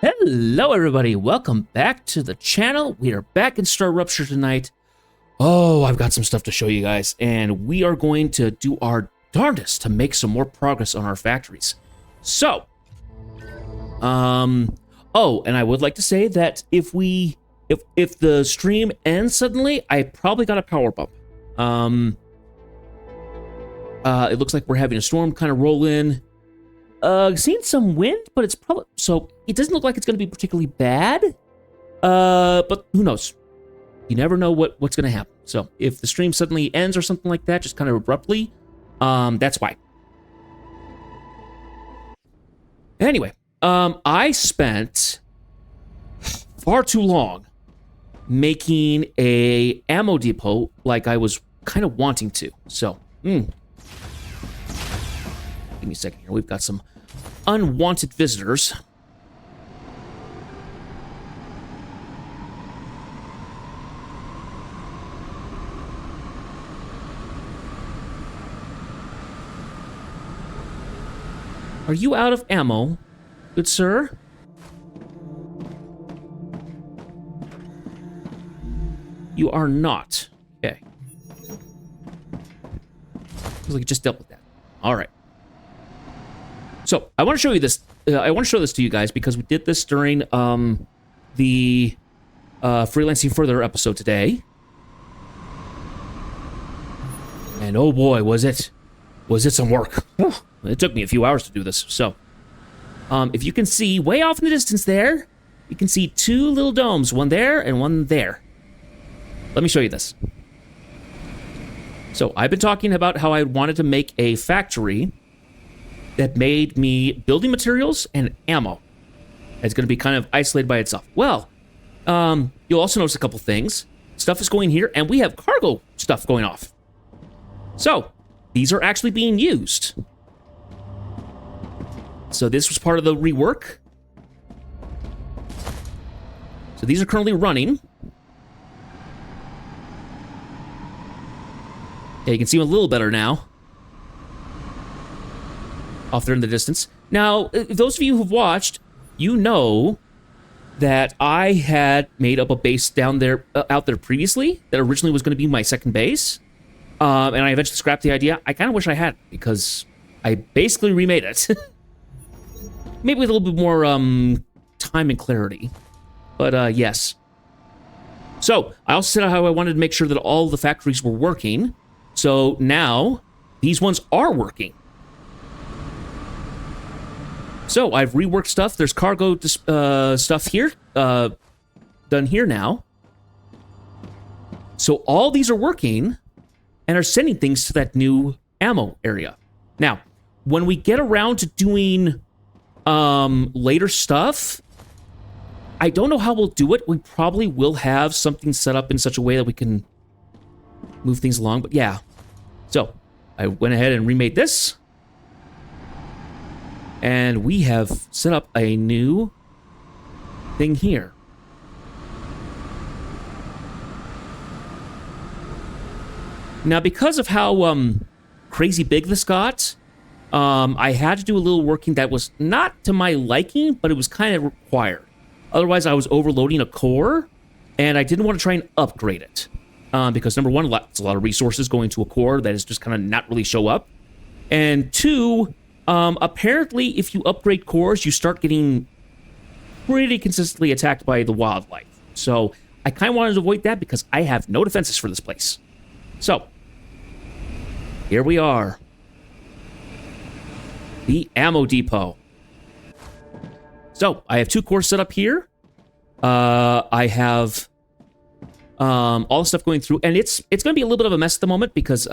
Hello everybody, welcome back to the channel. We are back in Star Rupture tonight. Oh, I've got some stuff to show you guys, and we are going to do our darndest to make some more progress on our factories. So, oh, and I would like to say that if the stream ends suddenly, I probably got a power bump. It looks like we're having a storm kind of roll in. Seen some wind, but it's probably, so it doesn't look like it's going to be particularly bad. But who knows? You never know what's going to happen. So if the stream suddenly ends or something like that, just kind of abruptly, that's why. Anyway, I spent far too long making a ammo depot like I was kind of wanting to. So, give me a second here. We've got some unwanted visitors. Are you out of ammo, good sir? You are not. Okay. Looks like you just dealt with that. All right. So I want to show you this. I want to show this to you guys because we did this during the Freelancing Further episode today. And oh boy, was it some work. It took me a few hours to do this. So if you can see way off in the distance there, you can see two little domes, one there and one there. Let me show you this. So I've been talking about how I wanted to make a factory that made me building materials and ammo. It's going to be kind of isolated by itself. Well, you'll also notice a couple things. Stuff is going here, and we have cargo stuff going off. So these are actually being used. So this was part of the rework. So these are currently running. Yeah, you can see them a little better now. Off there in the distance. Now, those of you who've watched, you know that I had made up a base down there, out there previously, that originally was going to be my second base. And I eventually scrapped the idea. I kind of wish I had, because I basically remade it. Maybe with a little bit more time and clarity. But yes. So, I also said how I wanted to make sure that all the factories were working. So now, these ones are working. So I've reworked stuff. There's cargo stuff here, done here now. So all these are working and are sending things to that new ammo area. Now, when we get around to doing later stuff, I don't know how we'll do it. We probably will have something set up in such a way that we can move things along. But yeah, so I went ahead and remade this. And we have set up a new thing here. Now, because of how crazy big this got, I had to do a little working that was not to my liking, but it was kind of required. Otherwise, I was overloading a core, and I didn't want to try and upgrade it. Because number one, it's a lot of resources going to a core that is just kind of not really show up. And two, apparently, if you upgrade cores, you start getting pretty consistently attacked by the wildlife. So I kind of wanted to avoid that because I have no defenses for this place. So here we are. The ammo depot. So I have two cores set up here. I have all the stuff going through, and it's going to be a little bit of a mess at the moment because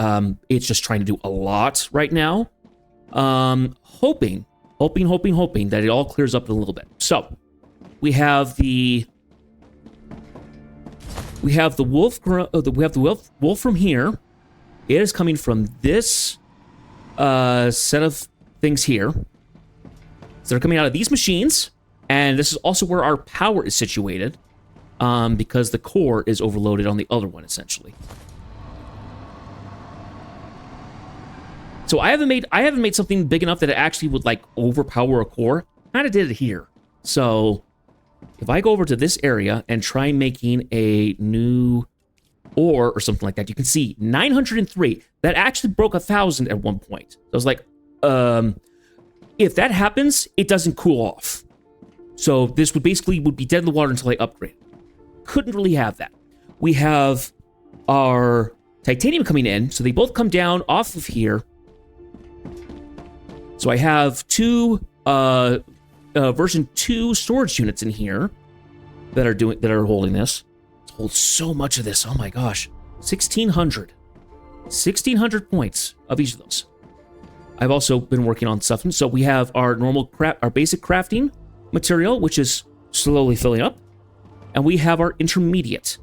it's just trying to do a lot right now. Hoping that it all clears up in a little bit. So, we have the wolf. We have the wolf from here. It is coming from this set of things here. So they're coming out of these machines, and this is also where our power is situated, because the core is overloaded on the other one essentially. So I haven't made something big enough that it actually would like overpower a core. Kind of did it here. So if I go over to this area and try making a new ore or something like that, you can see 903. That actually broke 1,000 at one point. So I was like, if that happens, it doesn't cool off. So this would be dead in the water until I upgrade. Couldn't really have that. We have our titanium coming in, so they both come down off of here. So I have two version 2 storage units in here that are holding this. It holds so much of this. Oh my gosh. 1,600 points of each of those. I've also been working on stuff. So we have our our basic crafting material, which is slowly filling up. And we have our intermediate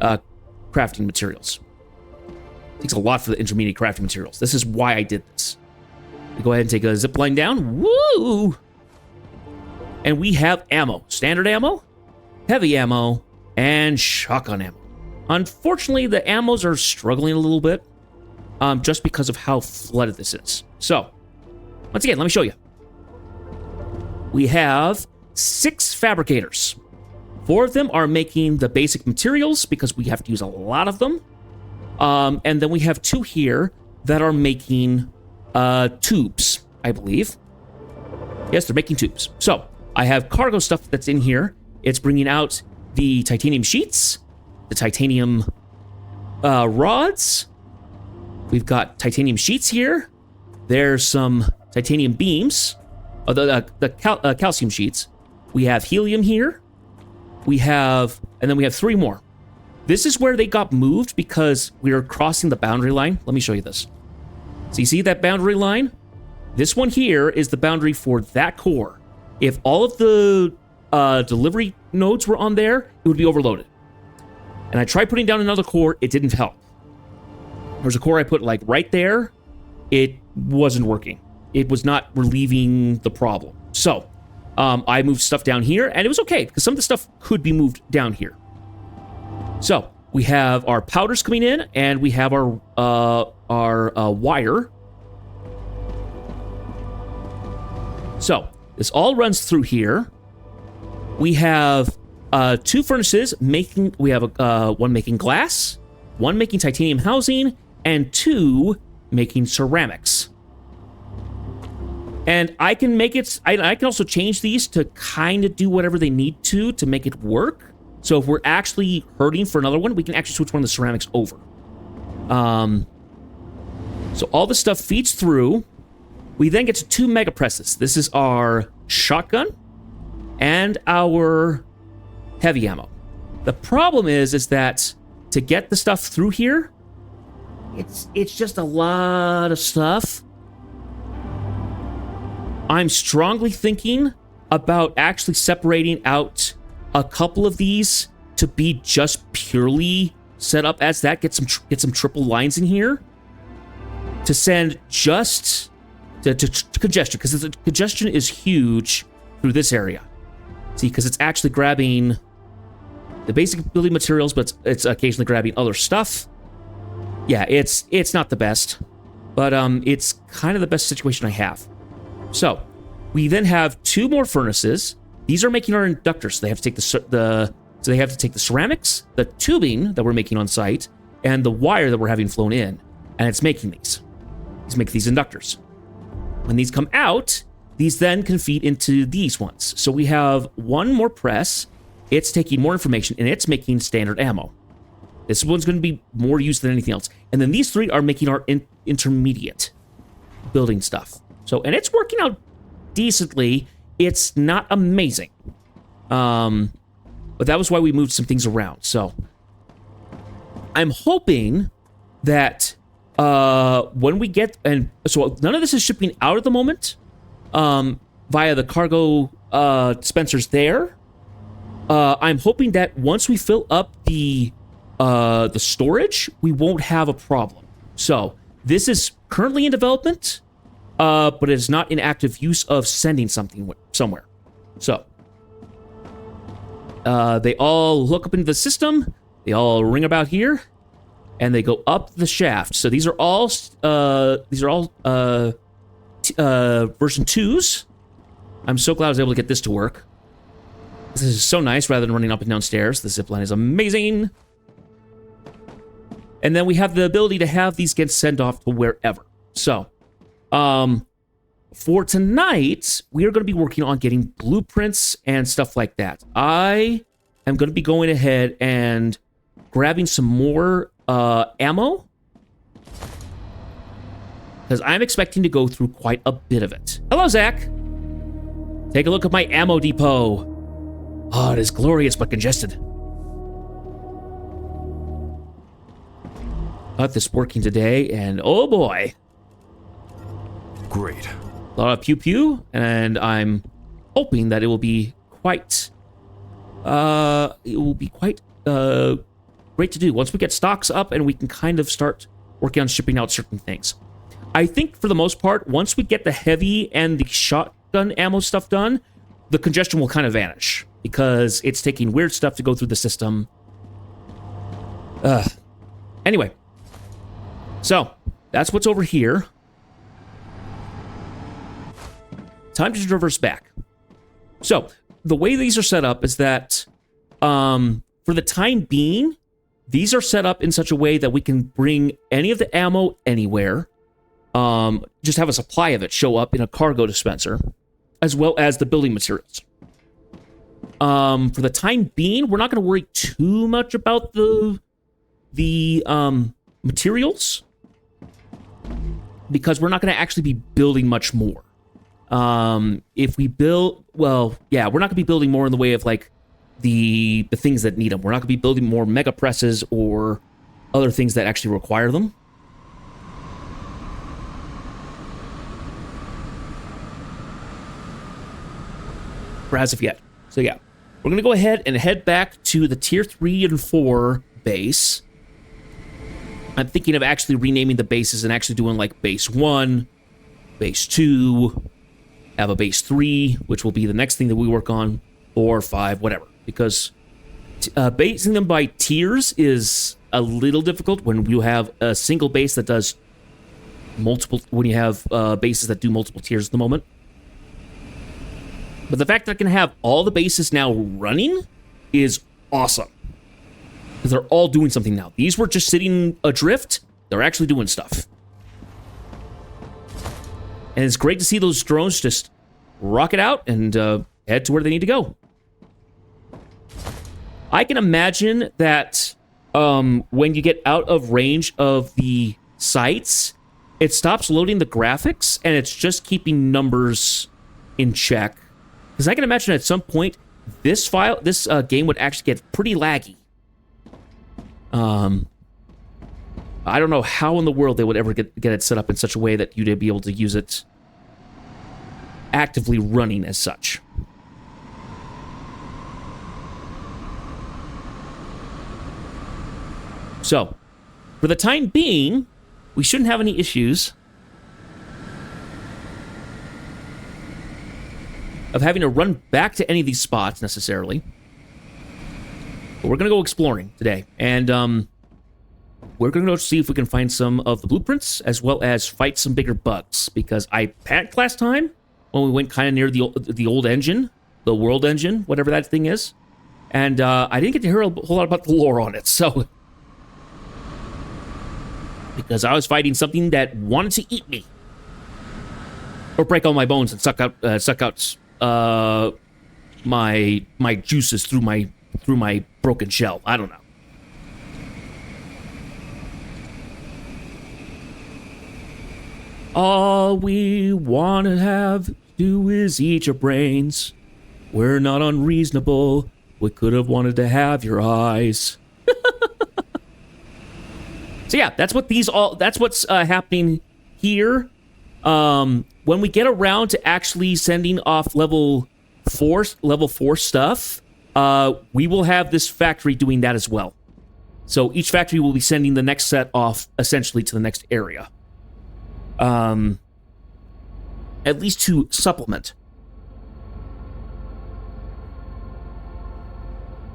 crafting materials. It takes a lot for the intermediate crafting materials. This is why I did this. We go ahead and take a zip line down. Woo! And we have ammo. Standard ammo, heavy ammo, and shotgun ammo. Unfortunately, the ammos are struggling a little bit just because of how flooded this is. So, once again, let me show you. We have 6 fabricators. 4 of them are making the basic materials because we have to use a lot of them. And then we have 2 here that are making tubes, I believe. Yes, they're making tubes. So, I have cargo stuff that's in here. It's bringing out the titanium sheets, the titanium rods. We've got titanium sheets here. There's some titanium beams, the calcium sheets. We have helium here. And then we have 3 more. This is where they got moved because we are crossing the boundary line. Let me show you this. So you see that boundary line? This one here is the boundary for that core. If all of the delivery nodes were on there, it would be overloaded. And I tried putting down another core, it didn't help. There's a core I put like right there. It wasn't working. It was not relieving the problem. So I moved stuff down here, and it was okay because some of the stuff could be moved down here. So we have our powders coming in, and we have our wire. So this all runs through here. We have 2 furnaces making. We have one making glass, one making titanium housing, and 2 making ceramics. And I can make it. I can also change these to kind of do whatever they need to make it work. So if we're actually hurting for another one, we can actually switch one of the ceramics over. So all the stuff feeds through. We then get to 2 mega presses. This is our shotgun and our heavy ammo. The problem is that to get the stuff through here, it's just a lot of stuff. I'm strongly thinking about actually separating out a couple of these to be just purely set up as that. Get some triple lines in here to send just to congestion, because the congestion is huge through this area. See, because it's actually grabbing the basic building materials, but it's occasionally grabbing other stuff. Yeah, it's not the best, but it's kind of the best situation I have. So we then have 2 more furnaces. These are making our inductors. So they have to take the ceramics, the tubing that we're making on site, and the wire that we're having flown in, and it's making these. It's making these inductors. When these come out, these then can feed into these ones. So we have 1 more press. It's taking more information, and it's making standard ammo. This one's going to be more used than anything else. And then these 3 are making our intermediate building stuff. So, and it's working out decently. It's not amazing. But that was why we moved some things around. So I'm hoping that when we get, and so none of this is shipping out at the moment via the cargo dispensers there. I'm hoping that once we fill up the storage, we won't have a problem. So this is currently in development, but it is not in active use of sending something somewhere. So they all hook up into the system. They all ring about here, and they go up the shaft. So these are all version 2s. I'm so glad I was able to get this to work. This is so nice rather than running up and down stairs. The zipline is amazing. And then we have the ability to have these get sent off to wherever. So, for tonight, we are going to be working on getting blueprints and stuff like that. I am going to be going ahead and grabbing some more ammo, because I'm expecting to go through quite a bit of it. Hello, Zach. Take a look at my ammo depot. Oh, it is glorious but congested. Got this working today, and oh boy. Great. A lot of pew-pew, and I'm hoping that it will be quite, great to do once we get stocks up and we can kind of start working on shipping out certain things. I think for the most part, once we get the heavy and the shotgun ammo stuff done, the congestion will kind of vanish because it's taking weird stuff to go through the system. Anyway, so that's what's over here. Time to traverse back. So the way these are set up is that for the time being, these are set up in such a way that we can bring any of the ammo anywhere. Just have a supply of it show up in a cargo dispenser, as well as the building materials. For the time being, we're not going to worry too much about the materials, because we're not going to actually be building much more. If we build, well, yeah, we're not going to be building more in the way of like the things that need them. We're not going to be building more mega presses or other things that actually require them. For as of yet. So yeah, we're going to go ahead and head back to the tier 3 and 4 base. I'm thinking of actually renaming the bases and actually doing like base 1, base 2, have a base 3, which will be the next thing that we work on, 4, 5, whatever. Because basing them by tiers is a little difficult when you have a single base that does multiple, when you have bases that do multiple tiers at the moment. But the fact that I can have all the bases now running is awesome. Because they're all doing something now. These were just sitting adrift. They're actually doing stuff. And it's great to see those drones just rocket out and head to where they need to go. I can imagine that when you get out of range of the sites, it stops loading the graphics and it's just keeping numbers in check. Because I can imagine at some point, this game would actually get pretty laggy. I don't know how in the world they would ever get it set up in such a way that you'd be able to use it actively running as such. So, for the time being, we shouldn't have any issues of having to run back to any of these spots necessarily. But we're going to go exploring today. And we're going to go see if we can find some of the blueprints as well as fight some bigger bugs. Because I panicked last time when we went kind of near the old engine, the world engine, whatever that thing is. And I didn't get to hear a whole lot about the lore on it. So, because I was fighting something that wanted to eat me. Or break all my bones and suck out my juices through my broken shell. I don't know. All we want to have do is eat your brains. We're not unreasonable. We could have wanted to have your eyes. So yeah, that's what's happening here. When we get around to actually sending off level 4 stuff, we will have this factory doing that as well. So each factory will be sending the next set off essentially to the next area. At least to supplement.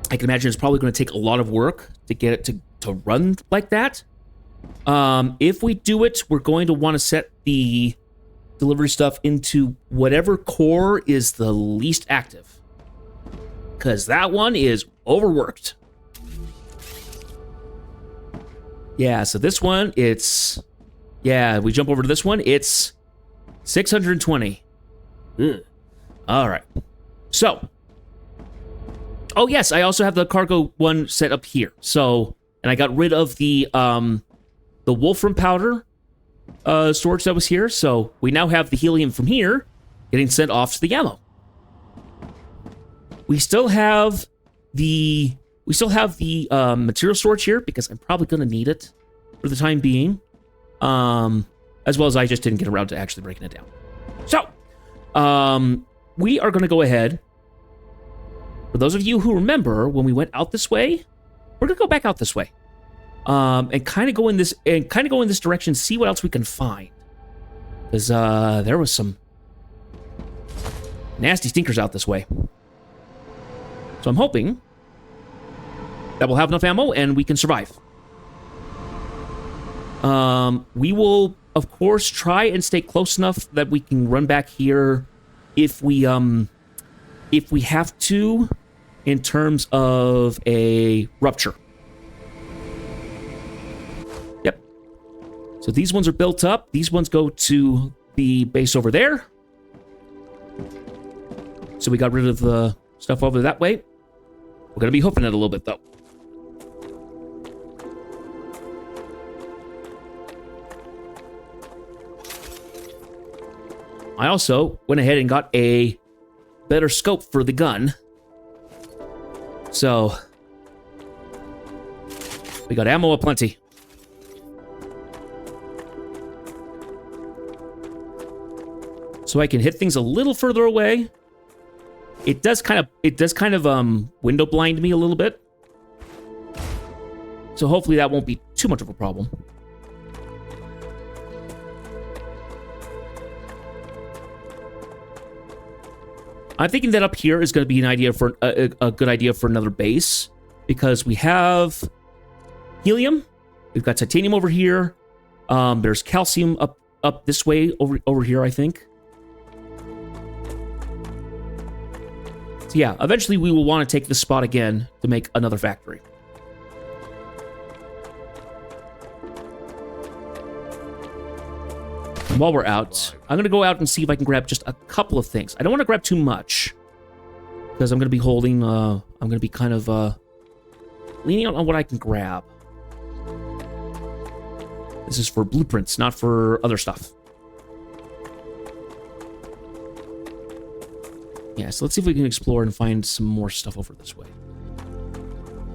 I can imagine it's probably going to take a lot of work to get it to run like that. If we do it, we're going to want to set the delivery stuff into whatever core is the least active. because that one is overworked. Yeah, so this one, it's... Yeah, we jump over to this one, it's 620. Ugh. All right. So. Oh, yes, I also have the cargo one set up here. So, and I got rid of the wolfram powder storage that was here. So we now have the helium from here getting sent off to the ammo. We still have the material storage here because I'm probably going to need it for the time being. As well as I just didn't get around to actually breaking it down. So, we are going to go ahead. For those of you who remember, when we went out this way, we're going to go back out this way. And kind of go in this direction, see what else we can find. Because there was some nasty stinkers out this way. So I'm hoping that we'll have enough ammo and we can survive. We will, of course, try and stay close enough that we can run back here if we have to, in terms of a rupture. Yep. So these ones are built up. These ones go to the base over there. So we got rid of the stuff over that way. We're going to be hoofing it a little bit, though. I also went ahead and got a better scope for the gun. So, we got ammo aplenty. So I can hit things a little further away. It does kind of window blind me a little bit. So hopefully that won't be too much of a problem. I'm thinking that up here is going to be an idea for a good idea for another base, because we have helium, we've got titanium over here. There's calcium up this way over here, I think. So yeah, eventually we will want to take this spot again to make another factory. And while we're out, I'm going to go out and see if I can grab just a couple of things. I don't want to grab too much, because I'm going to be holding, I'm going to be kind of leaning out on what I can grab. This is for blueprints, not for other stuff. Yeah, so let's see if we can explore and find some more stuff over this way.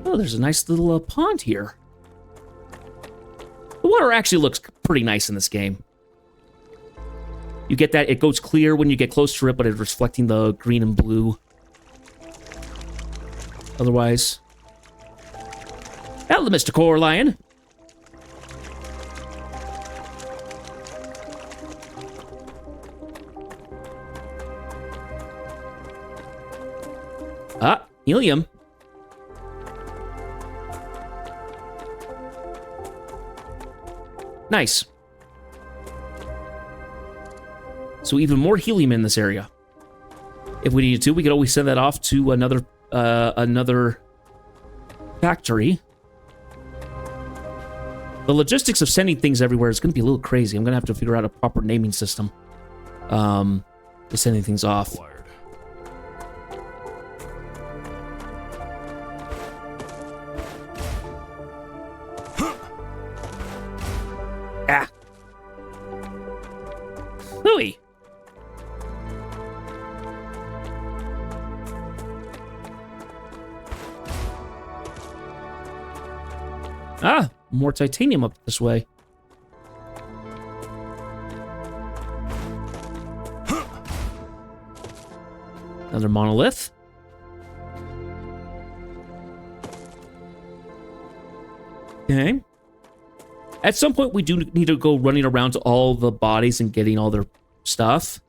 Oh, there's a nice little pond here. The water actually looks pretty nice in this game. You get that, it goes clear when you get close to it, but it's reflecting the green and blue. Otherwise... Hello, Mr. Coralion. Ah, helium. Nice. So even more helium in this area. If we needed to, we could always send that off to another factory. The logistics of sending things everywhere is going to be a little crazy. I'm going to have to figure out a proper naming system to sending things off. Ah. Hooey. Ah, more titanium up this way. Another monolith. Okay. At some point, we do need to go running around to all the bodies and getting all their stuff.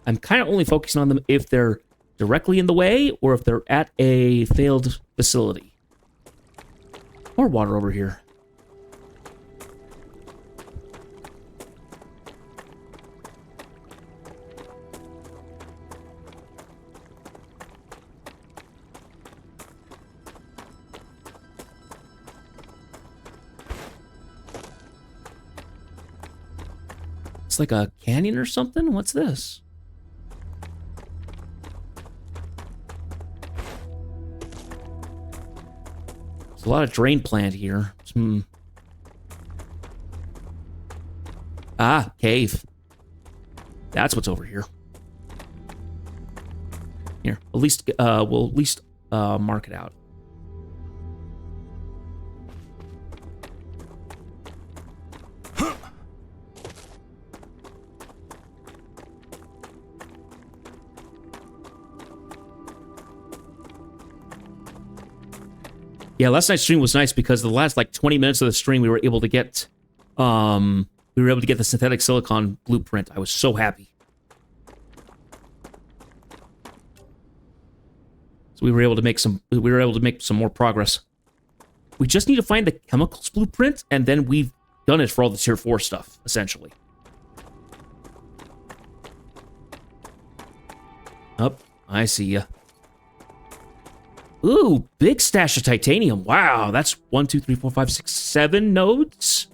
I'm kind of only focusing on them if they're directly in the way or if they're at a failed facility. More water over here. It's like a canyon or something? What's this? There's a lot of drain plant here. Ah, cave. That's what's over here. Here, we'll at least mark it out. Yeah, last night's stream was nice because the last like 20 minutes of the stream we were able to get the synthetic silicon blueprint. I was so happy. So we were able to make some more progress. We just need to find the chemicals blueprint and then we've done it for all the tier 4 stuff, essentially. Oh, I see ya. Ooh, big stash of titanium. Wow, that's 1, 2, 3, 4, 5, 6, 7 nodes.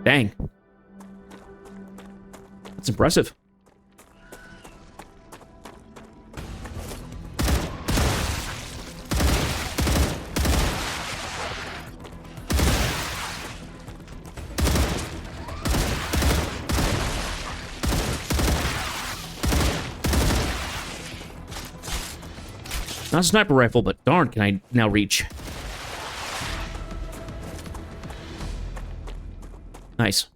Dang. That's impressive. Not a sniper rifle, but darn, can I now reach. Nice.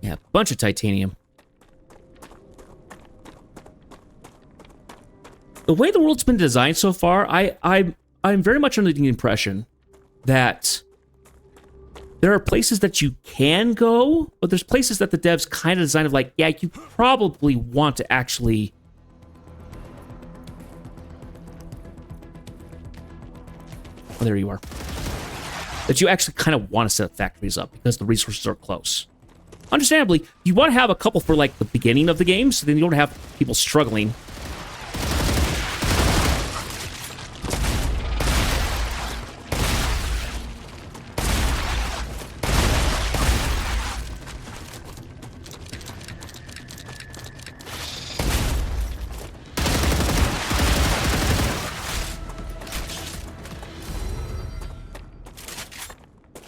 Yeah, bunch of titanium. The way the world's been designed so far, I'm very much under the impression that there are places that you can go, but there's places that the devs kind of designed of like, yeah, you probably want to actually... Oh, there you are. That you actually kind of want to set up factories up because the resources are close. Understandably, you want to have a couple for like the beginning of the game, so then you don't have people struggling.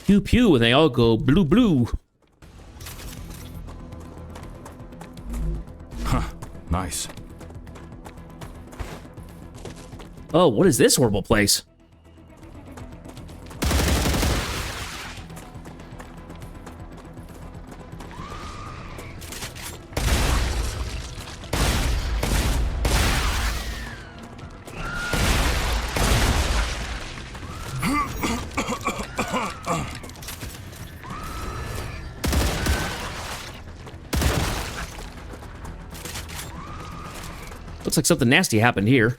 Pew pew, and they all go blue blue. Huh, nice. Oh, what is this horrible place? Looks like something nasty happened here.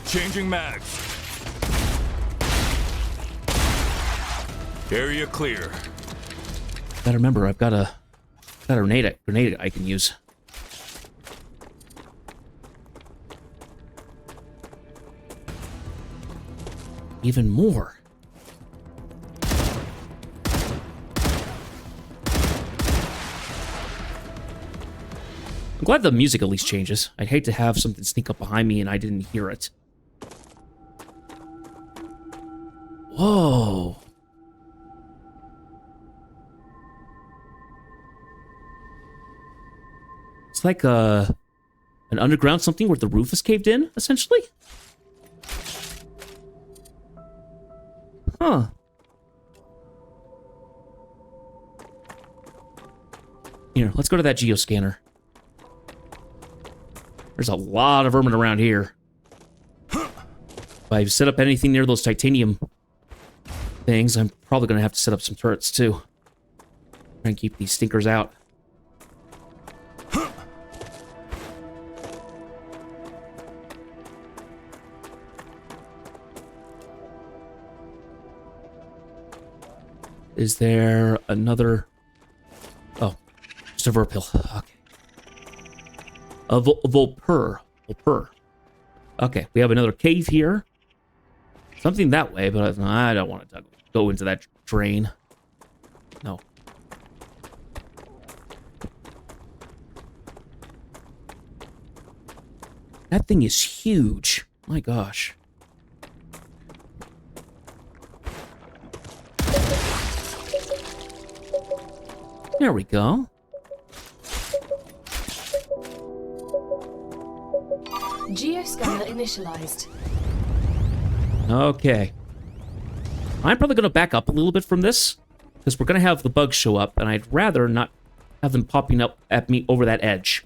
Changing mags. Area clear. Gotta remember, I've got a grenade I can use. Even more. I'm glad the music at least changes. I'd hate to have something sneak up behind me and I didn't hear it. Whoa. It's like an underground something where the roof is caved in, essentially. Huh. Here, let's go to that geoscanner. There's a lot of vermin around here. If I set up anything near those titanium things, I'm probably going to have to set up some turrets too. Try and keep these stinkers out. Is there another... Oh, a Verpil. Okay. A Volpur. Volpur. Okay, we have another cave here. Something that way, but I don't want to go into that drain. No. That thing is huge. My gosh. There we go. Geoscanner initialized. Okay. I'm probably going to back up a little bit from this, because we're going to have the bugs show up, and I'd rather not have them popping up at me over that edge.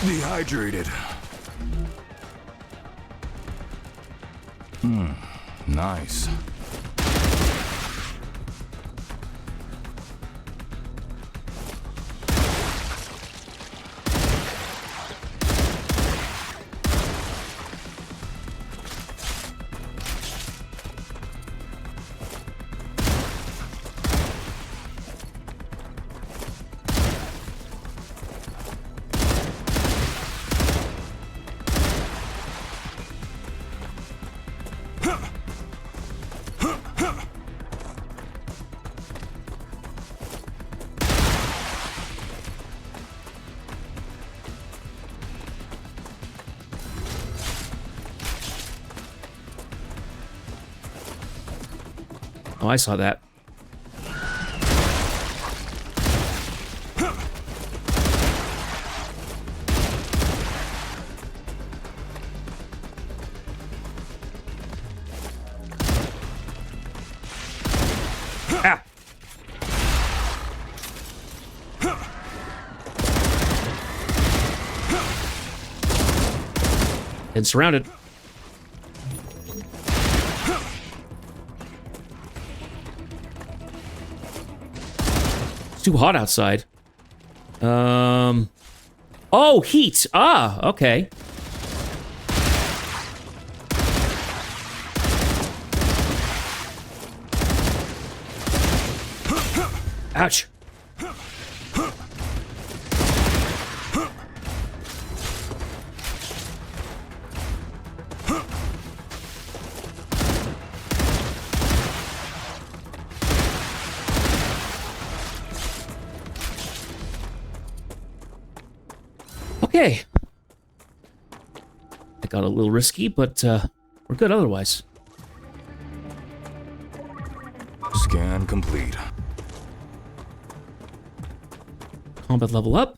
Dehydrated. Nice. Oh, I saw that. Ah! And surrounded. It's too hot outside. Oh, heat. Ah, okay. Ouch. Okay. It got a little risky, but we're good otherwise. Scan complete. Combat level up.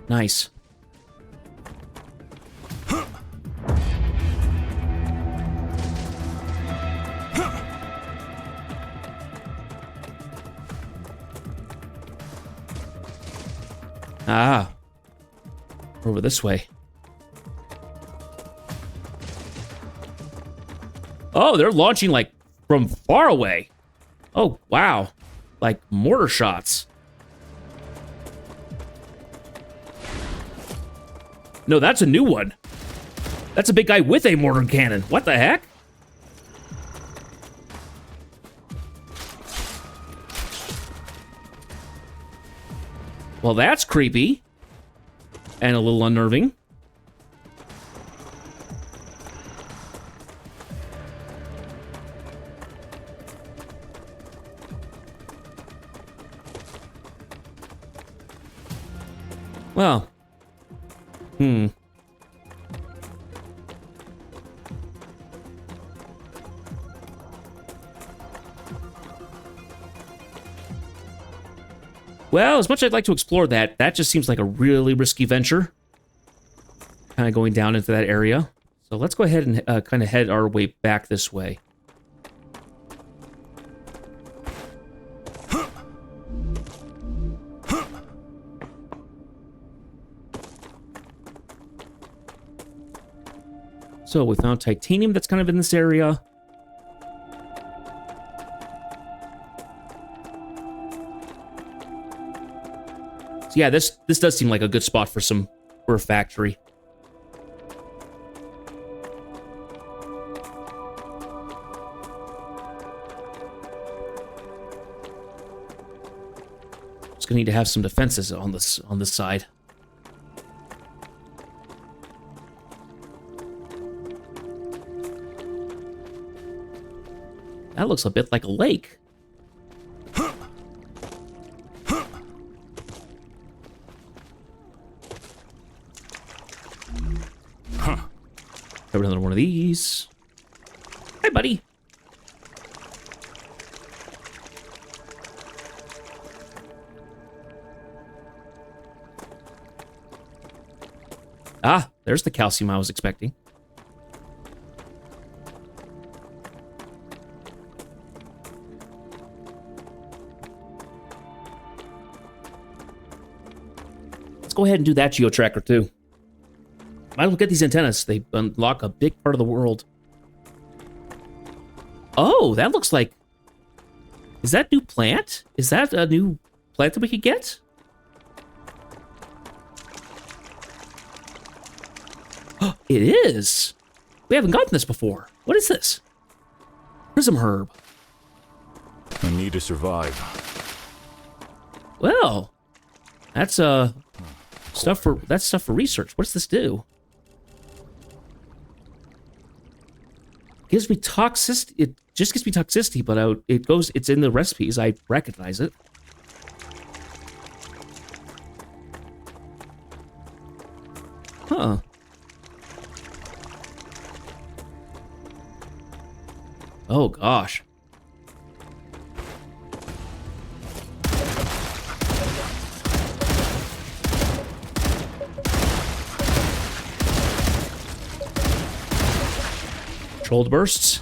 Nice. Ah. Over this way. Oh, they're launching like from far away. Oh, wow. Like mortar shots. No, that's a new one. That's a big guy with a mortar cannon. What the heck? Well, that's creepy. And a little unnerving. Well. Well, as much as I'd like to explore that, that just seems like a really risky venture. Kind of going down into that area. So let's go ahead and kind of head our way back this way. So we found titanium that's kind of in this area. So yeah, this does seem like a good spot for a factory. gonna need to have some defenses on this side. That looks a bit like a lake. Grab another one of these. Hi, buddy. Ah, there's the calcium I was expecting. Let's go ahead and do that geo-tracker too. Might as well get these antennas. They unlock a big part of the world. Oh, that looks like... Is that new plant? Is that a new plant that we could get? Oh, it is. We haven't gotten this before. What is this? Prism herb. I need to survive. Well, that's stuff for research. What does this do? Gives me toxicity. It just gives me toxicity, but it's in the recipes. I recognize it. Huh. Oh gosh. Controlled bursts.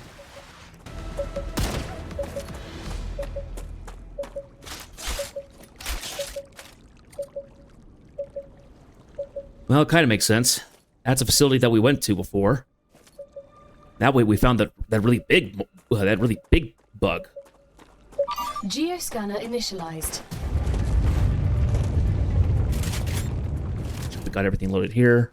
Well, it kind of makes sense. That's a facility that we went to before. That way, we found that really big bug. Geoscanner initialized. We got everything loaded here.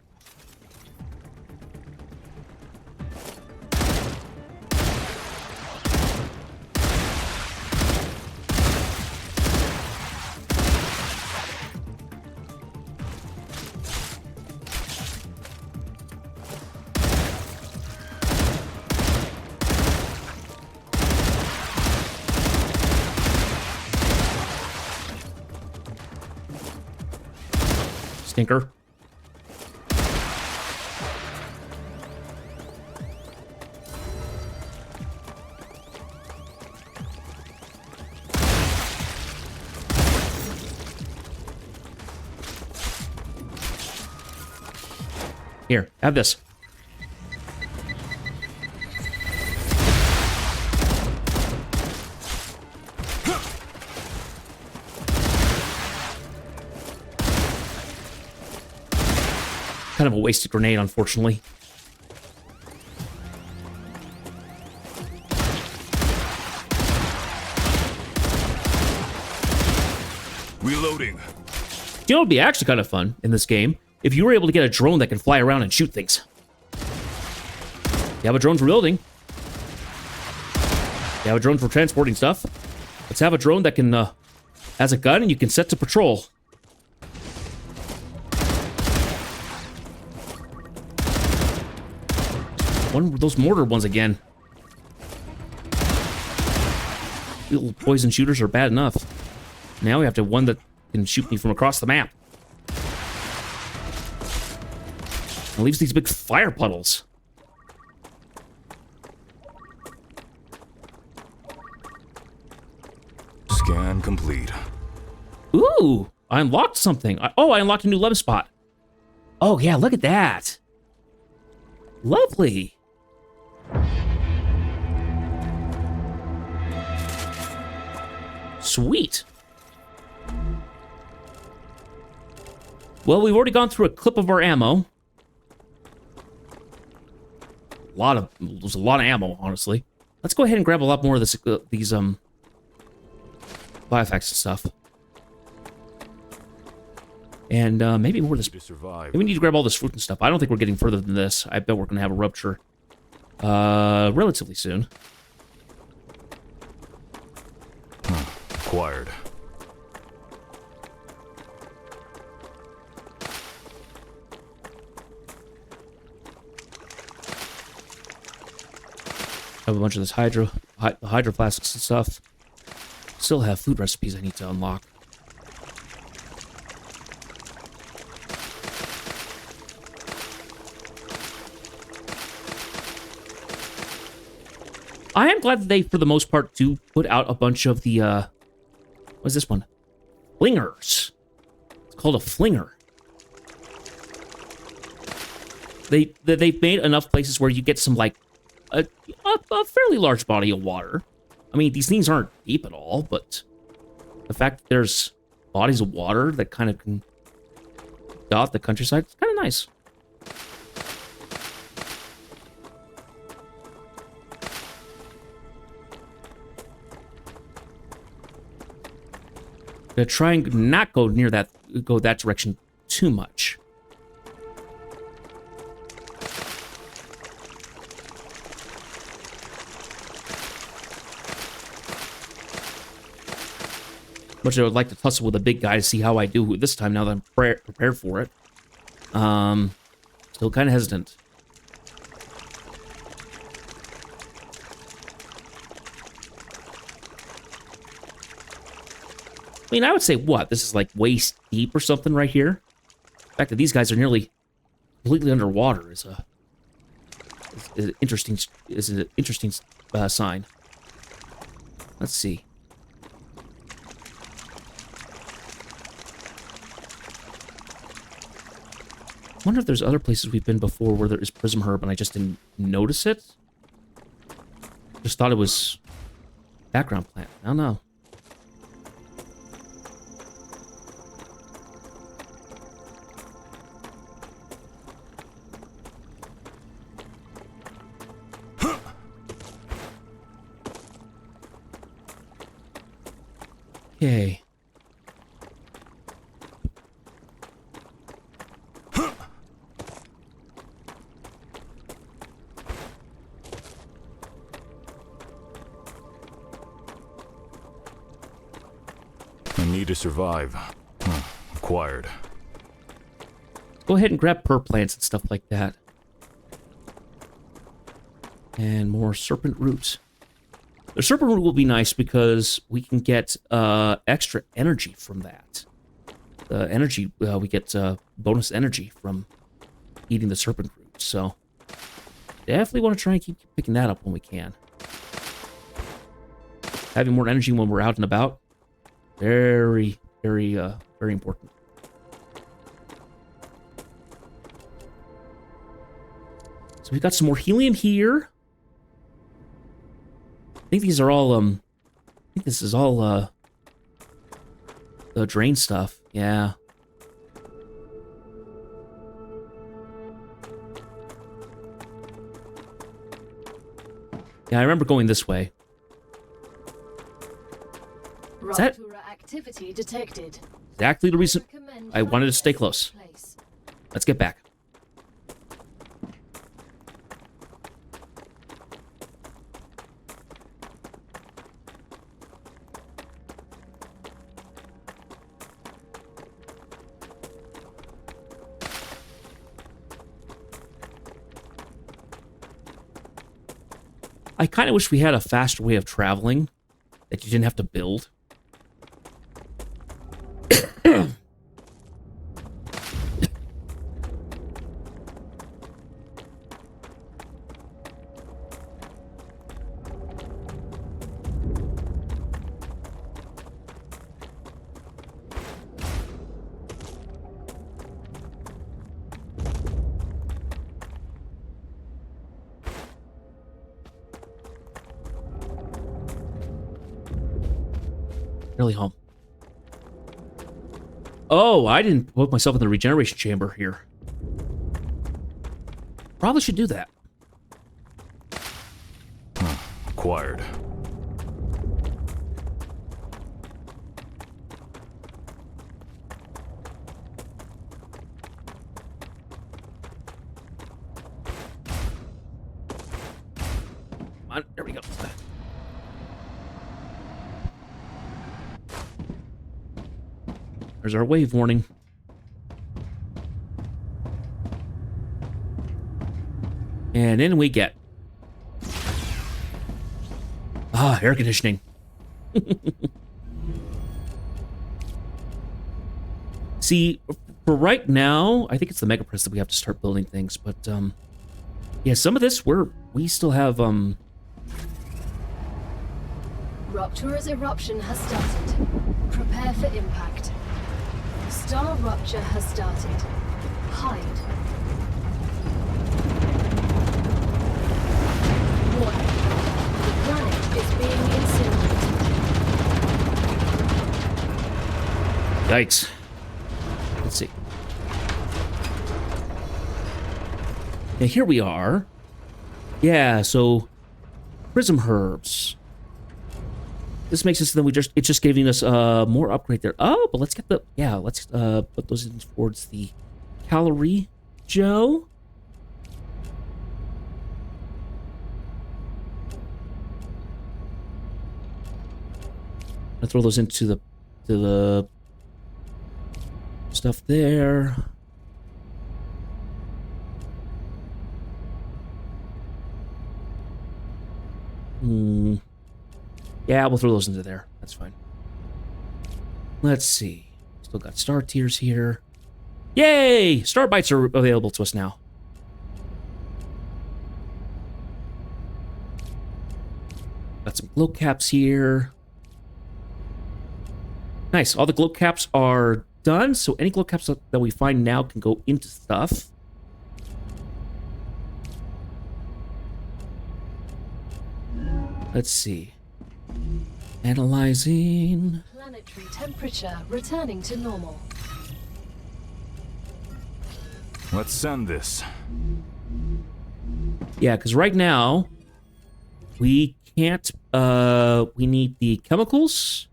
Stinker. Here, have this. Kind of a wasted grenade, unfortunately. Reloading. You know, it'd be actually kind of fun in this game if you were able to get a drone that can fly around and shoot things. You have a drone for building. You have a drone for transporting stuff. Let's have a drone that can, has a gun and you can set to patrol. One of those mortar ones again. Little poison shooters are bad enough. Now we have to one that can shoot me from across the map. It leaves these big fire puddles. Scan complete. Ooh, I unlocked something. I unlocked a new love spot. Oh yeah, look at that. Lovely. Sweet. Well, we've already gone through a clip of our ammo. There's a lot of ammo, honestly. Let's go ahead and grab a lot more of this, these bioeffects and stuff. And maybe more of this. Maybe we need to grab all this fruit and stuff. I don't think we're getting further than this. I bet we're gonna have a rupture relatively soon. Acquired. have a bunch of this hydroplastics and stuff. Still have food recipes I need to unlock. I am glad that they, for the most part, do put out a bunch of the, what's this one? Flingers. It's called a flinger. They've made enough places where you get some, like, a fairly large body of water. I mean, these things aren't deep at all, but the fact that there's bodies of water that kind of can dot the countryside, it's kind of nice. Gonna try and not go near that, go that direction too much. Much I would like to tussle with a big guy to see how I do this time now that I'm prepared for it. Still kind of hesitant. I mean, I would say, what? This is like waist deep or something right here? The fact that these guys are nearly completely underwater is an interesting sign. Let's see. I wonder if there's other places we've been before where there is prism herb and I just didn't notice it. Just thought it was background plant. I don't know. Okay. I need to survive. Acquired. Go ahead and grab purr plants and stuff like that. And more serpent roots. The serpent root will be nice because we can get extra energy from that. The energy, we get bonus energy from eating the serpent root. So definitely want to try and keep picking that up when we can. Having more energy when we're out and about. Very, very, very important. So we've got some more helium here. I think these are all, I think this is all, the drain stuff. Yeah. Yeah, I remember going this way. Is that activity detected? Exactly the reason I wanted to stay close. Let's get back. I kind of wish we had a faster way of traveling that you didn't have to build. Nearly home. Oh, I didn't put myself in the regeneration chamber here. Probably should do that. Acquired. Come on, there we go. There's our wave warning. And in we get. Ah, air conditioning. See, for right now, I think it's the Mega Press that we have to start building things, but yeah, some of this we still have Rupturer's eruption has started. Prepare for impact. Star rupture has started. Hide. Warning. The planet is being incinerated. Yikes. Let's see. Yeah, here we are. Yeah, so prism herbs. This makes it so that it's just giving us more upgrade there. Oh, but let's get let's put those in towards the calorie gel. I throw those into the stuff there. Yeah, we'll throw those into there. That's fine. Let's see. Still got star tiers here. Yay! Star bites are available to us now. Got some glow caps here. Nice. All the glow caps are done, so any glow caps that we find now can go into stuff. Let's see. Analyzing. Planetary temperature returning to normal. Let's send this. Yeah, because right now we can't. We need the chemicals.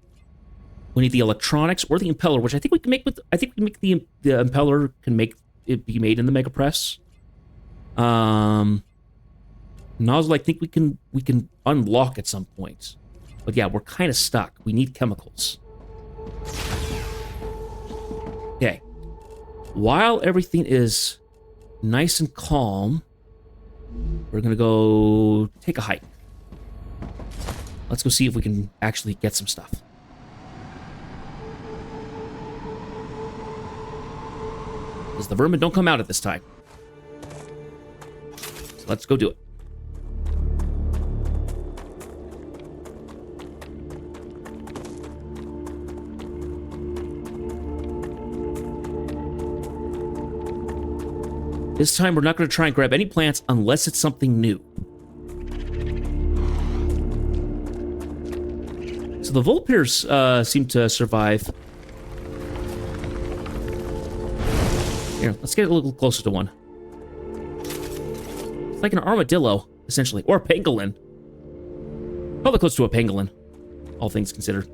We need the electronics or the impeller, which I think we can make with. I think we can make the impeller can make it be made in the Mega Press. Nozzle, I think we can unlock at some point. But yeah, we're kind of stuck. We need chemicals. Okay. While everything is nice and calm, we're going to go take a hike. Let's go see if we can actually get some stuff. Because the vermin don't come out at this time. So let's go do it. This time, we're not going to try and grab any plants unless it's something new. So the Vulpires seem to survive. Here, let's get a little closer to one. It's like an armadillo, essentially, or a pangolin. Probably close to a pangolin, all things considered.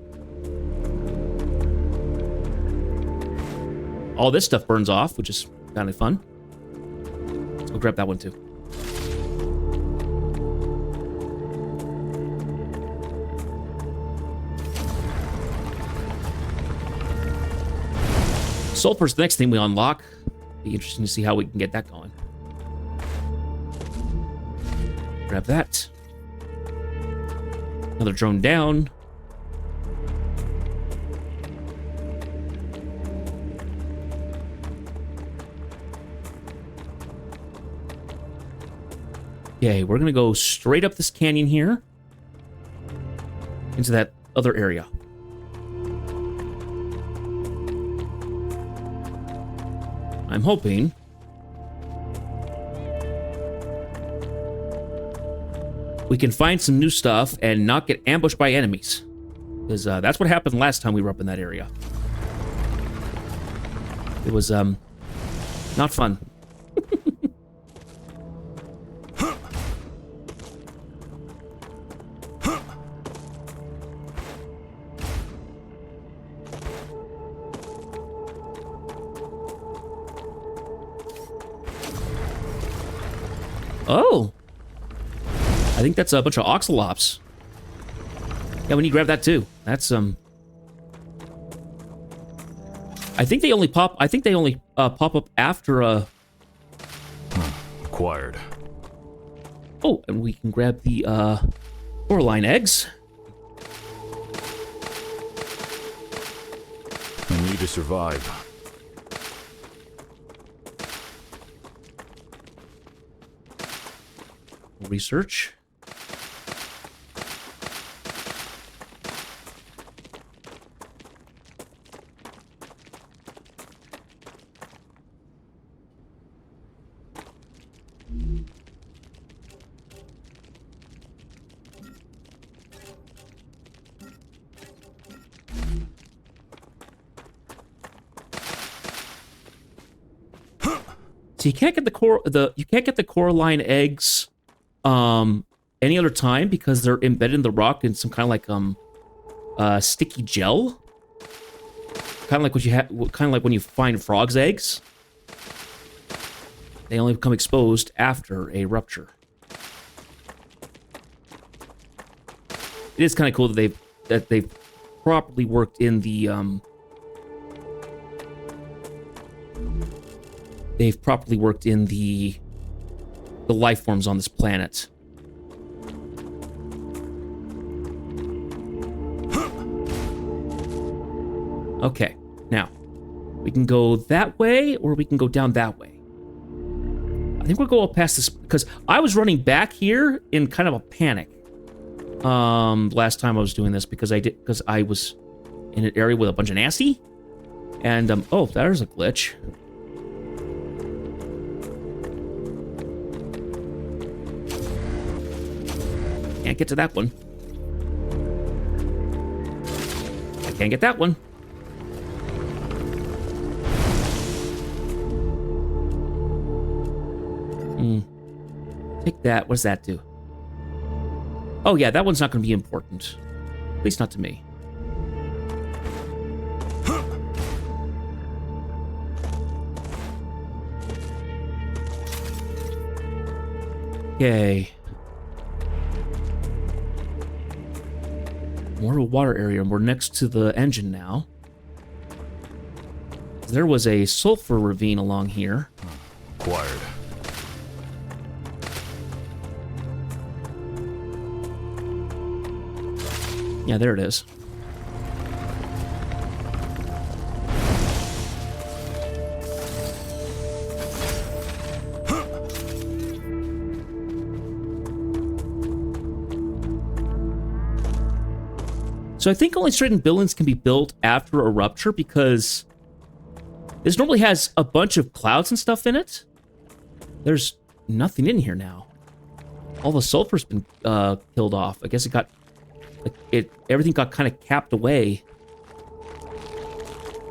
All this stuff burns off, which is kind of fun. We'll grab that one too. Sulfur's the next thing we unlock. Be interesting to see how we can get that going. Grab that. Another drone down. Okay, we're gonna go straight up this canyon here into that other area. I'm hoping we can find some new stuff and not get ambushed by enemies, because that's what happened last time we were up in that area. It was not fun. Oh, I think that's a bunch of oxalops. Yeah, we need to grab that too. That's I think they only pop. I think they only pop up after Acquired. Oh, and we can grab the Coraline eggs. need to survive. Research. So you can't get the Coraline eggs any other time because they're embedded in the rock in some kind of like sticky gel. Kind of like when you find frogs' eggs. They only become exposed after a rupture. It is kind of cool that they've properly worked in the the life forms on this planet. Okay, now we can go that way or we can go down that way. I think we'll go up past this because I was running back here in kind of a panic. Last time I was doing this because I was in an area with a bunch of nasty, and oh, there's a glitch. Can't get to that one. I can't get that one. Take that. What does that do? Oh, yeah, that one's not going to be important. At least not to me. Okay. More of a water area. We're next to the engine now. There was a sulfur ravine along here. Acquired. Yeah, there it is. So I think only straightened buildings can be built after a rupture because this normally has a bunch of clouds and stuff in it. There's nothing in here now. All the sulfur's been killed off. I guess everything got kind of capped away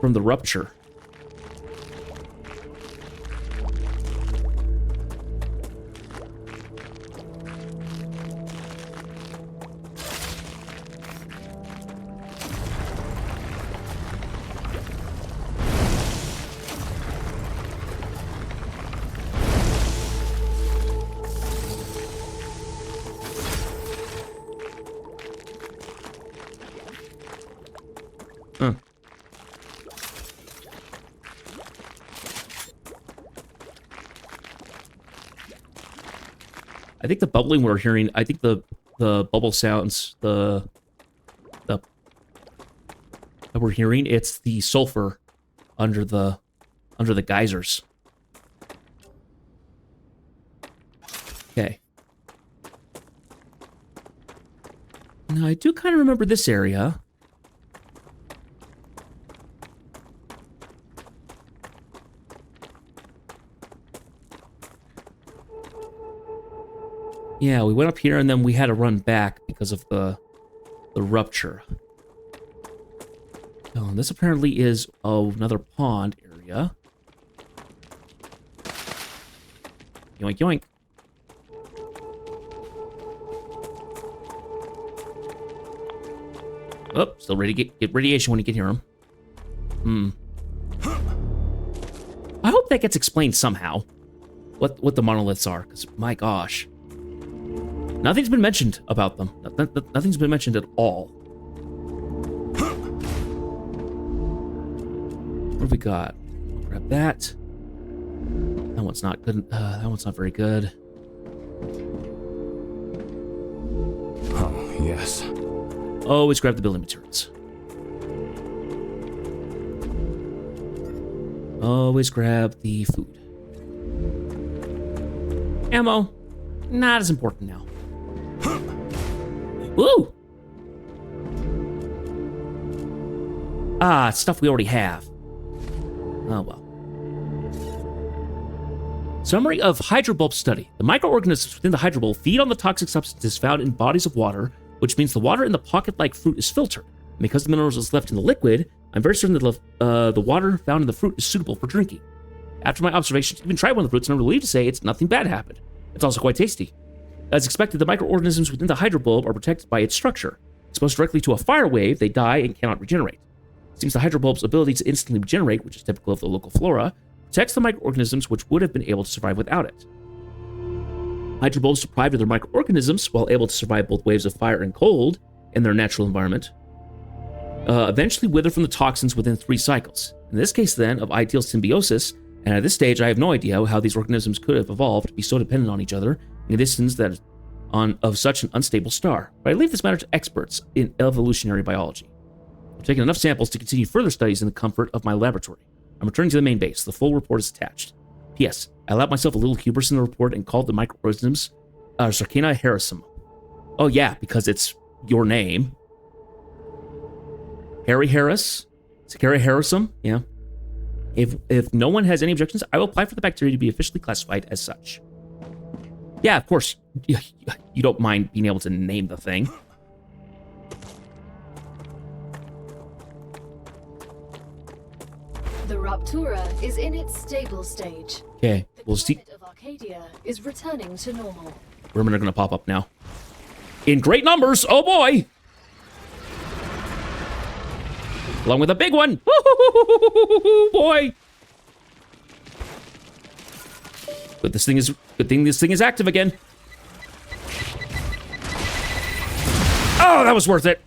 from the rupture. I think the bubbling we're hearing, I think the bubble sounds, that we're hearing, it's the sulfur under the geysers. Okay. Now I do kind of remember this area. Yeah, we went up here and then we had to run back because of the rupture. Oh, and this apparently is another pond area. Yoink, yoink. Oh, still ready to get radiation when you can hear them. I hope that gets explained somehow. What the monoliths are, because my gosh. Nothing's been mentioned about them. Nothing's been mentioned at all. What have we got? I'll grab that. That one's not good. That one's not very good. Oh, yes. Always grab the building materials. Always grab the food. Ammo, not as important now. Woo! Ah, it's stuff we already have. Oh well. Summary of hydrobulb study. The microorganisms within the hydrobulb feed on the toxic substances found in bodies of water, which means the water in the pocket-like fruit is filtered. And because the minerals is left in the liquid, I'm very certain that the water found in the fruit is suitable for drinking. After my observations, I even tried one of the fruits and I'm relieved to say it's nothing bad happened. It's also quite tasty. As expected, the microorganisms within the hydrobulb are protected by its structure. Exposed directly to a fire wave, they die and cannot regenerate. It seems the hydrobulb's ability to instantly regenerate, which is typical of the local flora, protects the microorganisms which would have been able to survive without it. Hydrobulbs deprived of their microorganisms, while able to survive both waves of fire and cold in their natural environment, eventually wither from the toxins within 3 cycles. In this case, then, of ideal symbiosis, and at this stage I have no idea how these organisms could have evolved to be so dependent on each other in a distance that of such an unstable star. But I leave this matter to experts in evolutionary biology. I've taken enough samples to continue further studies in the comfort of my laboratory. I'm returning to the main base. The full report is attached. P.S. I allowed myself a little hubris in the report and called the microorganisms Sarcina harrisum. Oh yeah, because it's your name. Harry Harris? Sarcina harrisum? Yeah. If no one has any objections, I will apply for the bacteria to be officially classified as such. Yeah, of course. You don't mind being able to name the thing. The Raptura is in its stable stage. Okay, The we'll see. climate of Arcadia is returning to normal. Vermin are going to pop up now. In great numbers, oh boy! Along with a big one. Boy! But good thing this thing is active again. Oh, that was worth it.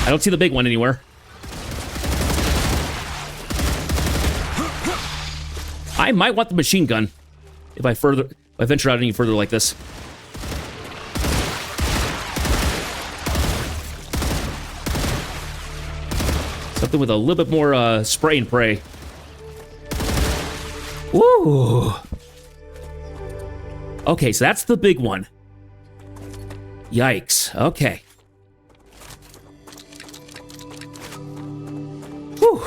I don't see the big one anywhere. I might want the machine gun if I venture out any further like this. Something with a little bit more spray and pray. Woo! Okay, so that's the big one. Yikes. Okay. Whew.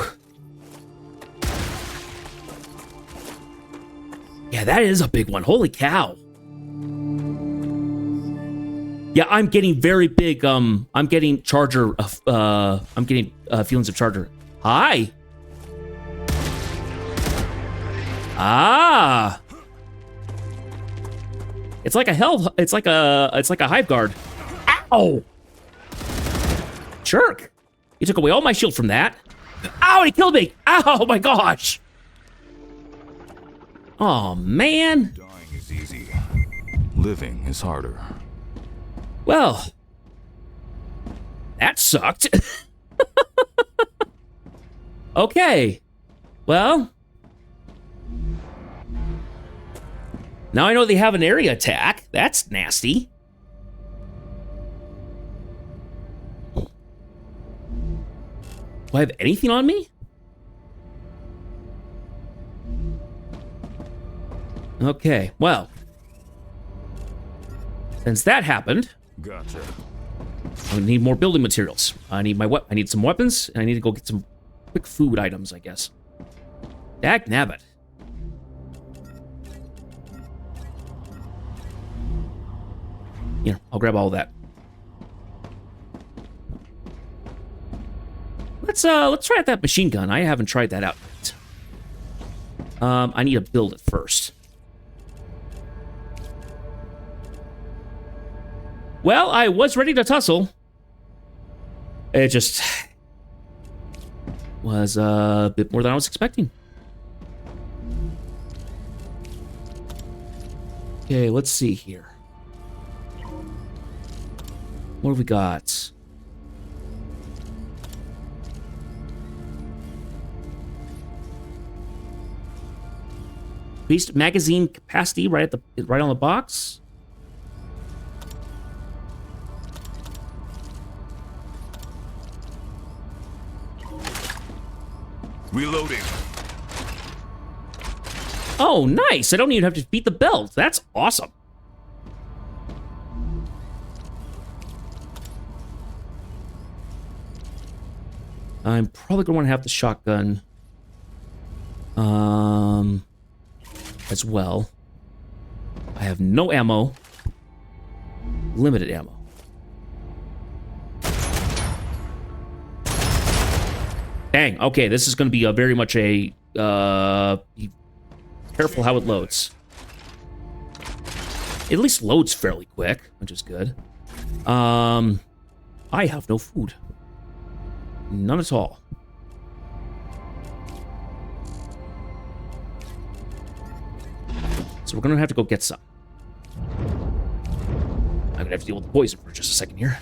Yeah, that is a big one. Holy cow. Yeah, I'm getting very big, I'm getting Charger, I'm getting feelings of Charger. Hi. Ah. It's like a hive guard. Ow. Jerk. He took away all my shield from that. Ow, he killed me. Oh my gosh. Oh, man. Dying is easy. Living is harder. Well, that sucked. Okay. Well, now I know they have an area attack. That's nasty. Do I have anything on me? Okay, well, since that happened, Gotcha. I need more building materials. I need some weapons, and I need to go get some quick food items, I guess. Dagnabbit. Yeah, I'll grab all of that. Let's try out that machine gun. I haven't tried that out yet. I need to build it first. Well, I was ready to tussle. It just was a bit more than I was expecting. Okay, let's see here. What have we got? Increased magazine capacity right on the box. Reloading. Oh, nice. I don't even have to beat the belt. That's awesome. I'm probably going to want to have the shotgun as well. I have no ammo. Limited ammo. Dang, okay, this is going to be a very much a, be careful how it loads. It at least loads fairly quick, which is good. I have no food. None at all. So we're going to have to go get some. I'm going to have to deal with the poison for just a second here.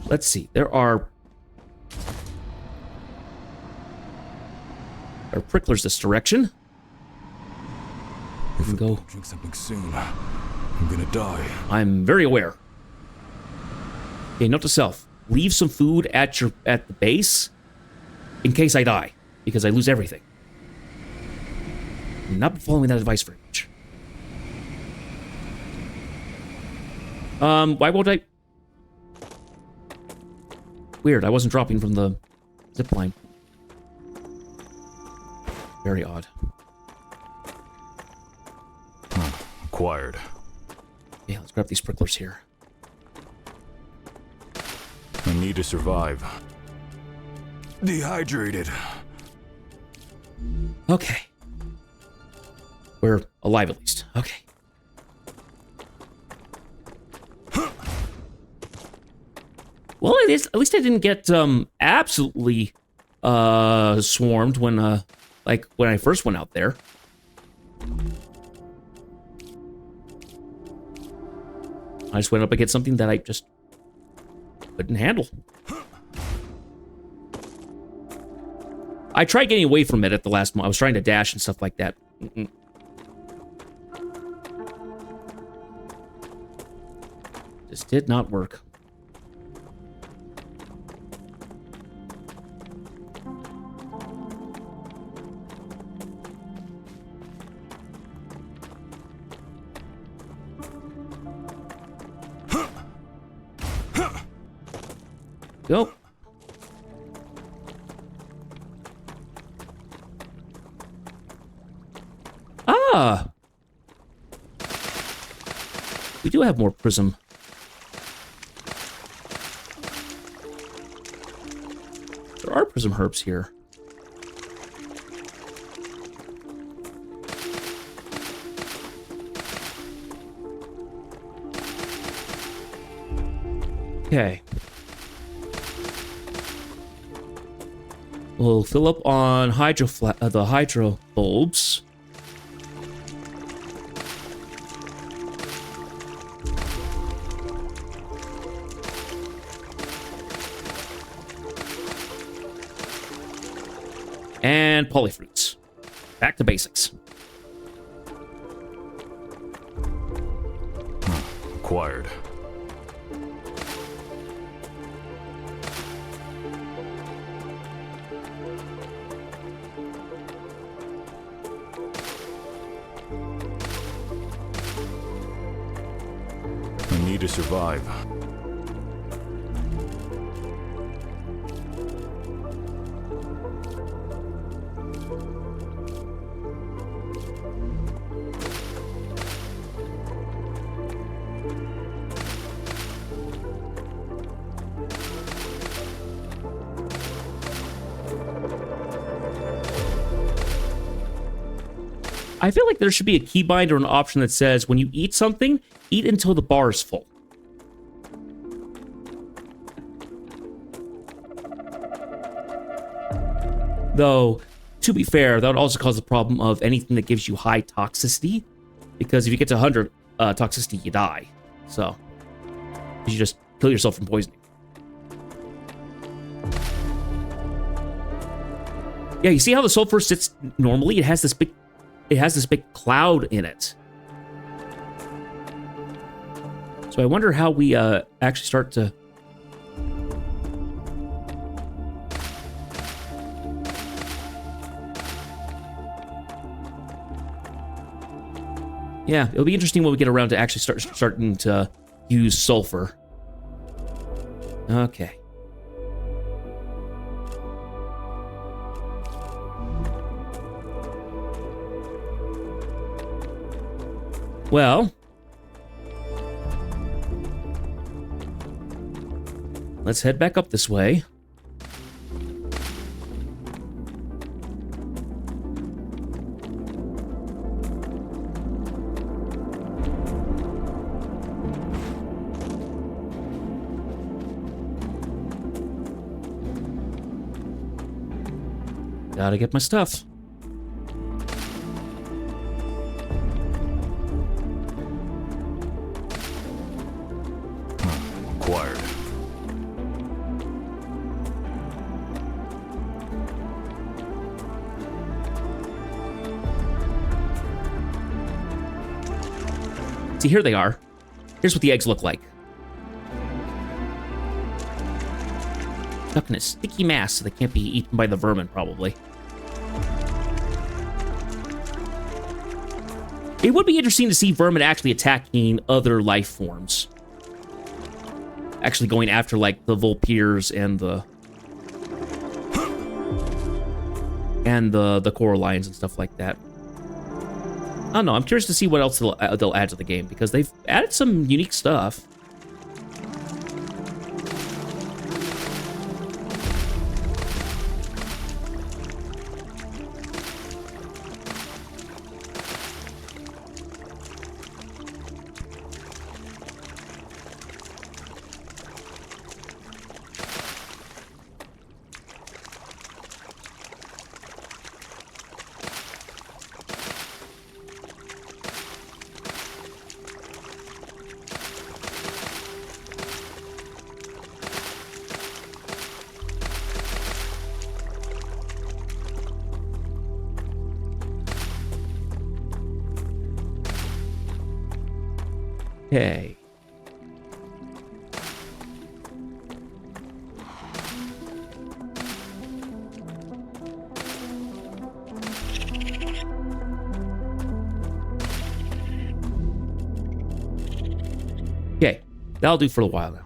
Let's see, there are pricklers this direction. We can go. Drink something soon. I'm gonna die. I'm very aware. Okay, note to self: leave some food at the base in case I die, because I lose everything. I'm not following that advice very much. Why won't I? Weird. I wasn't dropping from the zip line. Very odd. Acquired. Yeah, let's grab these pricklers here. I need to survive. Dehydrated. Okay. We're alive at least. Okay. Well, at least I didn't get absolutely swarmed when like when I first went out there. I just went up against something that I just couldn't handle. I tried getting away from it at the last moment. I was trying to dash and stuff like that. This did not work. Go. Ah! We do have more prism. There are prism herbs here. Okay. We'll fill up on the hydro bulbs. And polyfruits. Back to basics. Acquired. I need to survive. I feel like there should be a keybind or an option that says when you eat something, eat until the bar is full. Though, to be fair, that would also cause the problem of anything that gives you high toxicity. Because if you get to 100 toxicity, you die. So, you just kill yourself from poisoning. Yeah, you see how the sulfur sits normally? It has this big cloud in it. So I wonder how we actually start to... Yeah, it'll be interesting when we get around to actually starting to use sulfur. Okay. Well, let's head back up this way. Gotta get my stuff. Acquired. See, here they are. Here's what the eggs look like. Stuck in a sticky mass so they can't be eaten by the vermin, probably. It would be interesting to see vermin actually attacking other life forms. Actually going after, like, the Vulpires and the coral lions and stuff like that. I don't know. I'm curious to see what else they'll add to the game, because they've added some unique stuff. Okay. Okay, that'll do for a while now.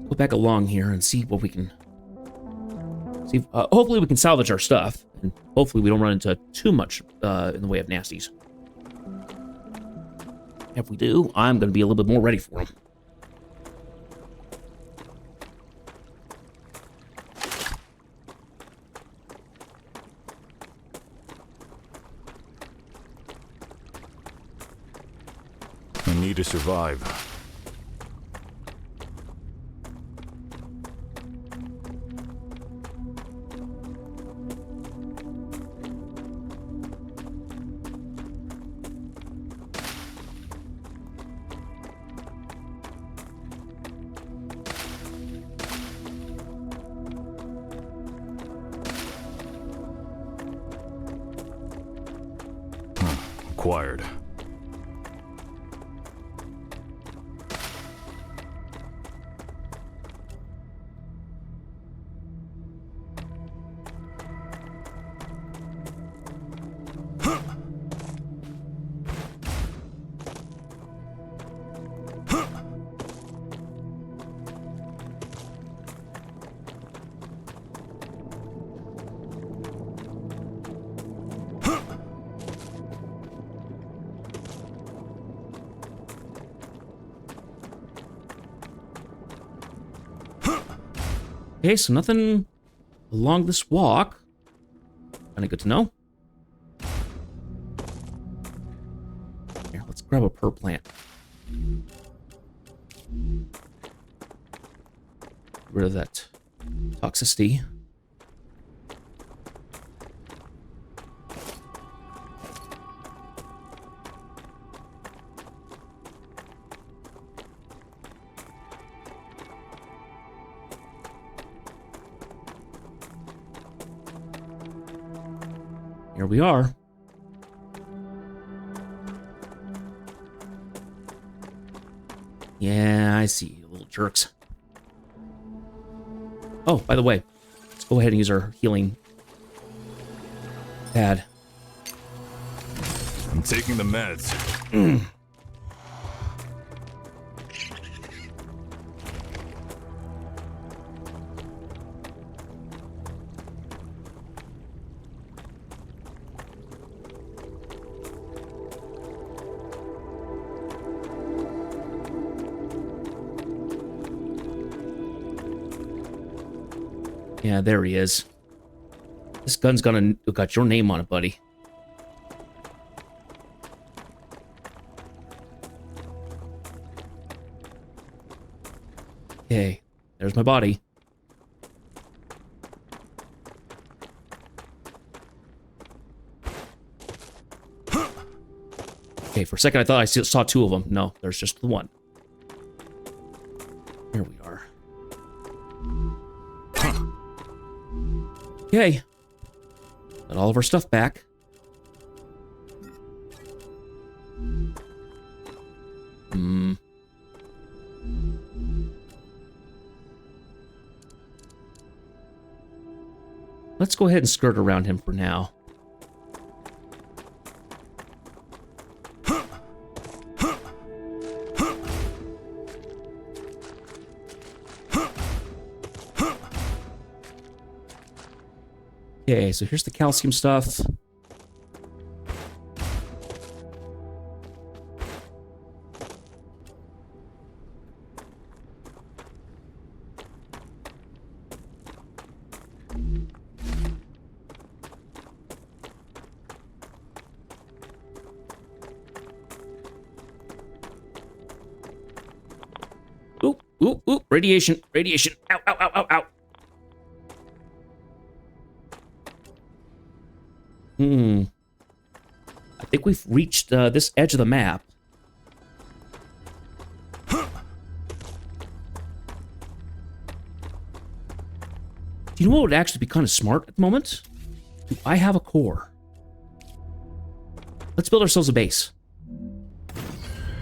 Go back along here and see what we can see. Hopefully we can salvage our stuff, and hopefully we don't run into too much in the way of nasties. If we do, I'm going to be a little bit more ready for them. I need to survive. Acquired. Okay, so nothing along this walk. Kind of good to know. Here, let's grab a pearl plant. Get rid of that toxicity. Here we are. Yeah, I see you little jerks. Oh, by the way, let's go ahead and use our healing Bad. I'm taking the meds. Yeah, there he is. This gun's got your name on it, buddy. Okay, there's my body. Okay, for a second I thought I saw two of them. No, there's just the one. Here we are. Okay. Got all of our stuff back. Let's go ahead and skirt around him for now. Okay, so here's the calcium stuff. Ooh, ooh, ooh, radiation, radiation. Ow, ow, ow, ow, ow. I think we've reached this edge of the map. Do you know what would actually be kind of smart at the moment? Do I have a core? Let's build ourselves a base.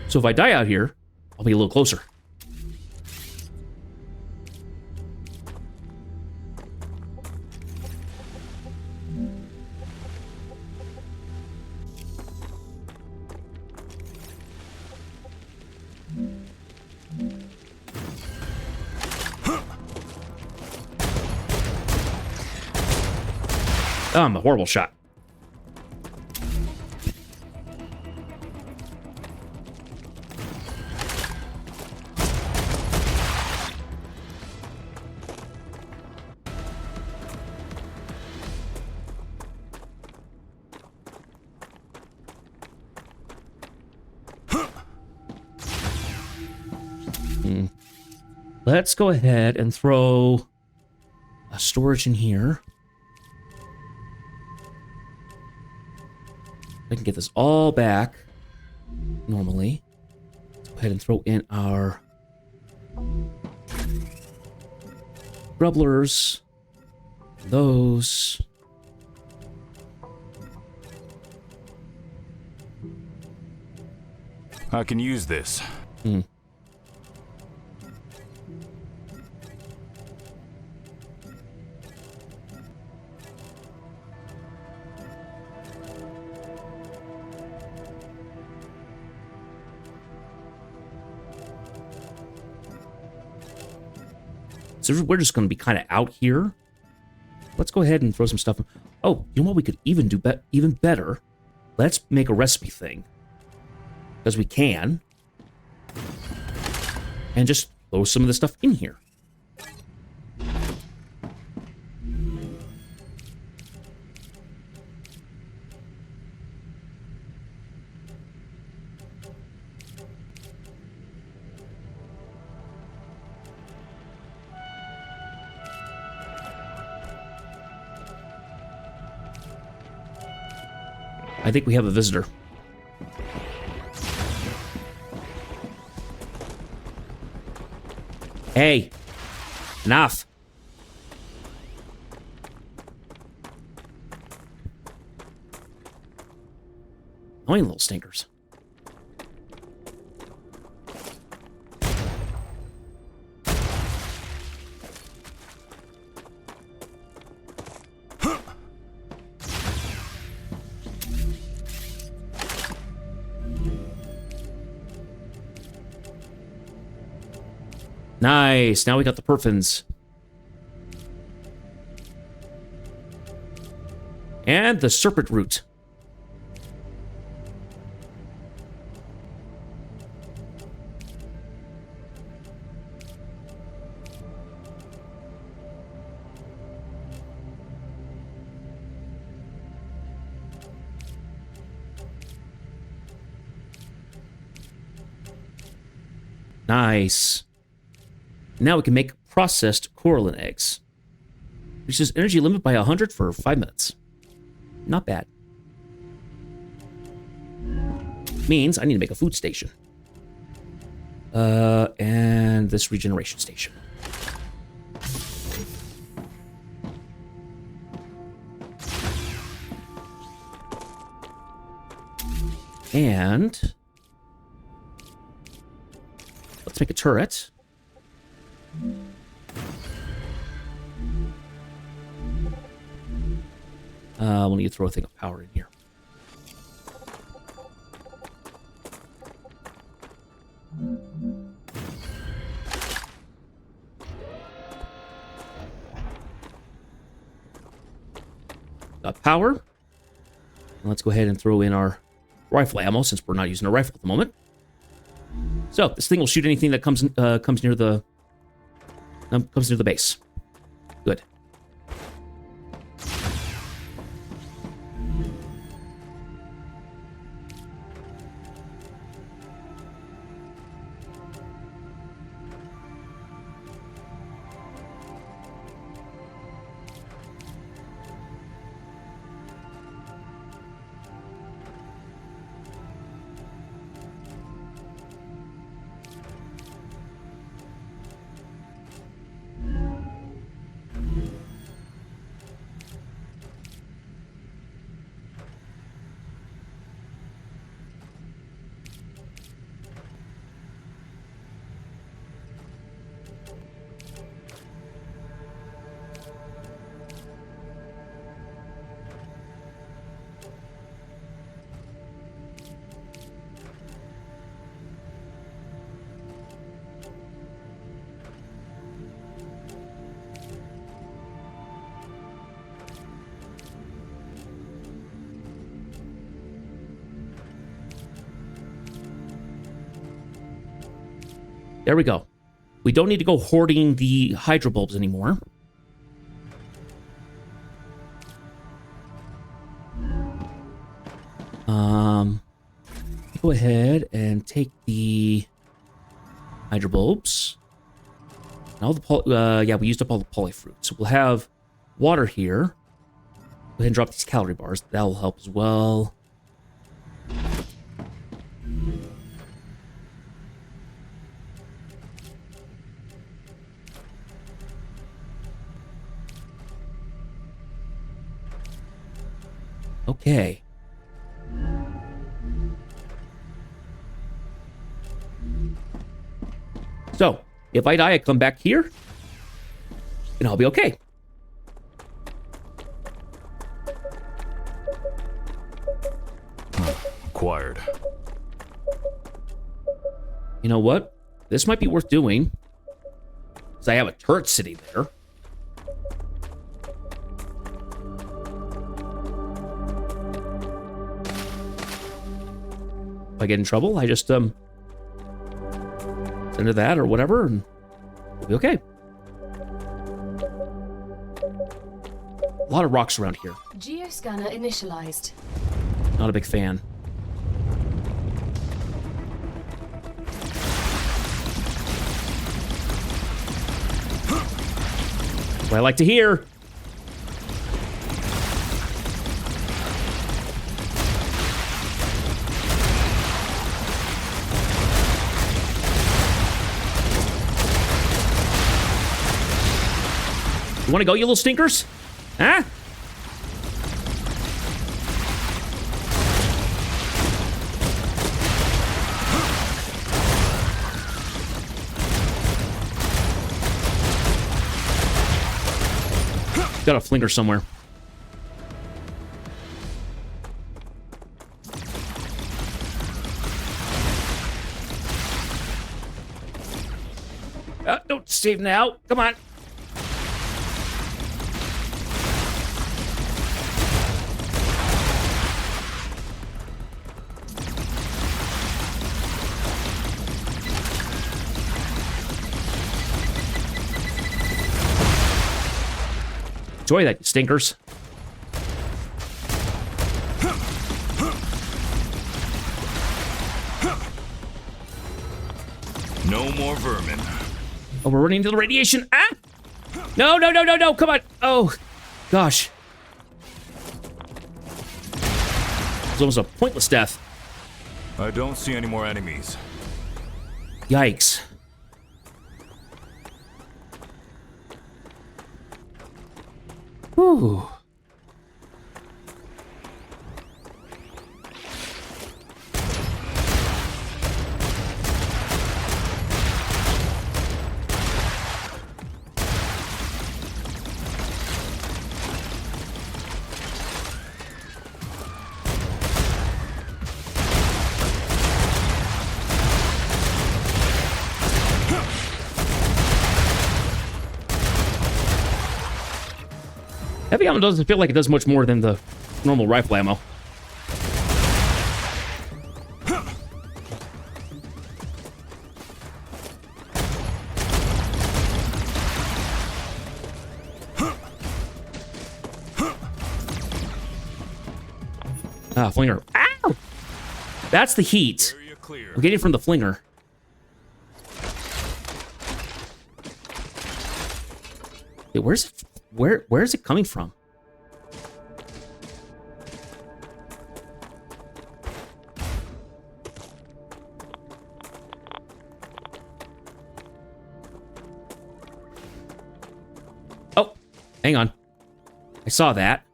So if I die out here, I'll be a little closer. Oh, I'm a horrible shot. Let's go ahead and throw a storage in here. I can get this all back normally. Let's go ahead and throw in our grubblers. Those. I can use this. So we're just going to be kind of out here. Let's go ahead and throw some stuff. Oh, you know what we could even do even better? Let's make a recipe thing. Because we can. And just throw some of the stuff in here. I think we have a visitor. Hey, enough. Annoying little stinkers. Nice. Now we got the perfins. And the serpent root. Nice. Now we can make processed coralline eggs. Reduces energy limit by 100 for 5 minutes. Not bad. Means I need to make a food station. And this regeneration station. And let's make a turret. We'll need to throw a thing of power in here. Got power. Let's go ahead and throw in our rifle ammo since we're not using a rifle at the moment. So this thing will shoot anything that comes near the base. Good. There we go. We don't need to go hoarding the hydrobulbs anymore. Go ahead and take the hydrobulbs. And all the yeah, we used up all the polyfruit. So we'll have water here. Go ahead and drop these calorie bars. That'll help as well. Okay. So, if I die, I come back here, and I'll be okay. Acquired. You know what? This might be worth doing, because I have a turret sitting there. If I get in trouble, I just send to that or whatever, and we'll be okay. A lot of rocks around here. Geoscanner initialized. Not a big fan. That's what I like to hear. You want to go, you little stinkers? Huh? Got a flinker somewhere. Don't save now. Come on. Enjoy that, you stinkers. No more vermin. Oh, we're running into the radiation. Ah! No, no, no, no, no. Come on. Oh, gosh. It was almost a pointless death. I don't see any more enemies. Yikes. Whew. Heavy ammo doesn't feel like it does much more than the normal rifle ammo. Ah, flinger. Ow! That's the heat. Area clear. I'm getting it from the flinger. Wait, where's it? Where is it coming from? Oh, hang on. I saw that.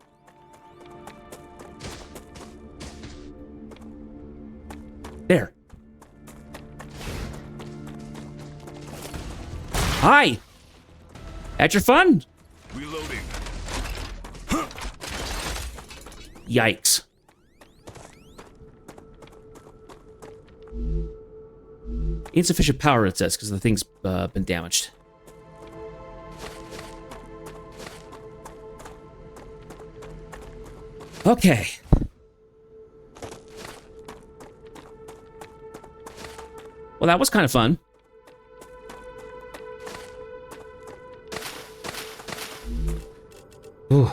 There. Hi. At your fun. Reloading. Yikes. Insufficient power, it says, because the thing's been damaged. Okay. Well, that was kind of fun. Ooh.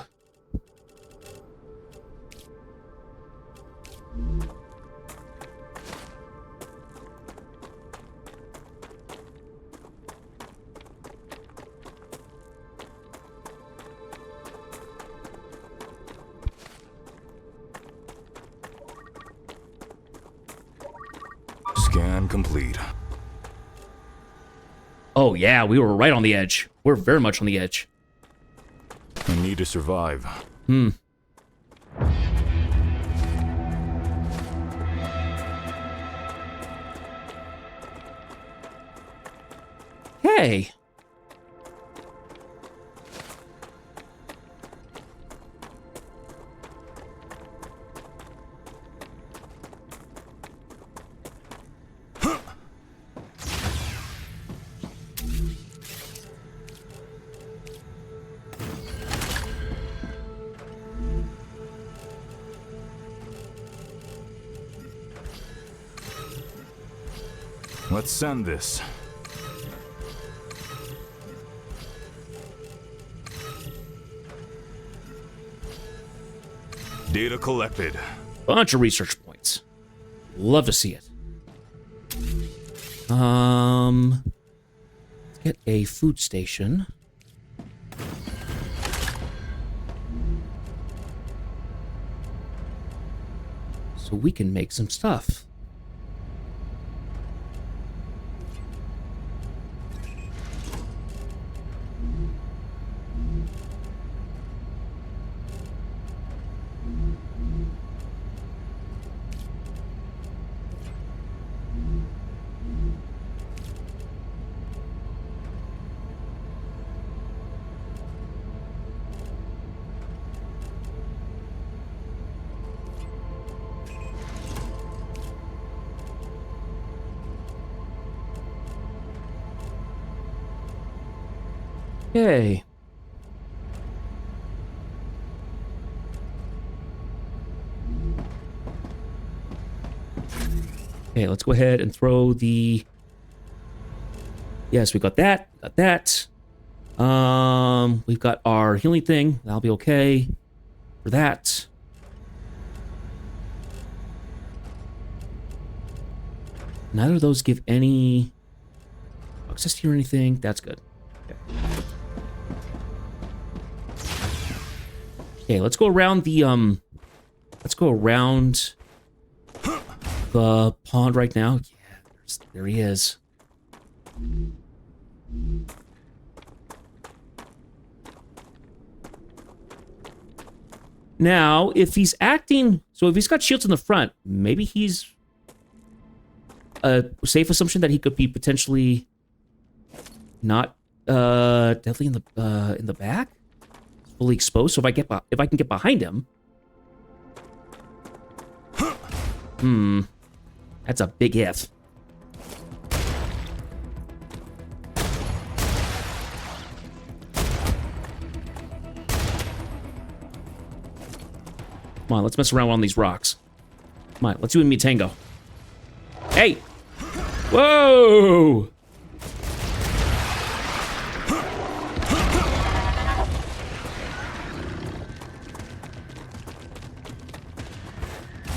Scan complete. Oh, yeah, we were right on the edge. We're very much on the edge. I need to survive. Hey. Let's send this. Data collected. Bunch of research points. Love to see it. Let's get a food station. So we can make some stuff. Okay. Okay, let's go ahead and throw the... Yes, we got that. Got that. We've got our healing thing. That'll be okay for that. Neither of those give any access to or anything. That's good. Okay. Okay, let's go around the let's go around the pond right now. Yeah, there he is. Now, if he's acting, so if he's got shields in the front, maybe he's a safe assumption that he could be potentially not definitely in the back, fully exposed. So if I can get behind him, that's a big if. Come on, let's mess around on these rocks. Come on, let's do a me tango. Hey! Whoa!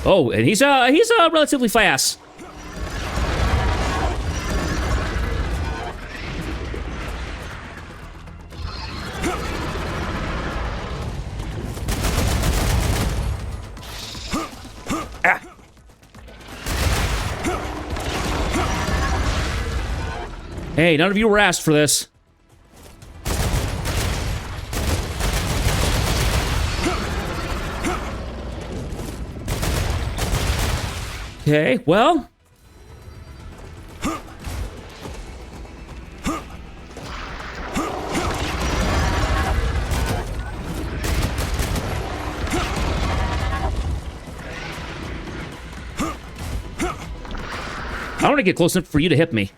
Oh, and he's relatively fast. Hey, none of you were asked for this. Okay, well. I want to get close enough for you to hit me.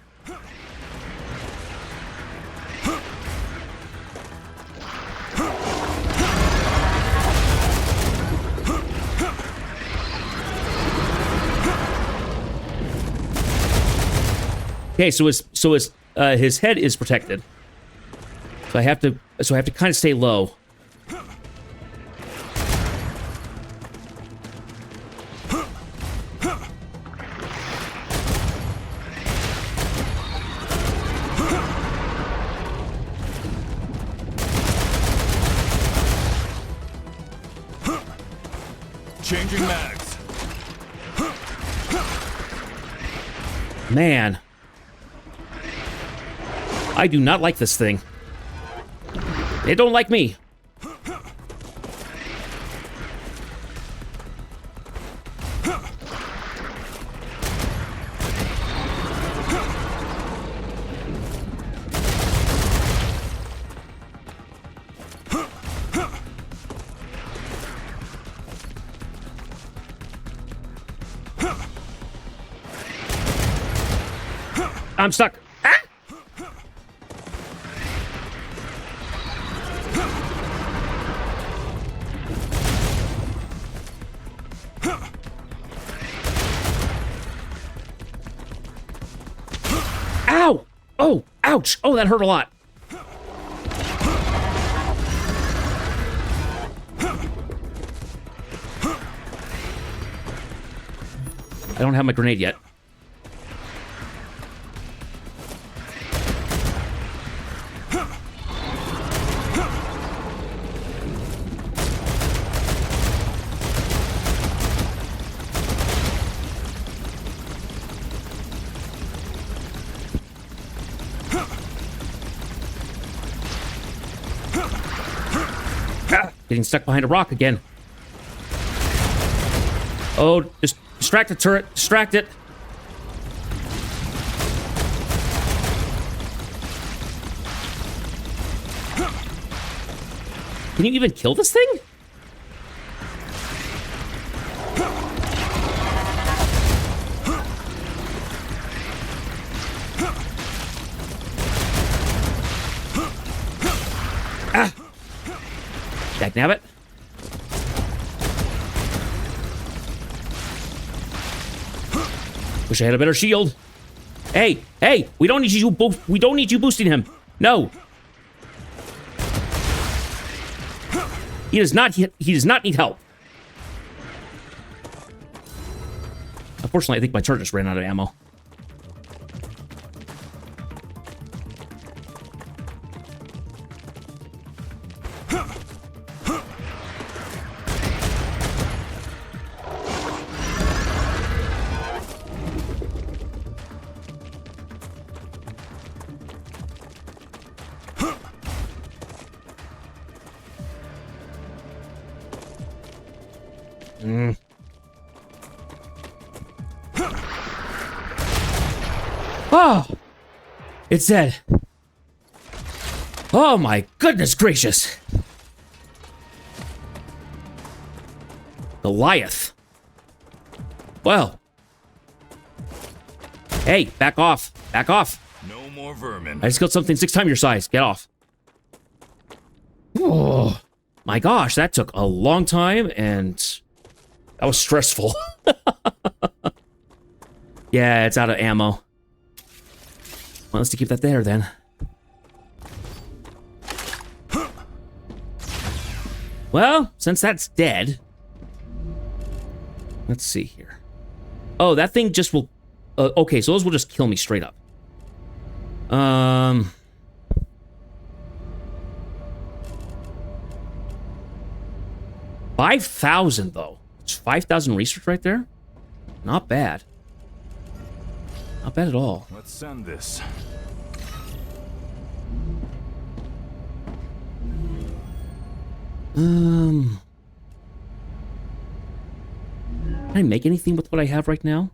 Okay, so his head is protected. So I have to kind of stay low. Changing mags. Man. I do not like this thing. They don't like me. I'm stuck. Ow! Oh, ouch! Oh, that hurt a lot. I don't have my grenade yet. Getting stuck behind a rock again. Oh, just distract the turret. Distract it. Can you even kill this thing? Damn it. Wish I had a better shield. Hey, hey, we don't need you boosting him. No. He does not need help. Unfortunately, I think my charge just ran out of ammo. Oh, it's dead. Oh my goodness gracious. Goliath. Well. Hey, back off. Back off. No more vermin. I just killed something 6 times your size. Get off. Oh, my gosh, that took a long time and that was stressful. Yeah, it's out of ammo. Well, let's keep that there then. Well, since that's dead, let's see here. Oh, that thing just will. Okay, so those will just kill me straight up. 5,000 though. It's 5,000 research right there. Not bad. Not bad at all. Let's send this. Can I make anything with what I have right now?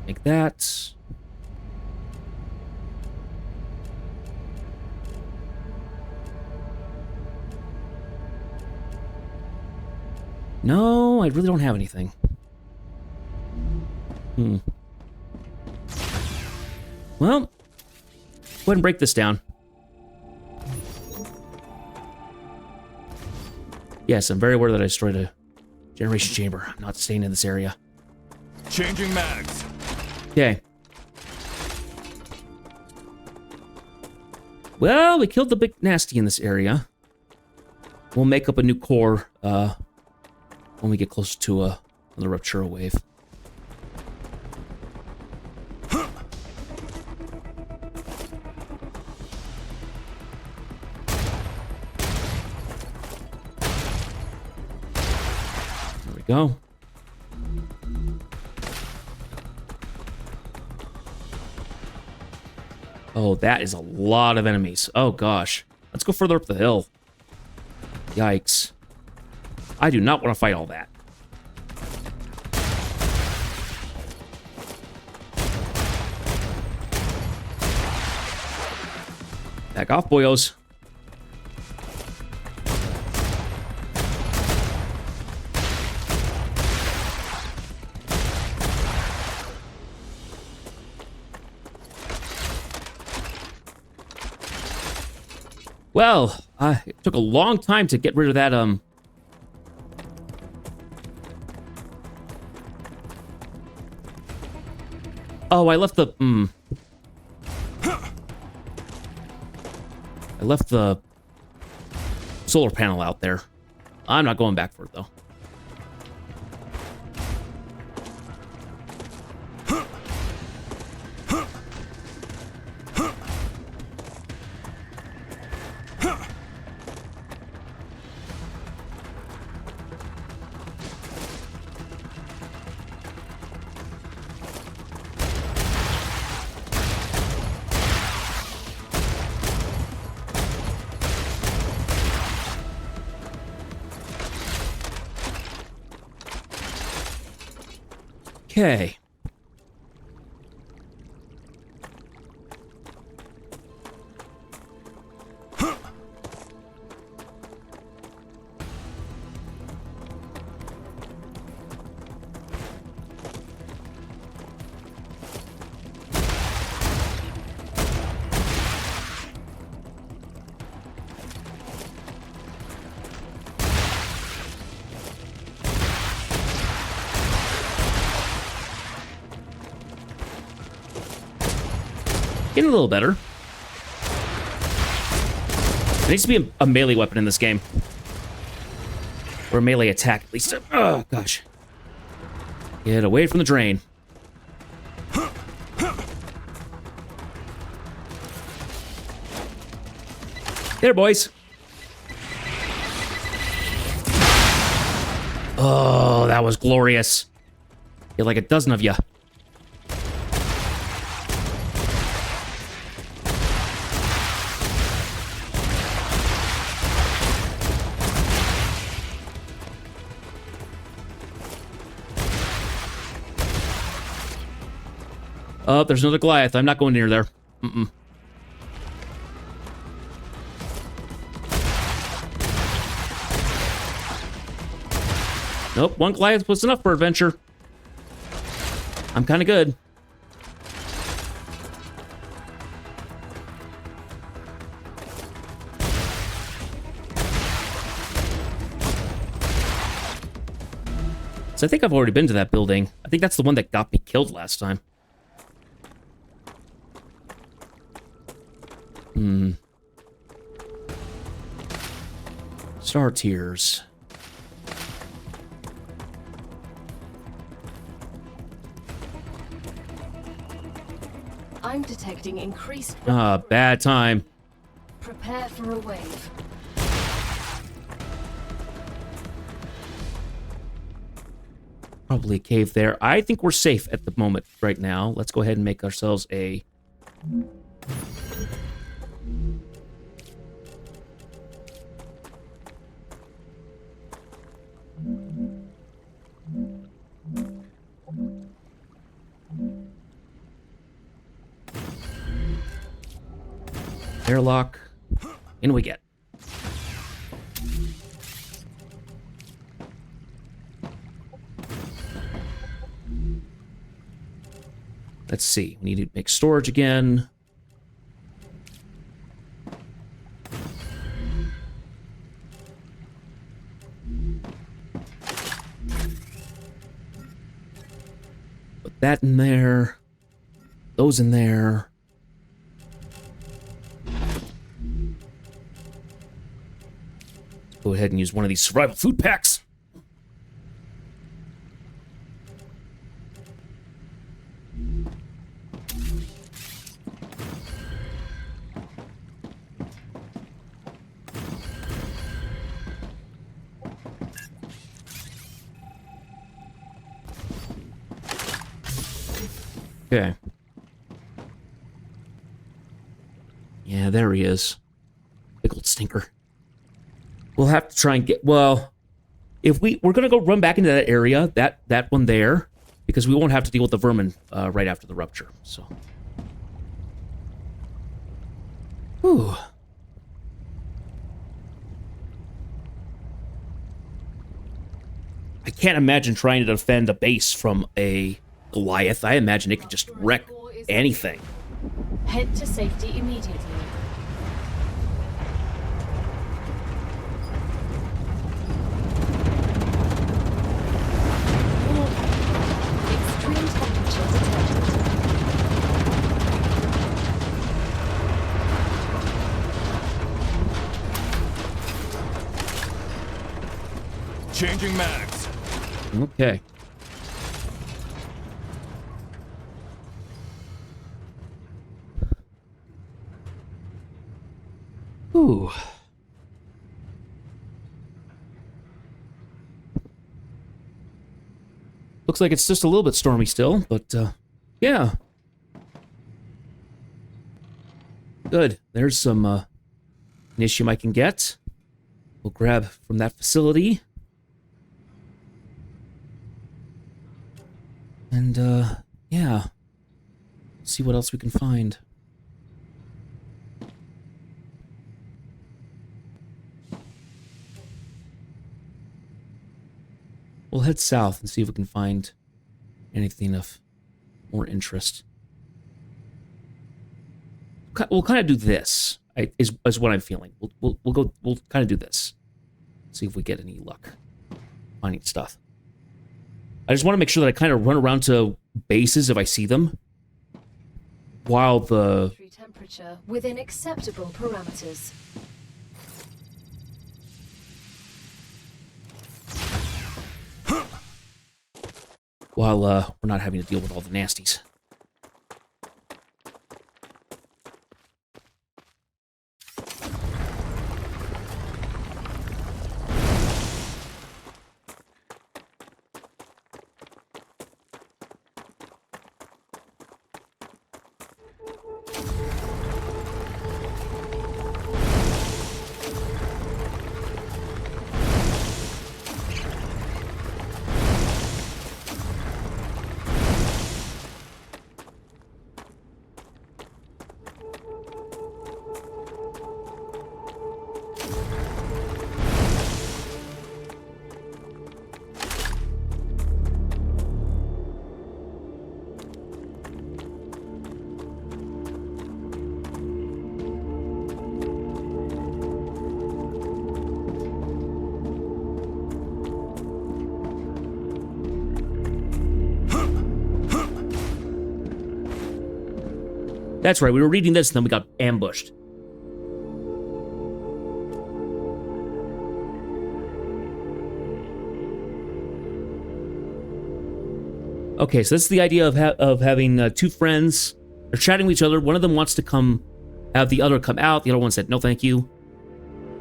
Make that. No, I really don't have anything. Well, go ahead and break this down. Yes, I'm very aware that I destroyed a generation chamber. I'm not staying in this area. Changing mags. Okay. Well, we killed the big nasty in this area. We'll make up a new core when we get closer to another Raptura wave. There we go. Oh, that is a lot of enemies. Oh, gosh. Let's go further up the hill. Yikes. I do not want to fight all that. Back off, boyos. Well, it took a long time to get rid of that, Oh, I left the, I left the solar panel out there. I'm not going back for it, though. Okay. Getting a little better. There needs to be a melee weapon in this game. Or a melee attack, at least. Oh, gosh. Get away from the drain. There, boys. Oh, that was glorious. Get like a dozen of you. Oh, there's another Goliath. I'm not going near there. Mm-mm. Nope, one Goliath was enough for adventure. I'm kind of good. So I think I've already been to that building. I think that's the one that got me killed last time. Star Tears. I'm detecting increased. Ah, bad time. Prepare for a wave. Probably a cave there. I think we're safe at the moment right now. Let's go ahead and make ourselves a... airlock. In we get. Let's see. We need to make storage again. Put that in there. Those in there. Go ahead and use one of these survival food packs. Okay. Yeah, there he is. Big old stinker. We'll have to try and get, well, if we're gonna go run back into that area, that one there, because we won't have to deal with the vermin right after the rupture. So, whew. I can't imagine trying to defend a base from a Goliath. I imagine it could just wreck anything. Head to safety immediately. Extreme temperature detected. Changing mags. Okay. Ooh. Looks like it's just a little bit stormy still, but yeah. Good. There's some initium I can get. We'll grab from that facility. And yeah. See what else we can find. We'll head south and see if we can find anything of more interest. We'll kind of do this. Is what I'm feeling. We'll kind of do this. See if we get any luck finding stuff. I just want to make sure that I kind of run around to bases if I see them, while the temperature within acceptable parameters. While we're not having to deal with all the nasties. That's right, we were reading this and then we got ambushed. Okay, so this is the idea of having two friends. They're chatting with each other. One of them wants to have the other come out. The other one said, no, thank you.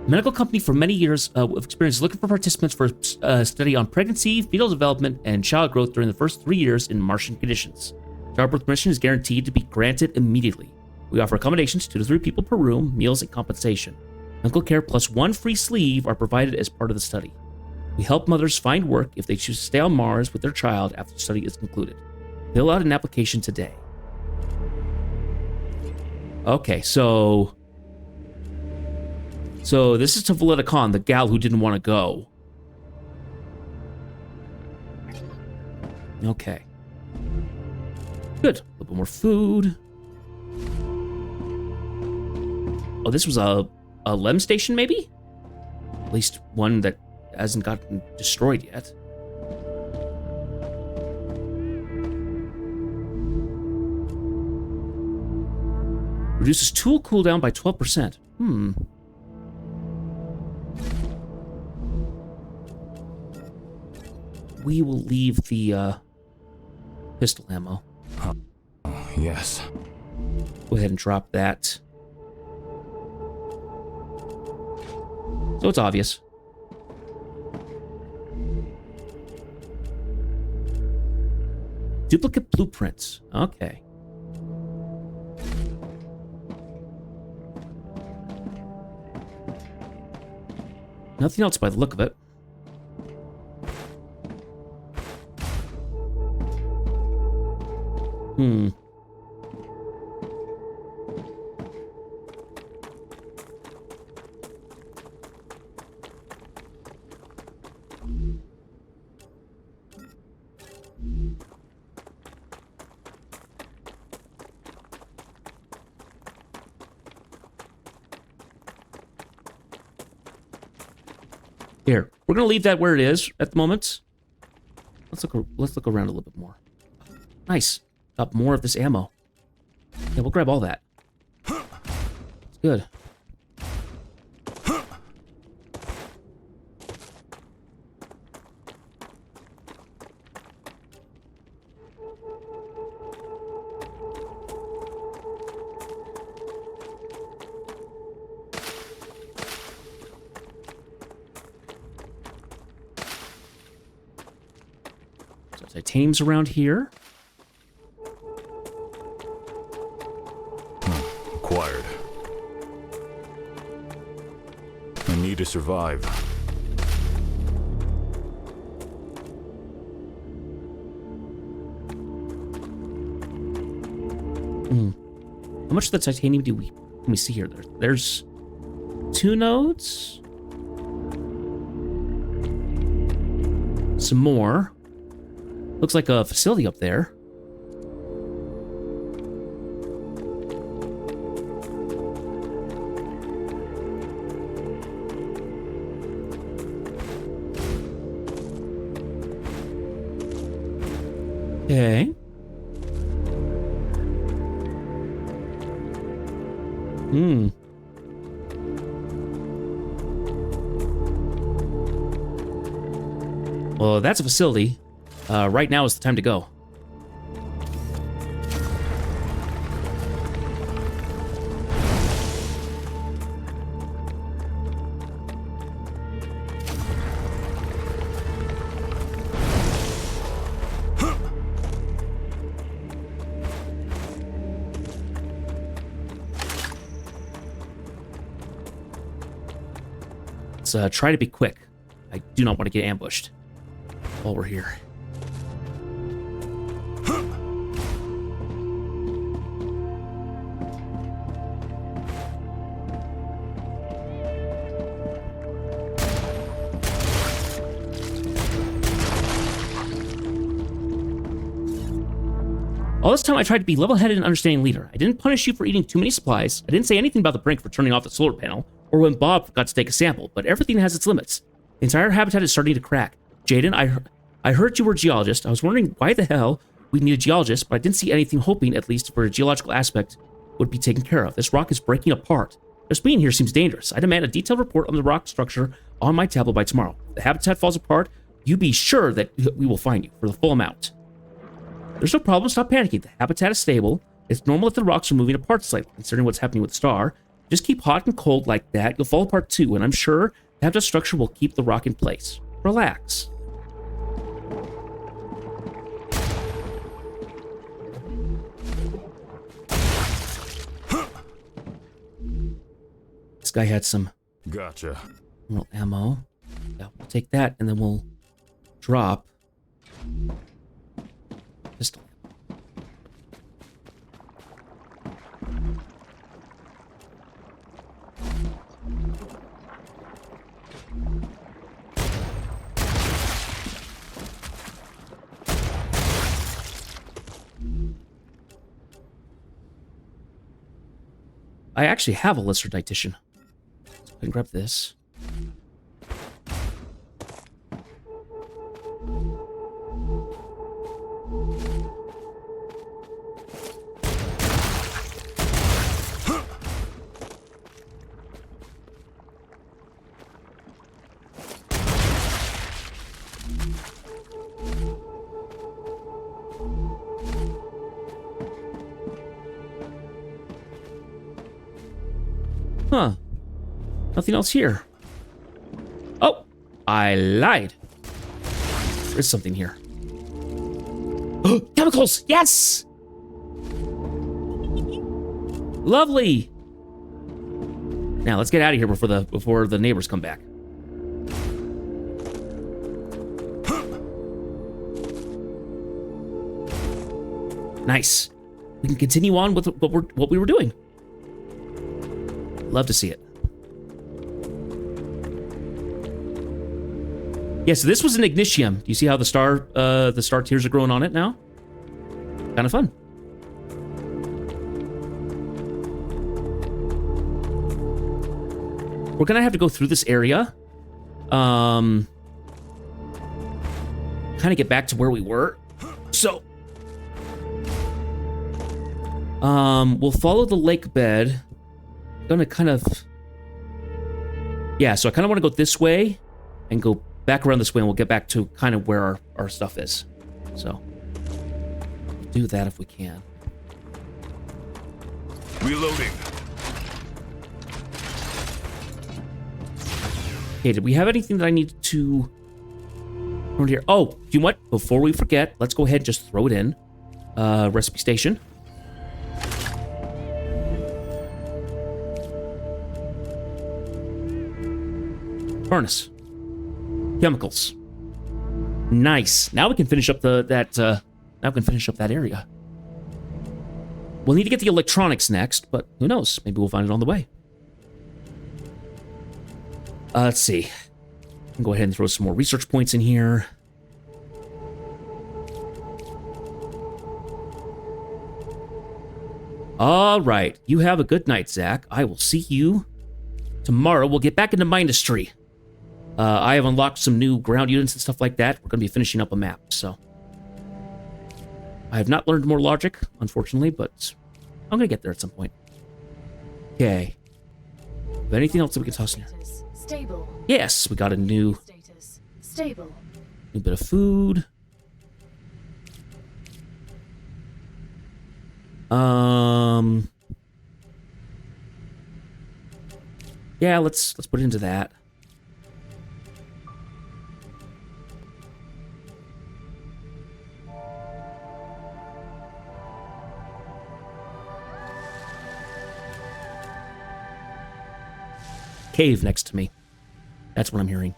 Medical company for many years of experience is looking for participants for a study on pregnancy, fetal development, and child growth during the first 3 years in Martian conditions. Childbirth permission is guaranteed to be granted immediately. We offer accommodations, 2 to 3 people per room, meals, and compensation. Medical care plus 1 free sleeve are provided as part of the study. We help mothers find work if they choose to stay on Mars with their child after the study is concluded. Fill out an application today. Okay, so this is to Valetta Khan, the gal who didn't want to go. Okay. Good. A little bit more food. Oh, this was a LEM station, maybe? At least one that hasn't gotten destroyed yet. Reduces tool cooldown by 12%. We will leave the pistol ammo. Yes. Go ahead and drop that. So it's obvious. Duplicate blueprints. Okay. Nothing else by the look of it. Here, we're gonna leave that where it is at the moment. Let's look around a little bit more. Nice. Got more of this ammo. Yeah, we'll grab all that. It's good. So titanium's around here. Acquired. I need to survive. How much of the titanium can we see here? There's 2 nodes. Some more. Looks like a facility up there. Okay. Hmm. Well, that's a facility. Right now is the time to go. Let's try to be quick. I do not want to get ambushed while we're here. All this time I tried to be level-headed and understanding leader. I didn't punish you for eating too many supplies. I didn't say anything about the brink for turning off the solar panel, or when Bob forgot to take a sample, but everything has its limits. The entire habitat is starting to crack. Jaden, I heard you were a geologist. I was wondering why the hell we need a geologist, but I didn't see anything, hoping at least for a geological aspect would be taken care of. This rock is breaking apart. Just being here seems dangerous. I demand a detailed report on the rock structure on my tablet by tomorrow. If the habitat falls apart, you be sure that we will find you for the full amount. There's no problem. Stop panicking. The habitat is stable. It's normal if the rocks are moving apart slightly, considering what's happening with the star. Just keep hot and cold like that. You'll fall apart too, and I'm sure the habitat structure will keep the rock in place. Relax. This guy had some Gotcha. little ammo. Yeah, we'll take that, and then we'll drop pistol. I actually have a Lesser Dietitian. So I can grab this. Huh. Nothing else here. Oh, I lied. There's something here. Chemicals! Yes! Lovely! Now, let's get out of here before the neighbors come back. Nice. We can continue on with what we were doing. Love to see it. Yeah, so this was an Ignitium. Do you see how the star tears are growing on it now? Kind of fun. We're gonna have to go through this area. Kind of get back to where we were. So, we'll follow the lake bed. Gonna kind of, yeah, so I kind of want to go this way and go back around this way, and we'll get back to kind of where our stuff is. So do that if we can. Reloading. Okay, did we have anything that I need to around here? Oh, you know what? Before we forget, let's go ahead and just throw it in. Recipe station. Furnace. Chemicals. Nice. Now we can finish up that area. We'll need to get the electronics next, but who knows? Maybe we'll find it on the way. Let's see. I'll go ahead and throw some more research points in here. All right. You have a good night, Zach. I will see you tomorrow. We'll get back into Mindustry. I have unlocked some new ground units and stuff like that. We're going to be finishing up a map, so. I have not learned more logic, unfortunately, but I'm going to get there at some point. Okay. Anything else that we can toss in here? Status. Stable. Yes, we got a new Status. Stable. bit of food. Yeah, let's put it into that. Cave next to me. That's what I'm hearing.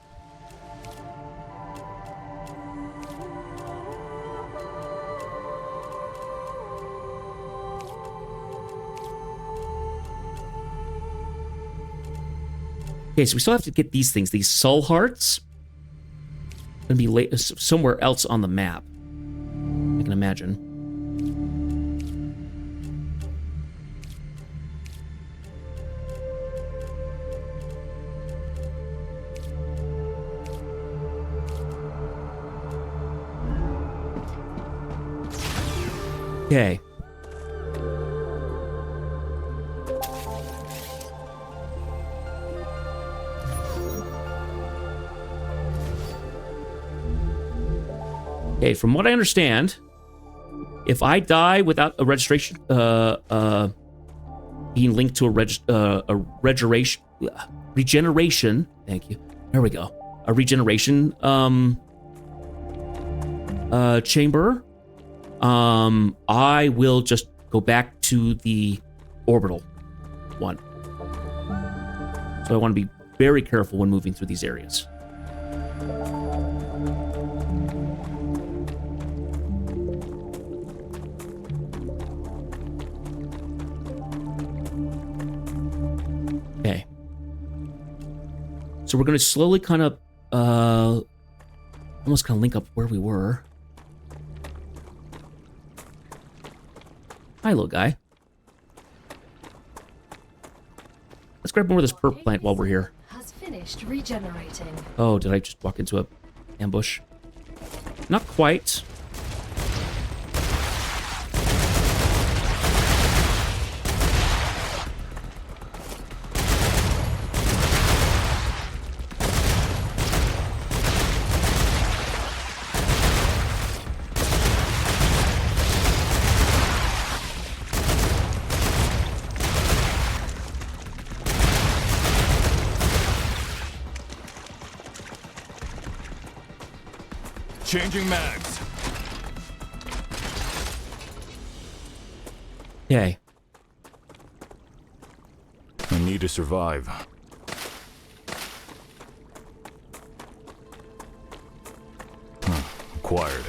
Okay, so we still have to get these things. These soul hearts. Gonna be somewhere else on the map. I can imagine. Okay. Okay, from what I understand, if I die without a registration, being linked to a regeneration. Thank you. There we go. A regeneration chamber. I will just go back to the orbital one. So I want to be very careful when moving through these areas. Okay. So we're going to slowly kind of, almost kind of link up where we were. Hi, little guy. Let's grab more of this purple plant while we're here. Has finished regenerating. Oh, did I just walk into a ambush? Not quite. Changing mags. Okay. I need to survive. Acquired.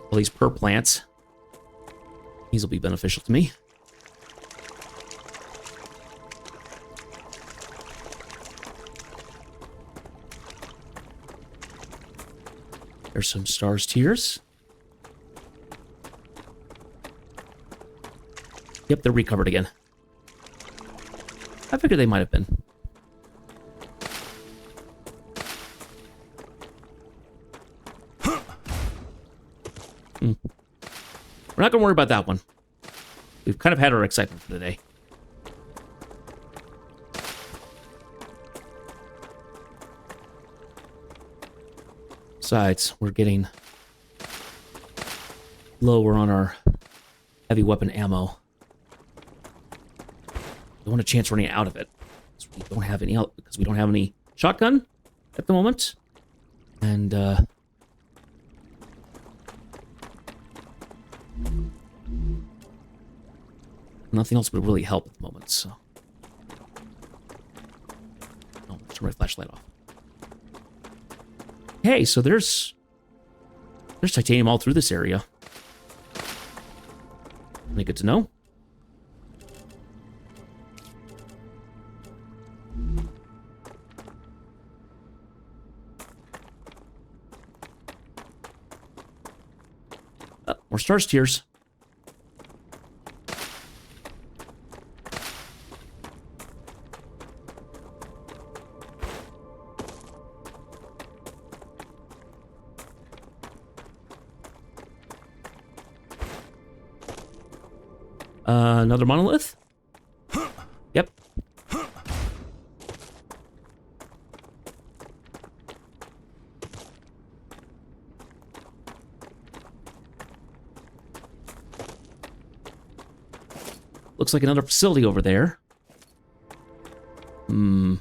All these purple plants. These will be beneficial to me. There's some stars tears. Yep, they're recovered again. I figured they might have been. We're not going to worry about that one. We've kind of had our excitement for today. Besides, we're getting lower on our heavy weapon ammo. Don't want a chance running out of it. We don't have any because we don't have any shotgun at the moment. And nothing else would really help at the moment, so. Oh, turn my flashlight off. Hey, so there's titanium all through this area. Really good to know. More stars tears. Another monolith? Yep. Looks like another facility over there. Hmm.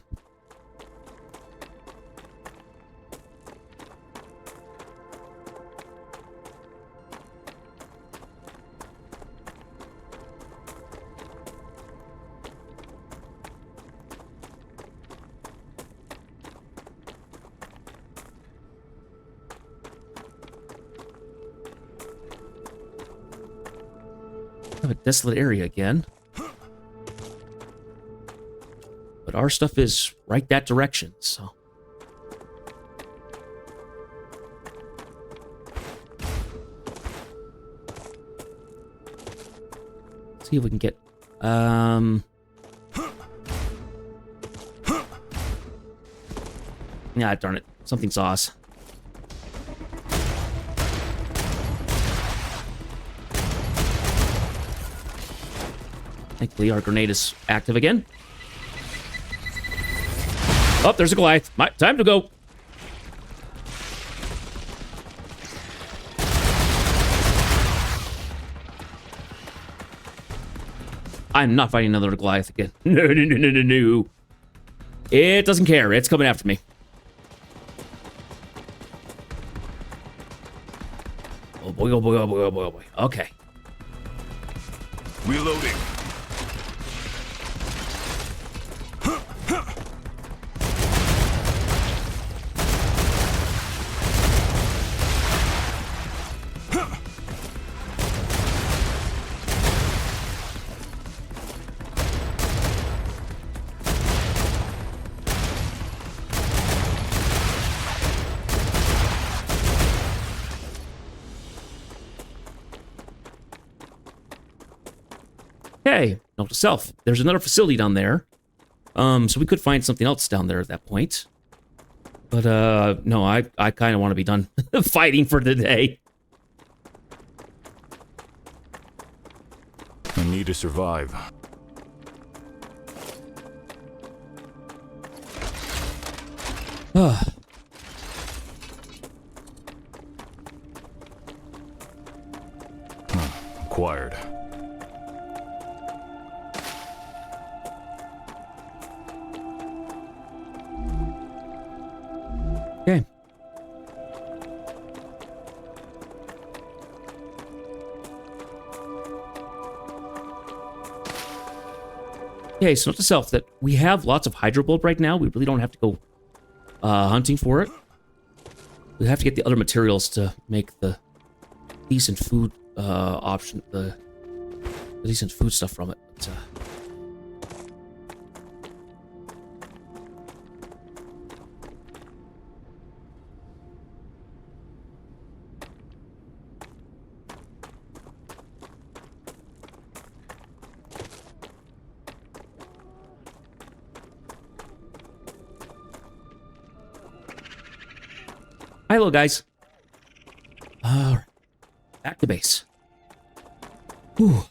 A desolate area again. But our stuff is right that direction, so. See if we can get, yeah, darn it. Something saw us. Thankfully, our grenade is active again. Oh, there's a Goliath. Time to go. I'm not fighting another Goliath again. No. It doesn't care. It's coming after me. Oh boy, oh boy, oh boy, oh boy, oh boy. Okay. Reloading. Hey, note to self. There's another facility down there. So we could find something else down there at that point. But, no, I kind of want to be done fighting for today. I need to survive. Acquired. Okay. Okay, so note to self that we have lots of Hydro Bulb right now. We really don't have to go hunting for it. We have to get the other materials to make the decent food option, the decent food stuff from it. But, hi, little guys. All right. Back to base. Whew.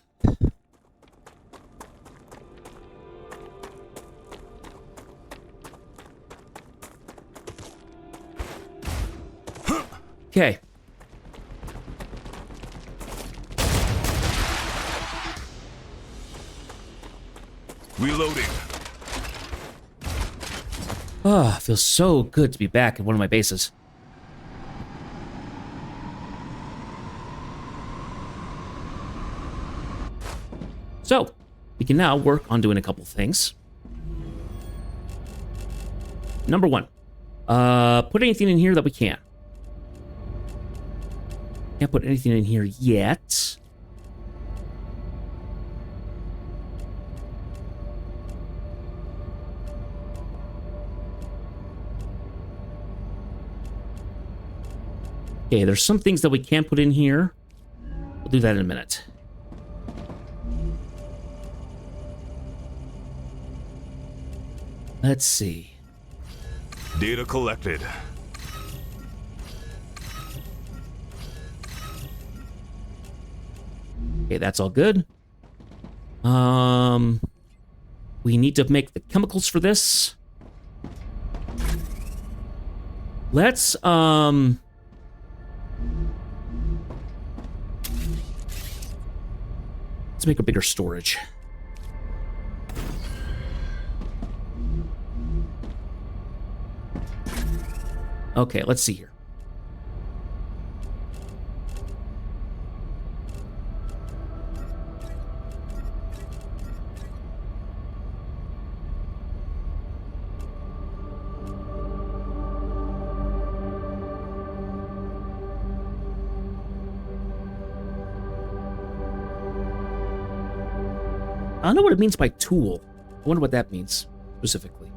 Okay. Reloading. Ah, it feels so good to be back at one of my bases. So, we can now work on doing a couple things. Number one, put anything in here that we can. Can't put anything in here yet. Okay, there's some things that we can put in here. We'll do that in a minute. Let's see. Data collected. Okay, that's all good. We need to make the chemicals for this. Let's make a bigger storage. Okay, let's see here. I don't know what it means by tool. I wonder what that means specifically.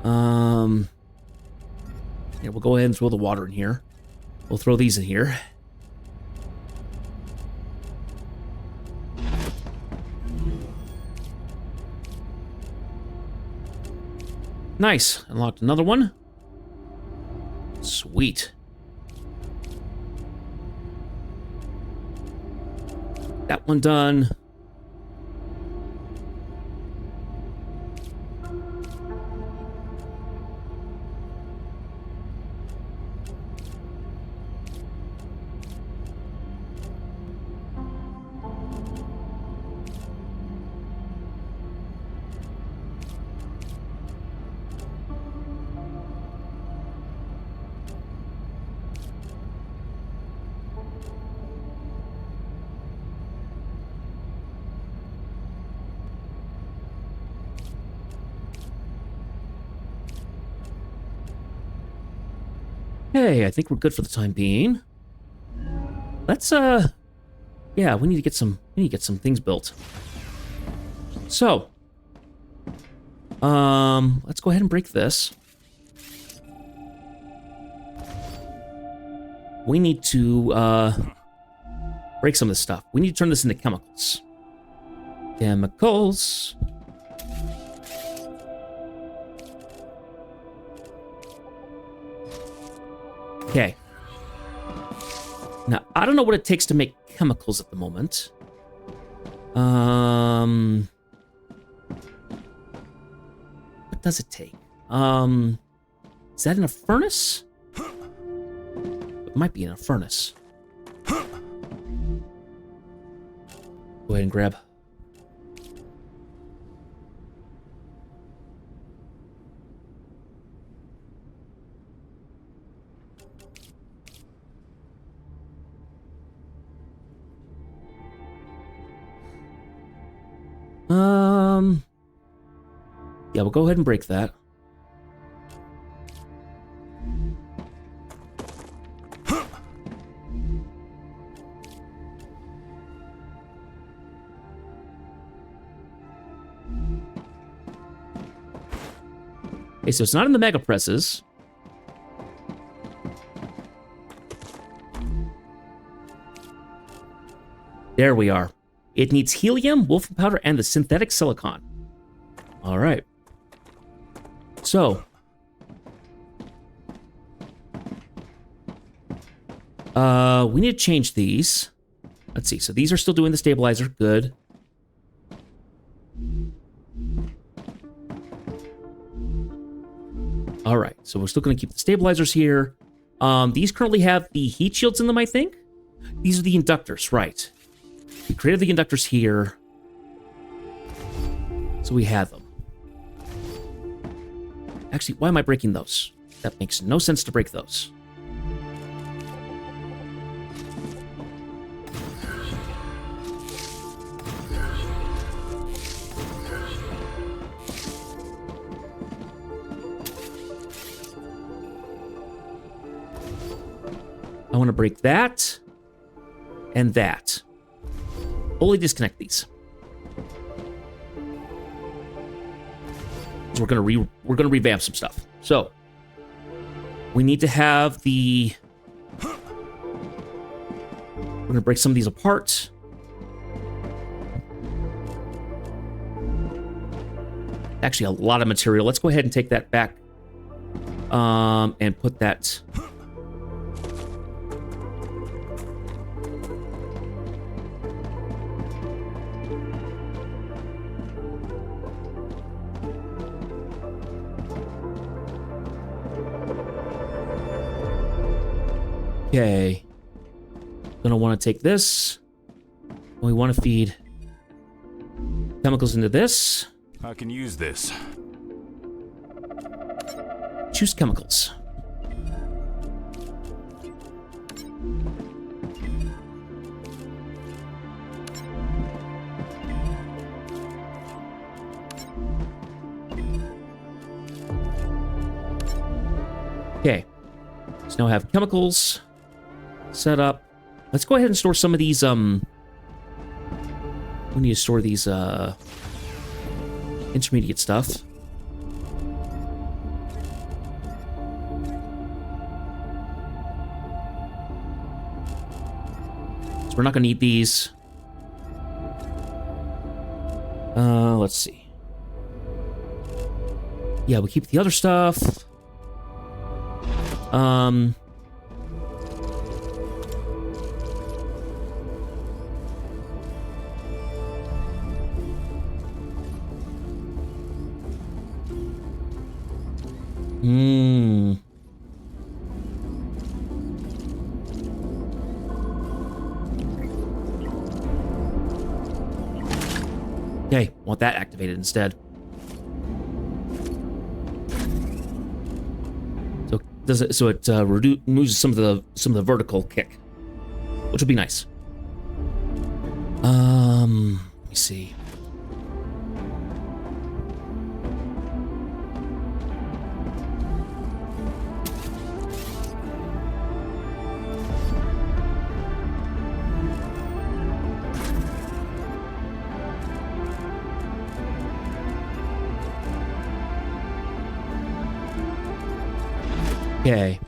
Yeah, we'll go ahead and throw the water in here. We'll throw these in here. Nice. Unlocked another one. Sweet. That one done. Okay, I think we're good for the time being. Let's yeah, we need to get some things built. So, let's go ahead and break this. We need to break some of this stuff. We need to turn this into chemicals. Chemicals. Okay. Now, I don't know what it takes to make chemicals at the moment. What does it take? Is that in a furnace? It might be in a furnace. Go ahead and grab. Yeah, we'll go ahead and break that. Okay, so it's not in the mega presses. There we are. It needs helium, wolfen powder, and the synthetic silicon. All right. So, we need to change these. Let's see. So these are still doing the stabilizer. Good. All right. So we're still going to keep the stabilizers here. These currently have the heat shields in them, I think. These are the inductors, right? We created the inductors here. So we have them. Actually, why am I breaking those? That makes no sense to break those. I want to break that and that. Fully disconnect these. We're gonna revamp some stuff. So we need to have the. We're gonna break some of these apart. Actually, a lot of material. Let's go ahead and take that back. And put that. Okay. Gonna want to take this. We want to feed chemicals into this. I can use this. Choose chemicals. Okay. So now I have chemicals set up. Let's go ahead and store some of these, we need to store these, intermediate stuff. So we're not gonna need these. Let's see. Yeah, we keep the other stuff. Okay, want that activated instead. So does it? So it removes some of the vertical kick, which will be nice. Let me see. Okay.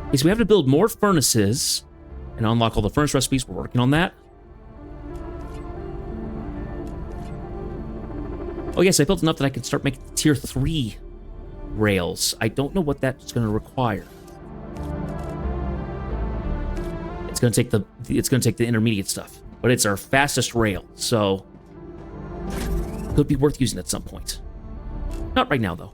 Okay, so we have to build more furnaces and unlock all the furnace recipes. We're working on that. Oh, yes, I built enough that I can start making tier 3 rails. I don't know what that's going to require. It's going to take the intermediate stuff, but it's our fastest rail, so could be worth using at some point. Not right now, though.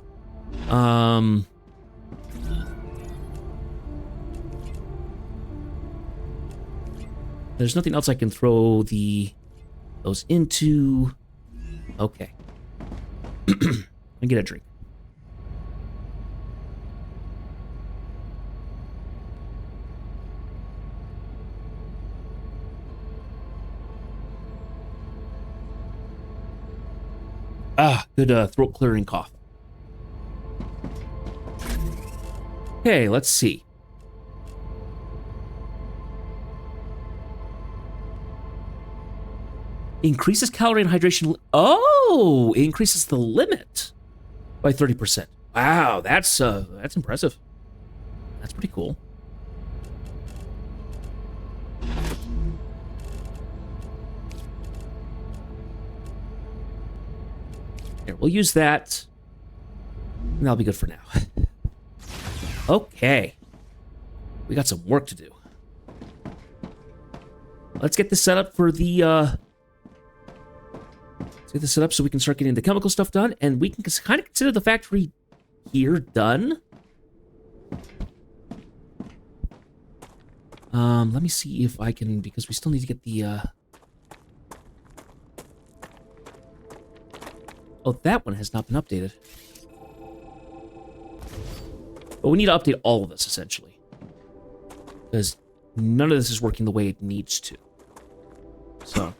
There's nothing else I can throw those into. Okay. I get a drink. Good throat clearing cough. Okay, let's see. Increases calorie and hydration. Oh, increases the limit by 30%. Wow, that's impressive. That's pretty cool. Here, we'll use that. And that'll be good for now. Okay. We got some work to do. Let's get this set up for the, let's get this set up so we can start getting the chemical stuff done, and we can kind of consider the factory here done. Let me see if I can, because we still need to get the, oh, that one has not been updated. But we need to update all of this, essentially. Because none of this is working the way it needs to. So.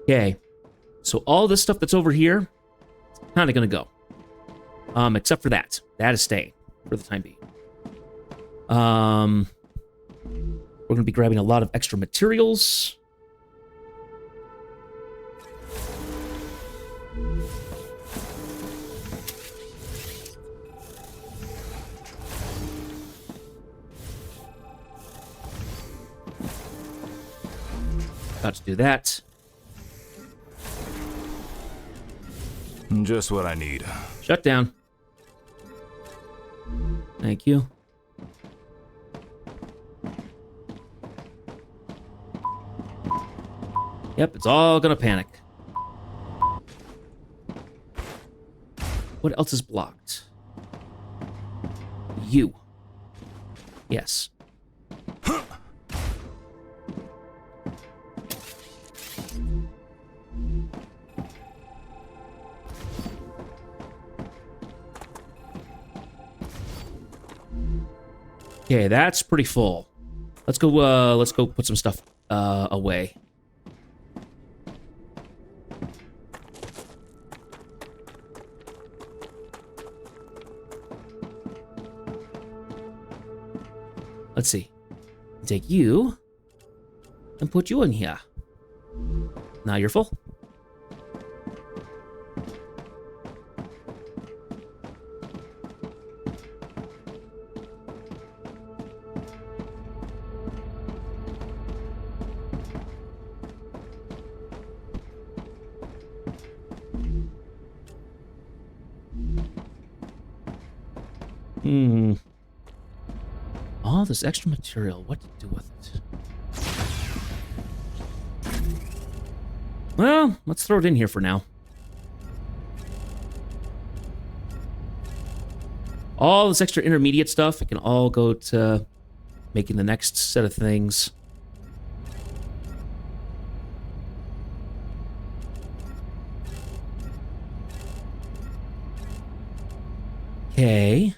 Okay. So all this stuff that's over here, kind of going to go. Except for that. That is staying for the time being. We're going to be grabbing a lot of extra materials. About to do that. Just what I need. Shut down. Thank you. Yep, it's all gonna panic. What else is blocked? You. Yes. Okay, that's pretty full. Let's go put some stuff away. Let's see. Take you and put you in here. Now you're full. All this extra material, what to do with it? Well, let's throw it in here for now. All this extra intermediate stuff, it can all go to making the next set of things. Okay.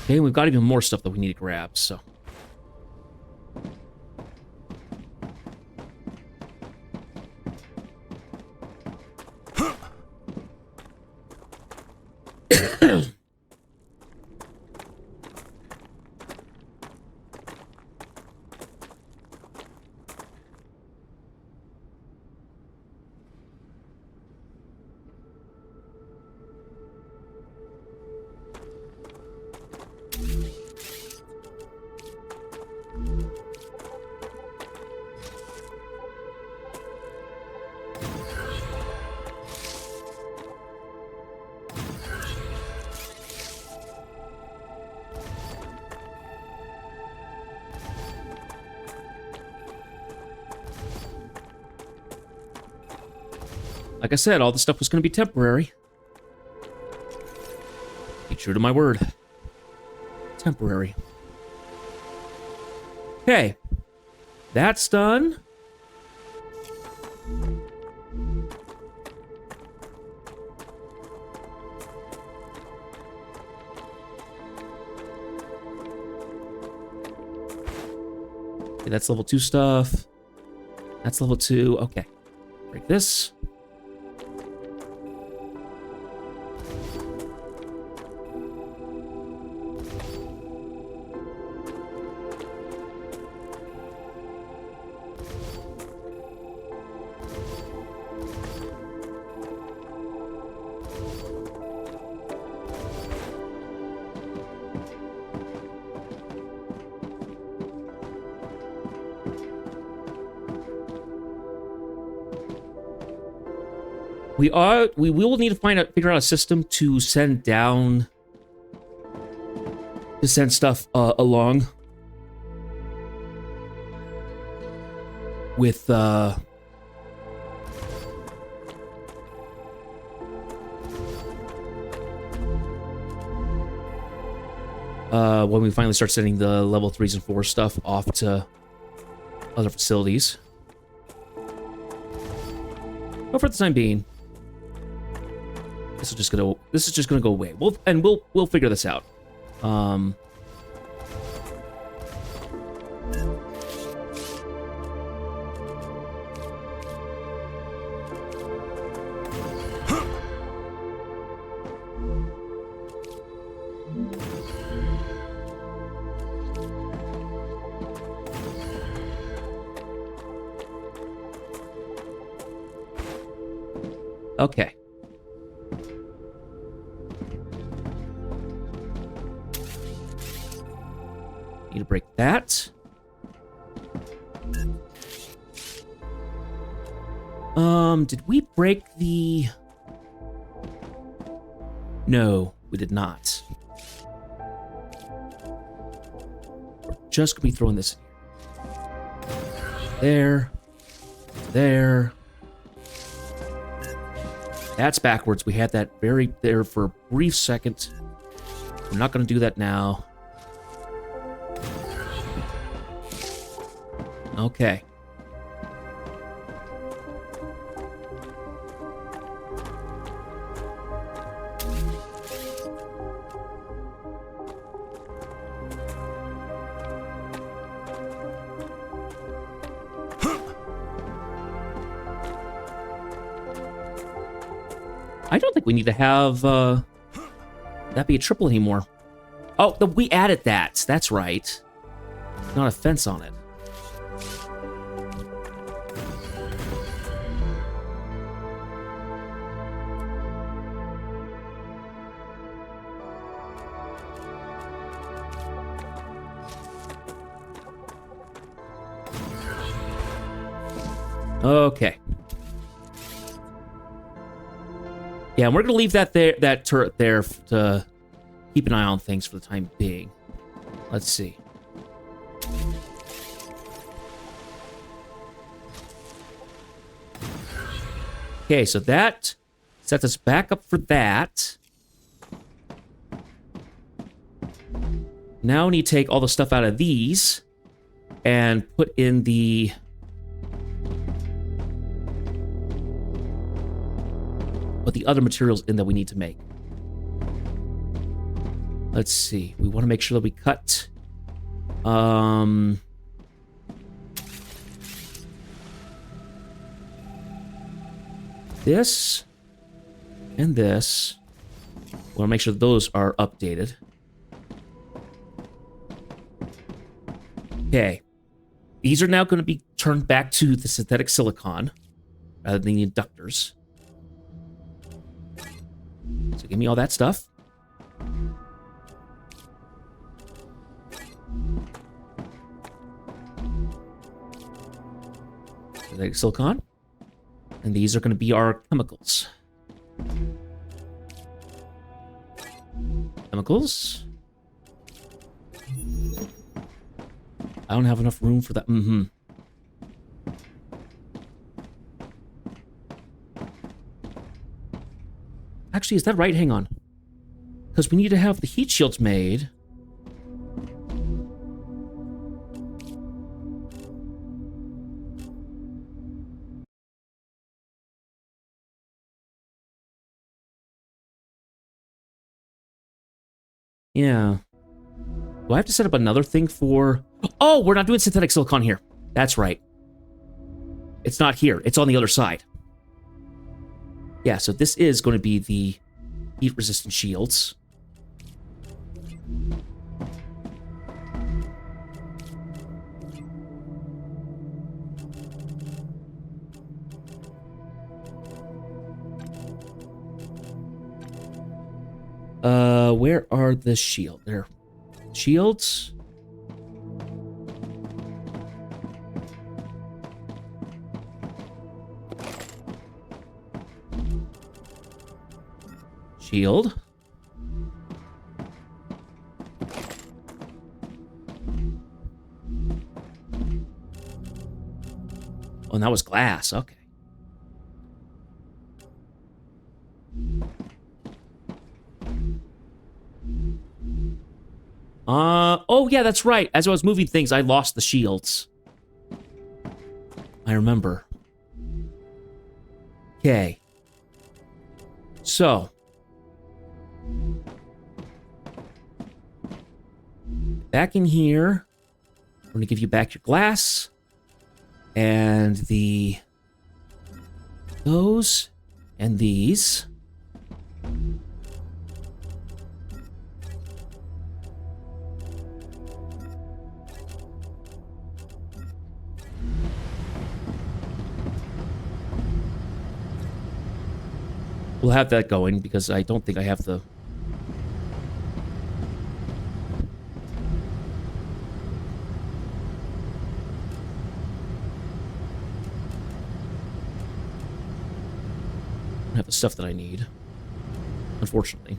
Okay, we've got even more stuff that we need to grab, so. Like I said, all this stuff was going to be temporary. Be true to my word. Temporary. Okay. That's done. Okay, that's level 2 stuff. That's level 2. Okay. Break this. We will need to figure out a system to send down, to send stuff along. with when we finally start sending the level 3s and 4 stuff off to other facilities. But for the time being, this is just gonna go away. We'll figure this out. Okay. Need to break that. Did we break the... No, we did not. We're just gonna be throwing this in here. There. That's backwards. We had that very there for a brief second. We're not going to do that now. Okay. I don't think we need to have that be a triple anymore. Oh, we added that. That's right. Not a fence on it. Okay. Yeah, and we're gonna leave that there, that turret there, to keep an eye on things for the time being. Let's see. Okay, so that sets us back up for that. Now we need to take all the stuff out of these and put in the... Put the other materials in that we need to make. Let's see. We want to make sure that we cut... this and this. We want to make sure that those are updated. Okay. These are now going to be turned back to the synthetic silicon rather than the inductors. So give me all that stuff. Synthetic silicon. And these are going to be our chemicals. Chemicals. I don't have enough room for that. Actually, is that right? Hang on. Because we need to have the heat shields made. Yeah. Do I have to set up another thing for... Oh, we're not doing synthetic silicon here. That's right. It's not here. It's on the other side. Yeah, so this is going to be the heat-resistant shields. Where are the shield? There. Shields? Shield. that was glass. Okay. Oh yeah, that's right. As I was moving things, I lost the shields. I remember. Okay. So. Back in here. I'm going to give you back your glass. And those. And these. We'll have that going because I don't think I have the... I have the stuff that I need, unfortunately.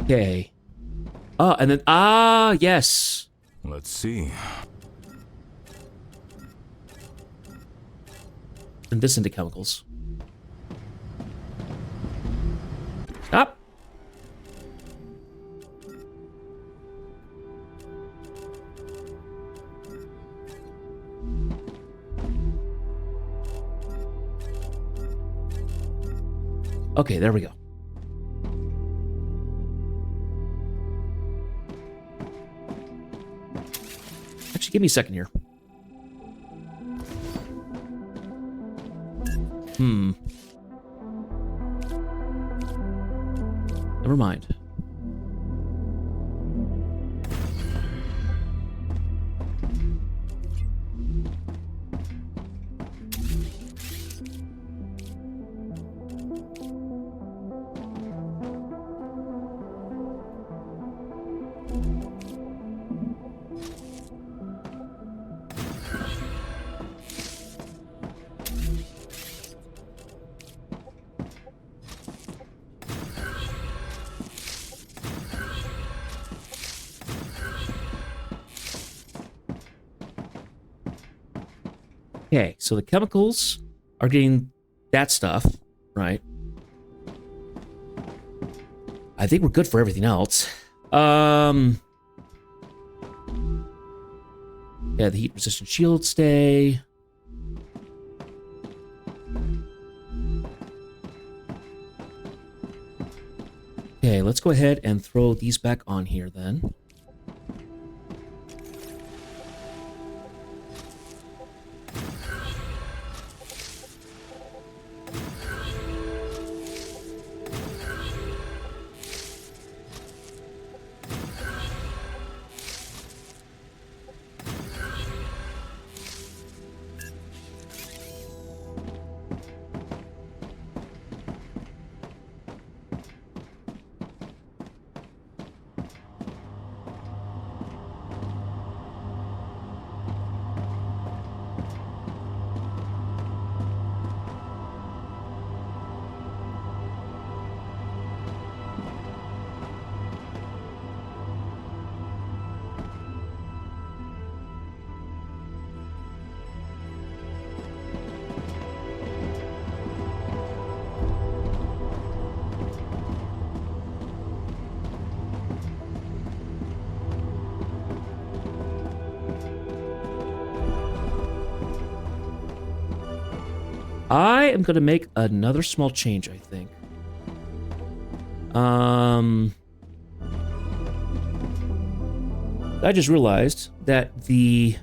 Okay. And then, yes. Let's see. Turn this into chemicals. Stop. Okay, there we go. Actually, give me a second here. Never mind. Okay, so the chemicals are getting that stuff, right? I think we're good for everything else. Yeah, the heat-resistant shield stay. Okay, let's go ahead and throw these back on here then. I am going to make another small change, I think. I just realized that the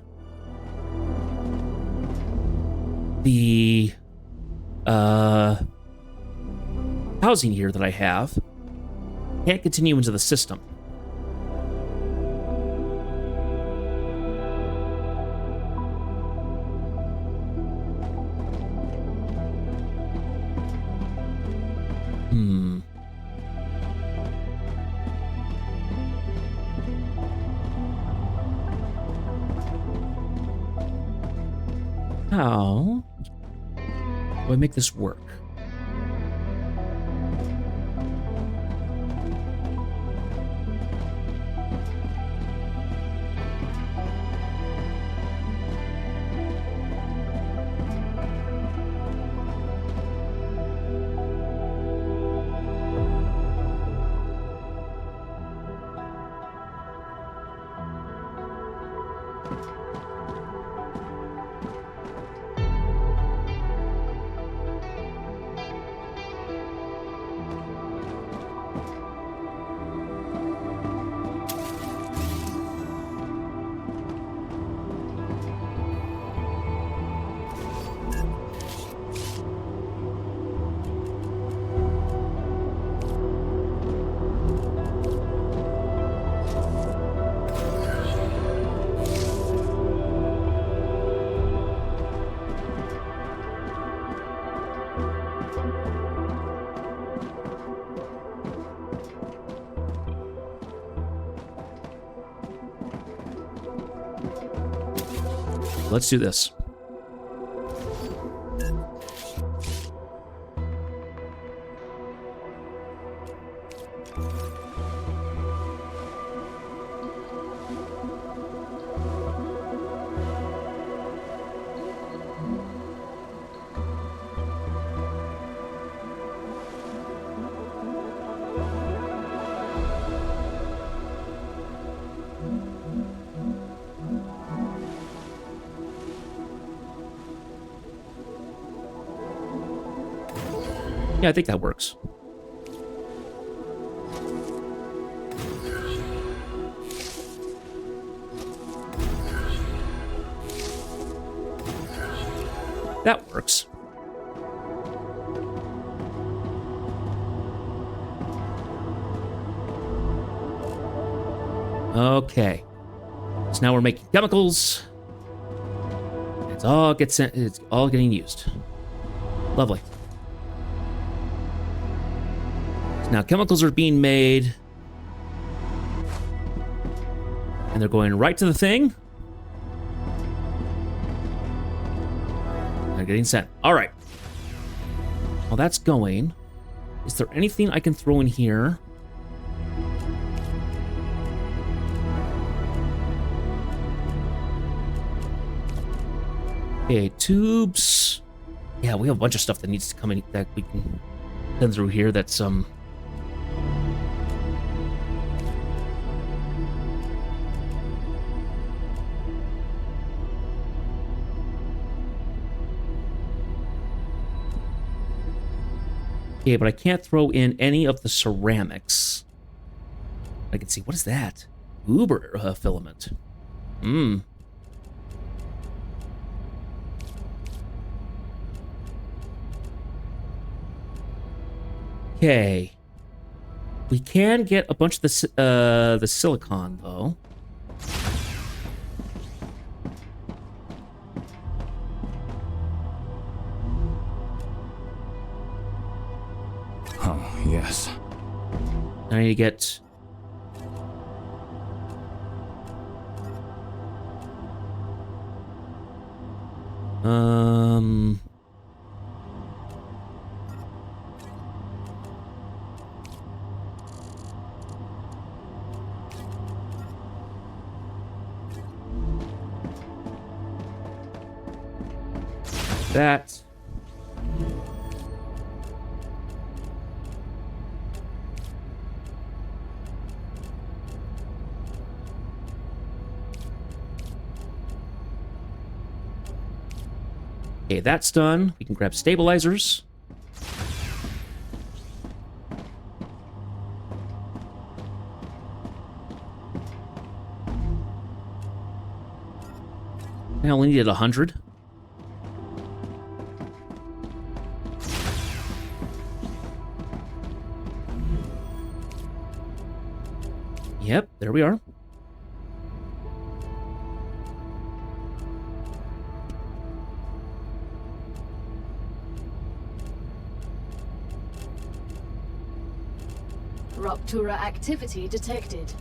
housing here that I have can't continue into the system. How do I make this work? Let's do this. Yeah, I think that works. That works. Okay. So now we're making chemicals. It's all getting used. Lovely. So now chemicals are being made. And they're going right to the thing. They're getting sent. All right. While that's going, is there anything I can throw in here? Okay, tubes. Yeah, we have a bunch of stuff that needs to come in that we can send through here. That's Okay, but I can't throw in any of the ceramics. I can see, what is that? Uber filament. Okay. We can get a bunch of the silicon, though. Oh, yes. I need to get... that. Okay, that's done. We can grab stabilizers. I only needed 100. Yep, there we are. Ruptura activity detected.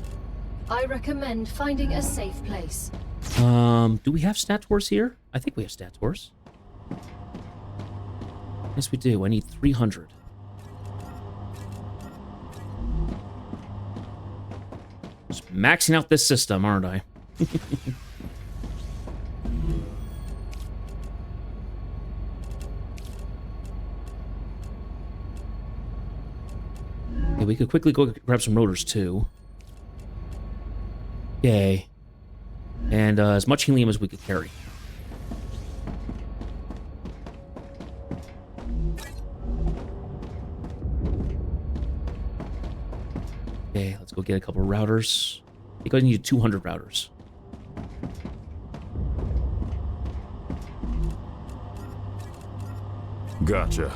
I recommend finding a safe place. Do we have Stators here? I think we have Stators. Yes, we do. I need 300. Just maxing out this system, aren't I? Okay, we could quickly go grab some rotors, too. Yay. And as much helium as we could carry. Okay, let's go get a couple of routers. I think I need 200 routers. Gotcha.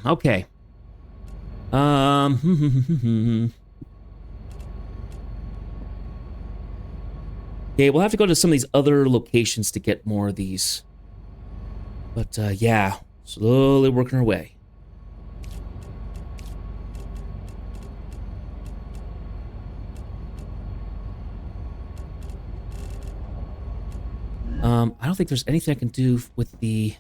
Okay. Okay, we'll have to go to some of these other locations to get more of these. But yeah, slowly working our way. I don't think there's anything I can do with the...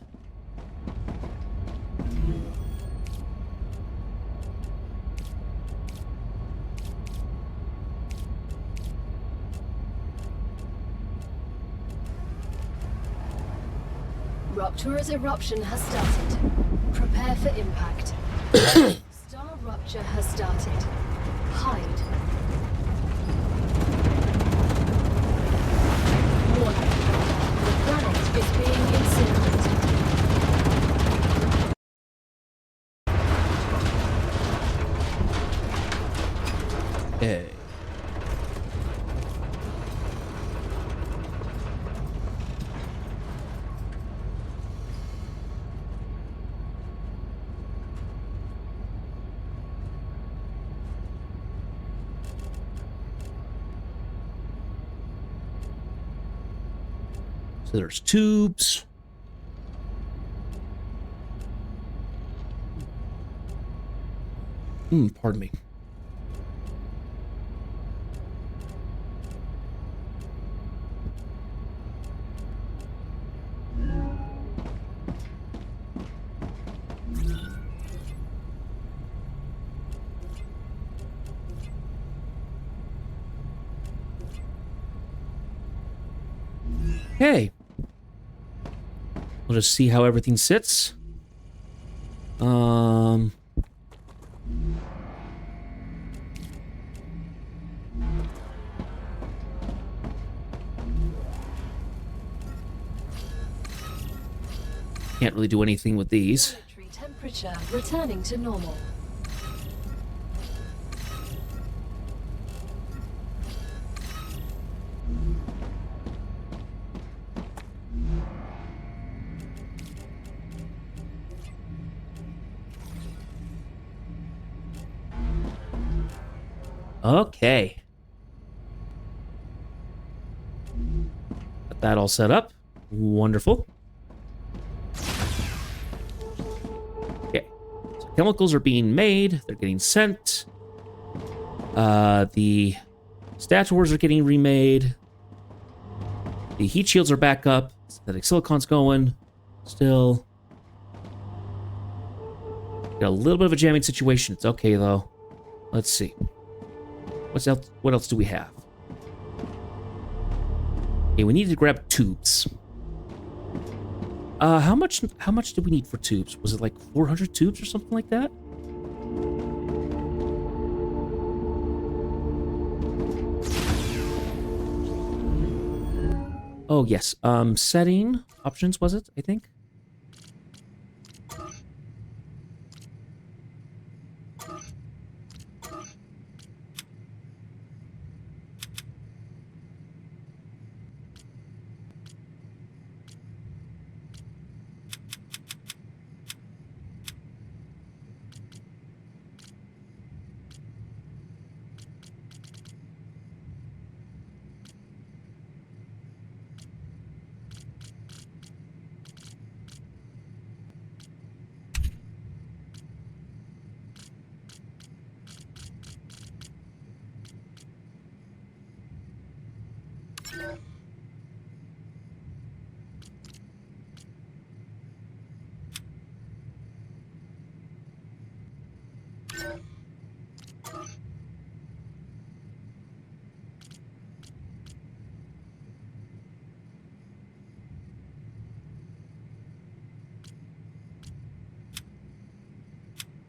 Ruptur's eruption has started. Prepare for impact. Star rupture has started. Hide. Warning. The planet is being incinerated. Okay. So there's tubes. Pardon me. Okay. We'll just see how everything sits. Can't really do anything with these. Planetary temperature returning to normal. Okay. Got that all set up. Wonderful. Okay. So chemicals are being made. They're getting sent. The statuars are getting remade. The heat shields are back up. Synthetic silicon's going. Still. Got a little bit of a jamming situation. It's okay, though. Let's see. What else do we have? Okay, we need to grab tubes. How much do we need for tubes? Was it like 400 tubes or something like that? Oh, yes. Setting options, was it? I think.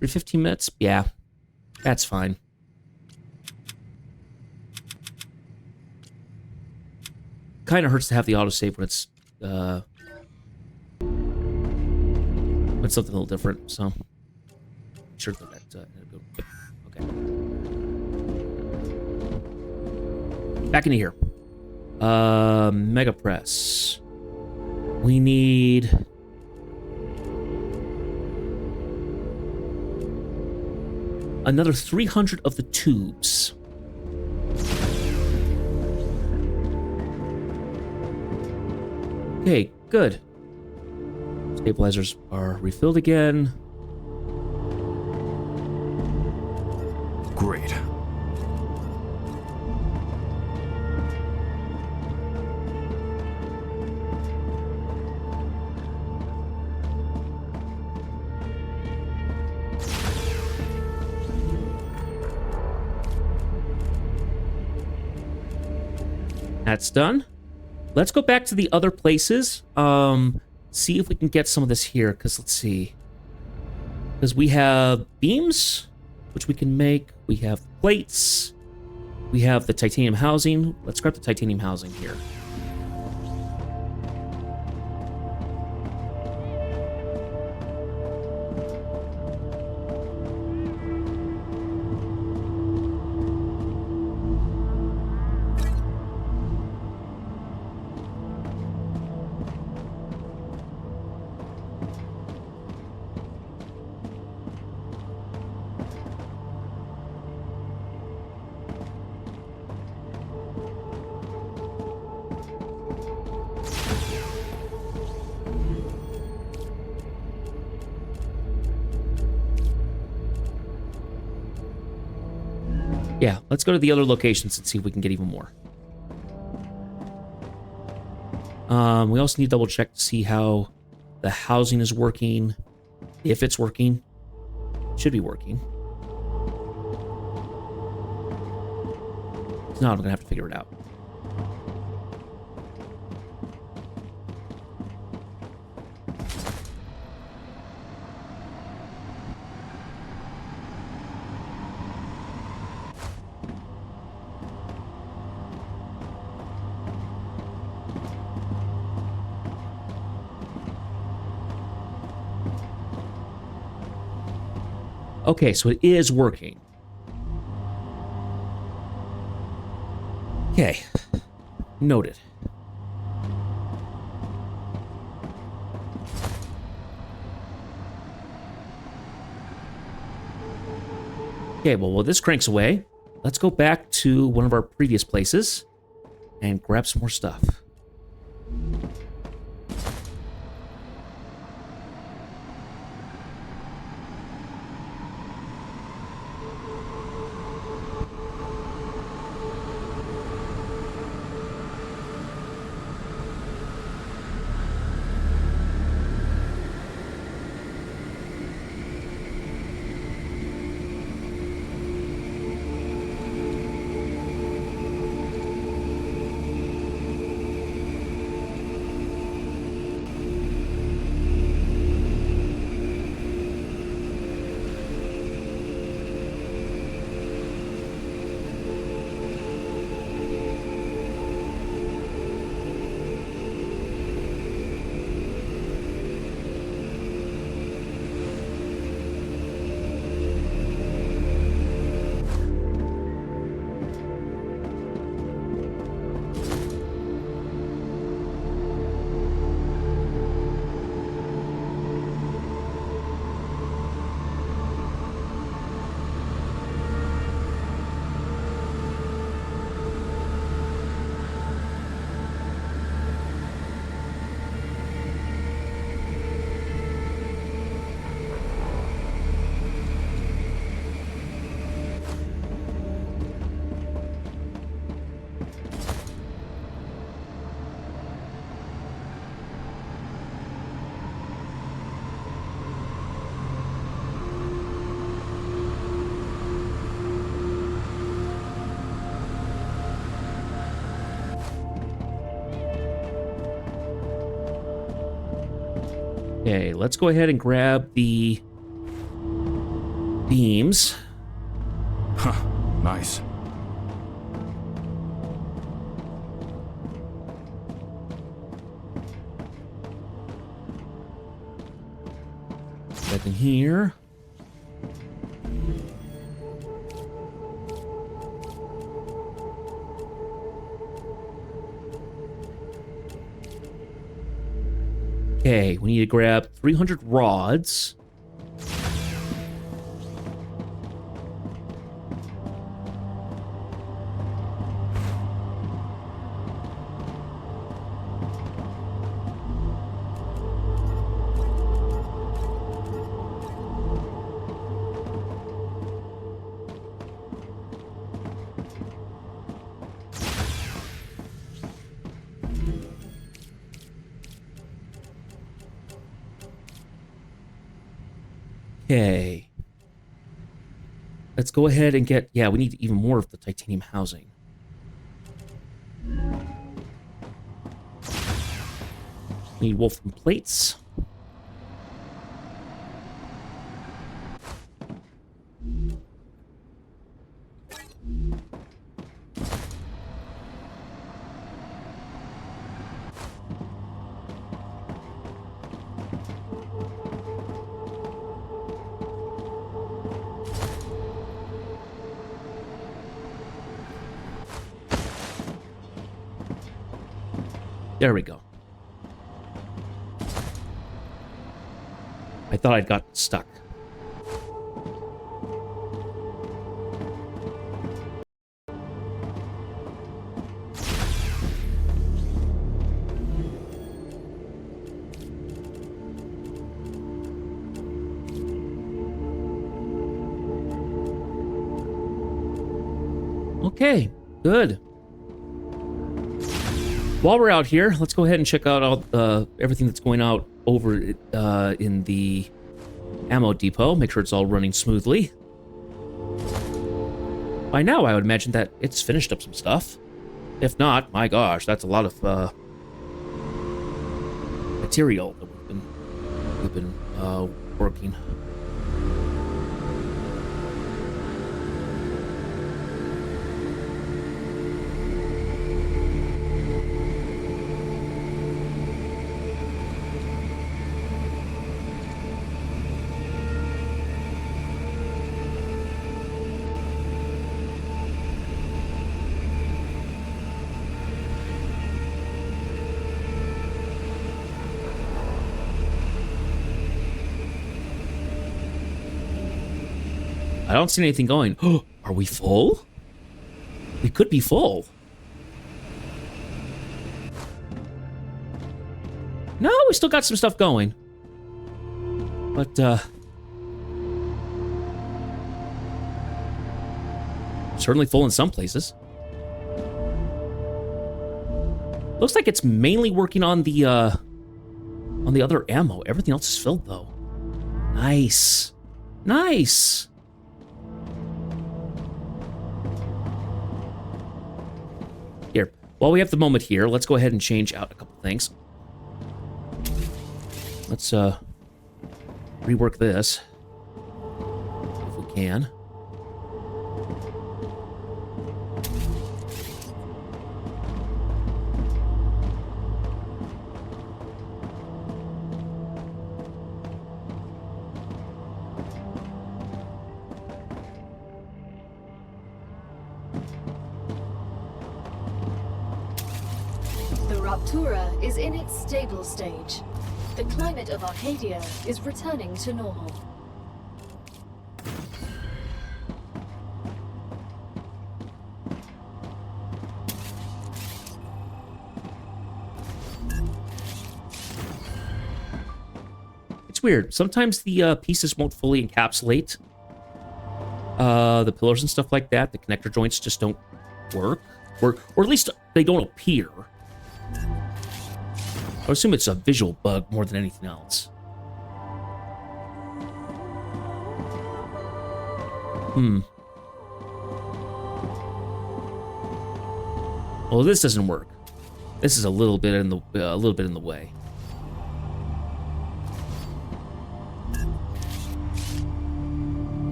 For 15 minutes? Yeah, that's fine. Kind of hurts to have the autosave when it's something a little different. So, sure that okay. Back into here. Mega Press. We need. Another 300 of the tubes. Okay, good. Stabilizers are refilled again. Great. That's done. Let's go back to the other places. See if we can get some of this here, because let's see. Because we have beams, which we can make. We have plates. We have the titanium housing. Let's grab the titanium housing here. Yeah, let's go to the other locations and see if we can get even more. We also need to double check to see how the housing is working. If it's working. It should be working. If not, I'm gonna have to figure it out. Okay, so it is working. Okay. Noted. Okay, well, while this cranks away, let's go back to one of our previous places and grab some more stuff. Okay, let's go ahead and grab the beams. Huh. Nice. Back in here. Okay, we need to grab 300 rods. Okay. Let's go ahead and get... Yeah, we need even more of the titanium housing. We need wolfram plates. There we go. I thought I'd got stuck. Okay, good. While we're out here, let's go ahead and check out all everything that's going out over in the ammo depot. Make sure it's all running smoothly. By now, I would imagine that it's finished up some stuff. If not, my gosh, that's a lot of material that we've been working. I don't see anything going. Oh, are we full? We could be full. No, we still got some stuff going. But, certainly full in some places. Looks like it's mainly working on the other ammo. Everything else is filled, though. Nice. Nice. Here, while we have the moment here, let's go ahead and change out a couple things. Let's rework this if we can. The Raptura is in its stable stage. The climate of Arcadia is returning to normal. It's weird. Sometimes the pieces won't fully encapsulate the pillars and stuff like that. The connector joints just don't work. Or at least they don't appear. I would assume it's a visual bug more than anything else. Well, this doesn't work. This is a little bit in the way.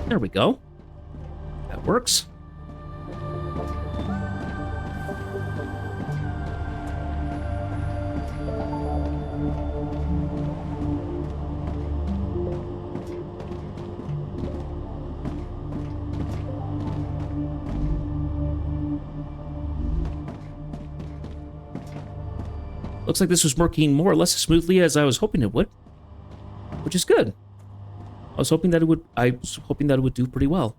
There we go. That works. Looks like this was working more or less as smoothly as I was hoping it would, which is good. I was hoping that it would do pretty well.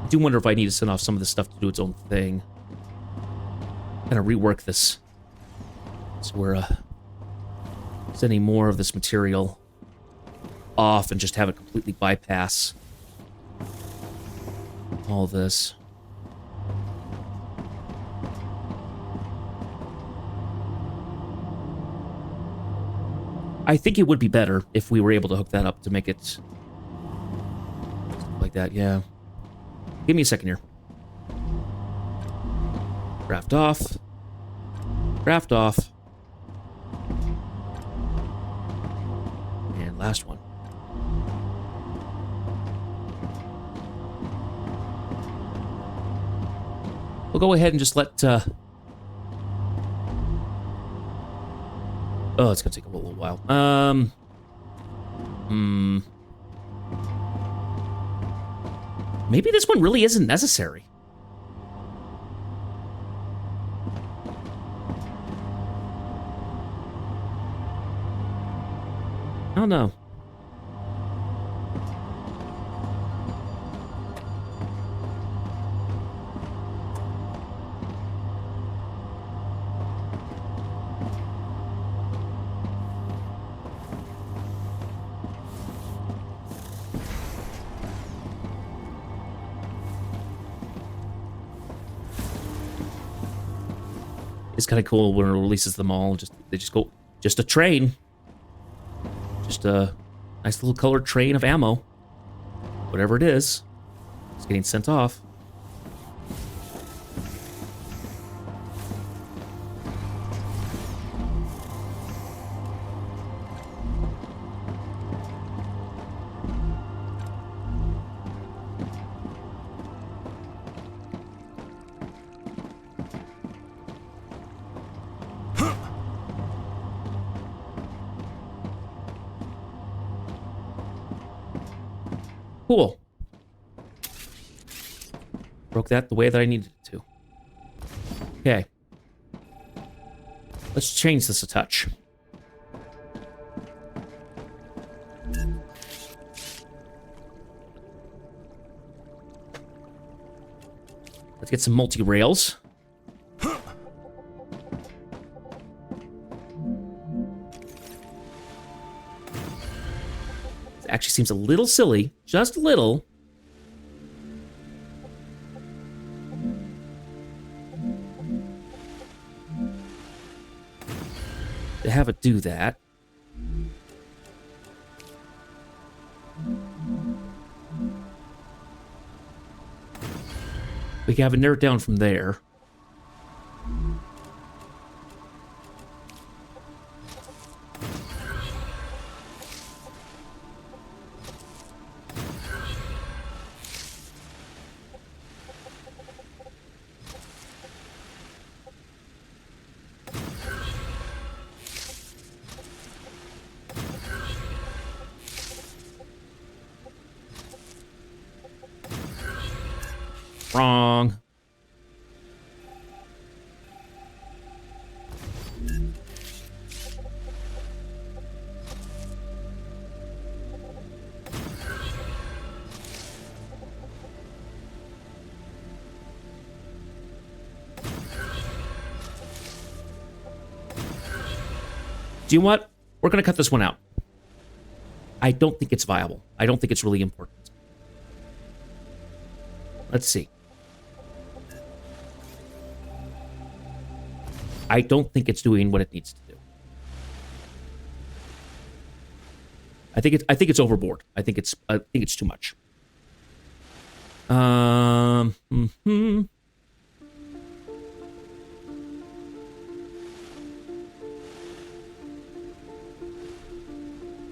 I do wonder if I need to send off some of this stuff to do its own thing. Kind of rework this. So we're sending more of this material off and just have it completely bypass all this. I think it would be better if we were able to hook that up to make it like that, yeah. Give me a second here. Draft off. Draft off. And last one. We'll go ahead and just let... Oh, it's gonna take a little while. Maybe this one really isn't necessary. I don't know. It's kind of cool when it releases them all. They just go, just a train. Just a nice little colored train of ammo. Whatever it is. It's getting sent off. Cool. Broke that the way that I needed it to. Okay. Let's change this a touch. Let's get some multi-rails. Actually seems a little silly, just a little. To have it do that. We can have it narrowed down from there. Wrong. Do you know what? We're going to cut this one out. I don't think it's viable. I don't think it's really important. Let's see. I don't think it's doing what it needs to do. I think it's overboard. I think it's too much.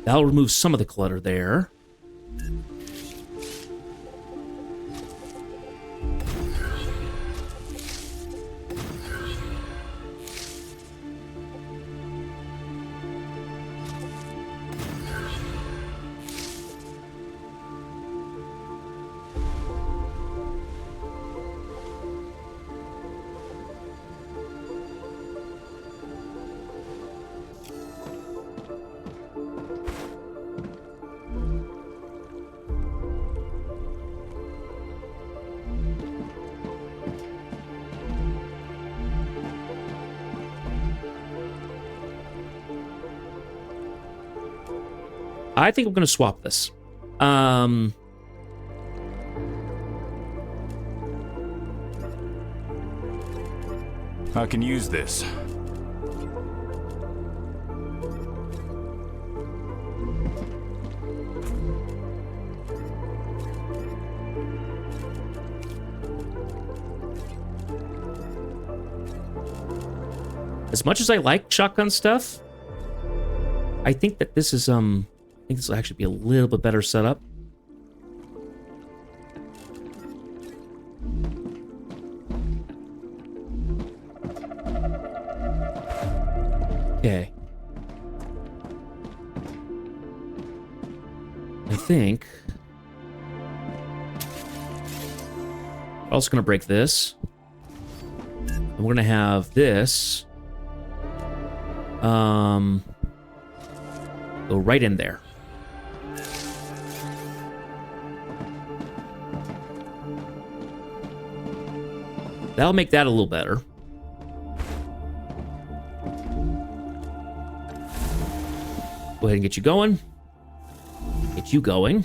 That'll remove some of the clutter there. I think I'm going to swap this. I can use this. As much as I like shotgun stuff, I think that this is I think this will actually be a little bit better setup. Okay. I think we're also gonna break this. And we're gonna have this go right in there. That'll make that a little better. Go ahead and get you going. Get you going.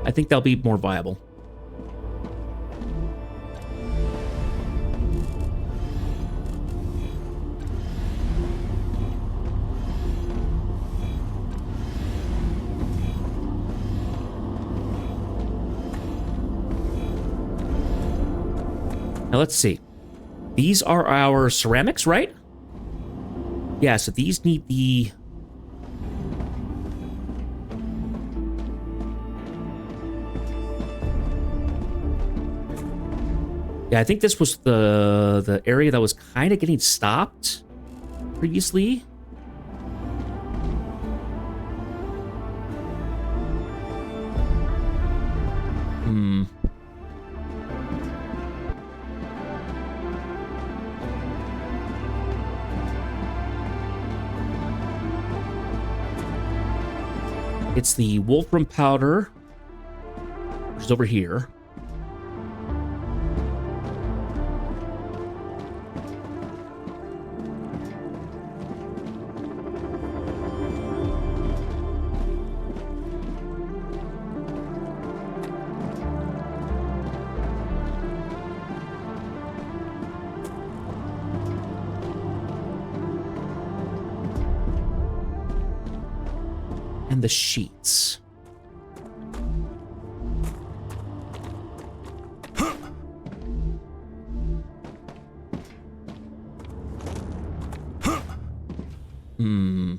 I think that'll be more viable. Now let's see. These are our ceramics, right? Yeah, so these need the... Yeah, I think this was the area that was kind of getting stopped previously. Hmm. It's the Wolfram powder, which is over here. And the sheets. Hmm.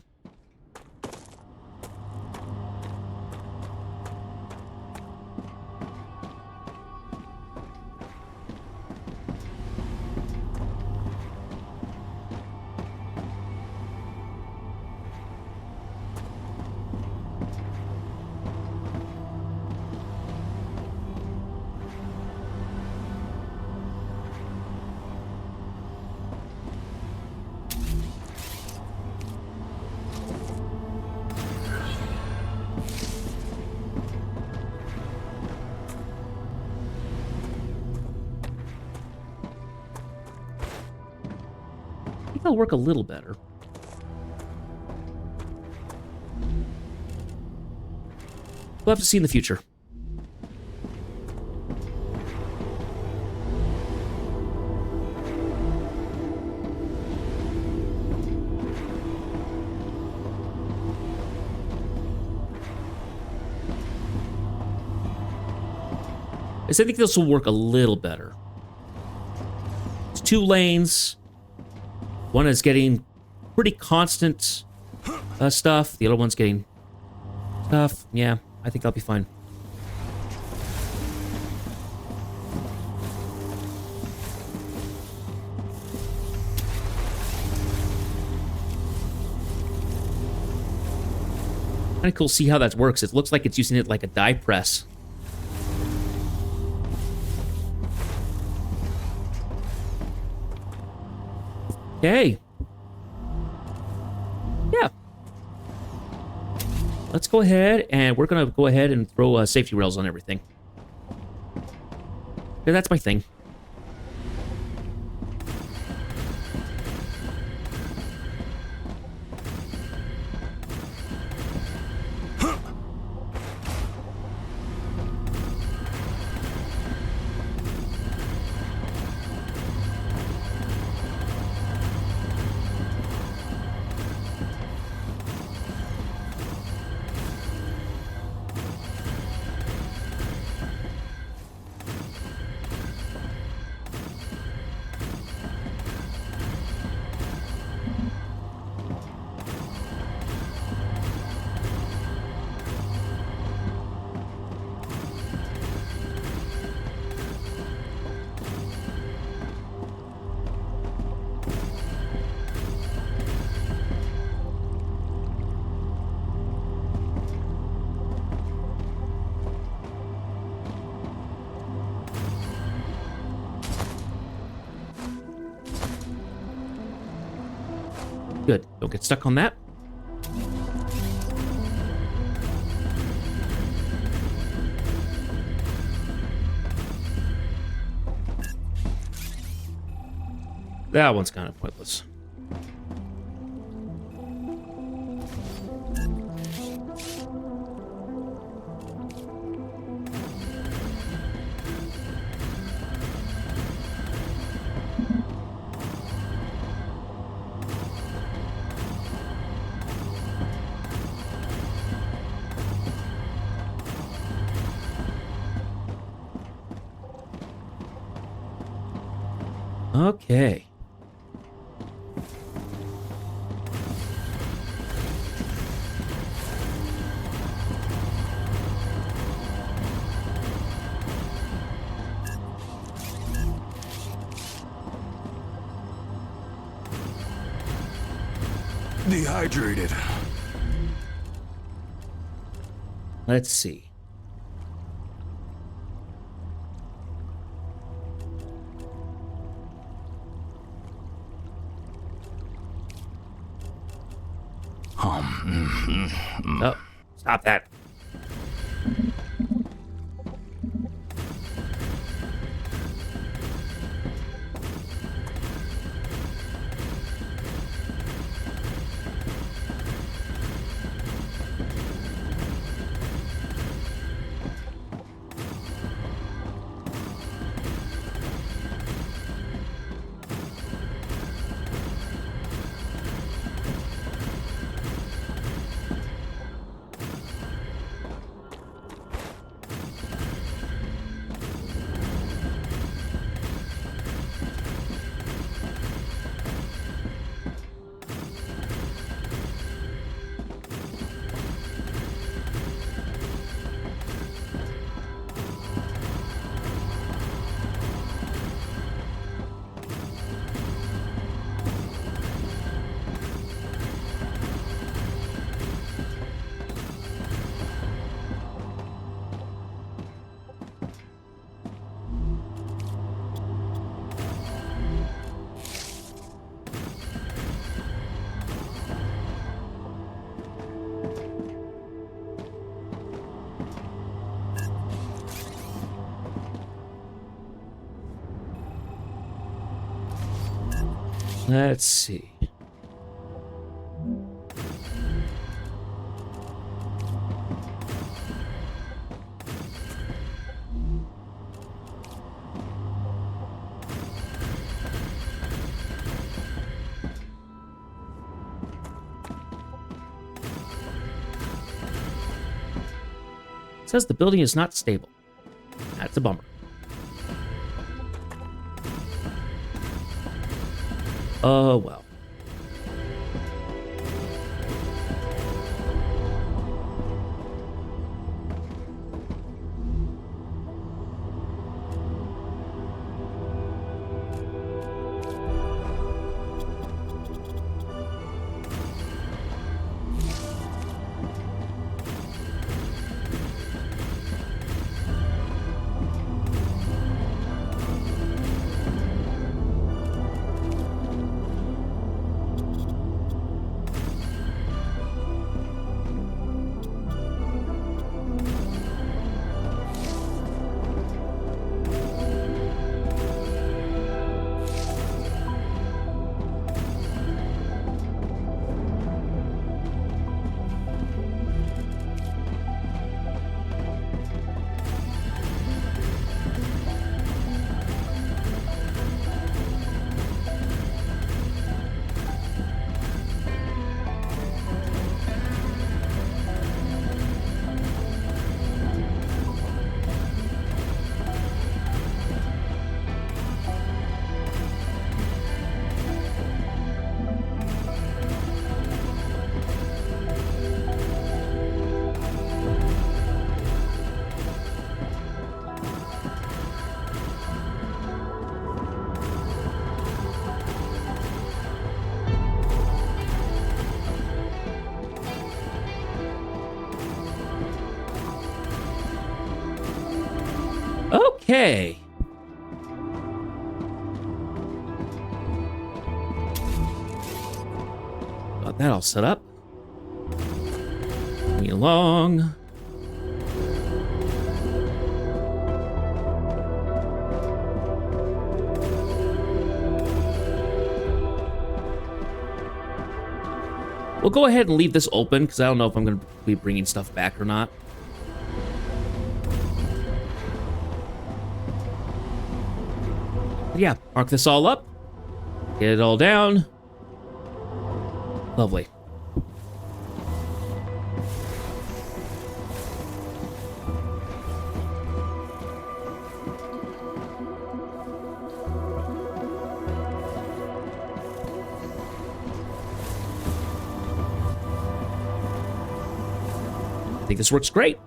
I think that'll work a little better. We'll have to see in the future. I think this will work a little better. It's 2 lanes. One is getting pretty constant stuff. The other one's getting stuff. Yeah, I think that'll be fine. Kind of cool to see how that works. It looks like it's using it like a die press. Okay. Yeah. let's go ahead and we're gonna go ahead and throw safety rails on everything. Yeah, that's my thing. Good. Don't get stuck on that. That one's kind of pointless. Okay. Dehydrated. Let's see. Oh, stop that. Let's see. It says the building is not stable. That's a bummer. Oh, well. Okay. Got that all set up. Moving along. We'll go ahead and leave this open because I don't know if I'm going to be bringing stuff back or not. But yeah, mark this all up. Get it all down. Lovely. I think this works great.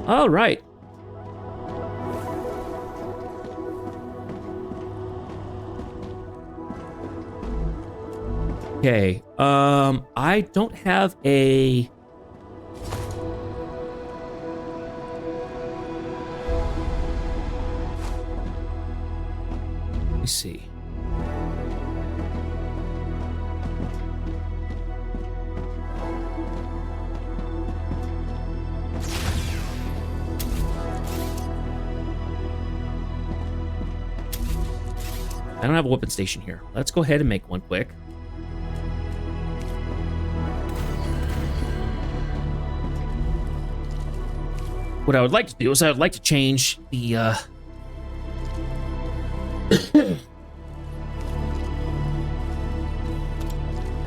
All right. Okay. I don't have a... Let me see. I don't have a weapon station here. Let's go ahead and make one quick. What I would like to do is I would like to change the,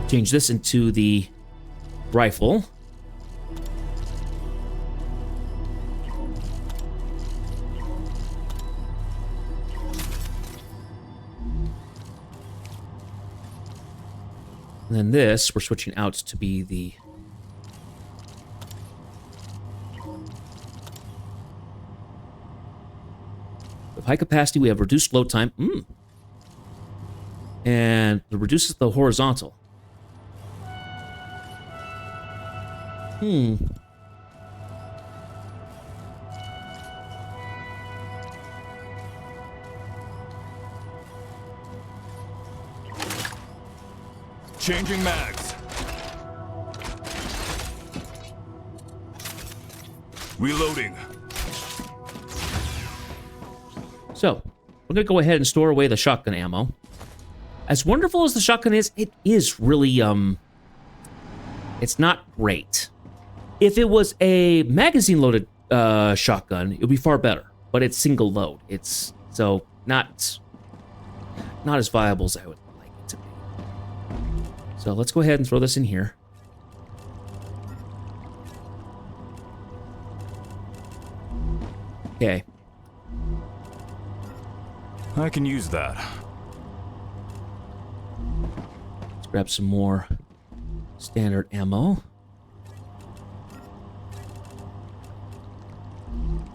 change this into the rifle. And then this, we're switching out to be the... With high capacity, we have reduced load time. And it reduces the horizontal. Changing mags. Reloading. So, we're going to go ahead and store away the shotgun ammo. As wonderful as the shotgun is, it is really, it's not great. If it was a magazine-loaded shotgun, it would be far better. But it's single load. It's, so, not as viable as I would like it to be. So, let's go ahead and throw this in here. Okay. I can use that. Let's grab some more standard ammo.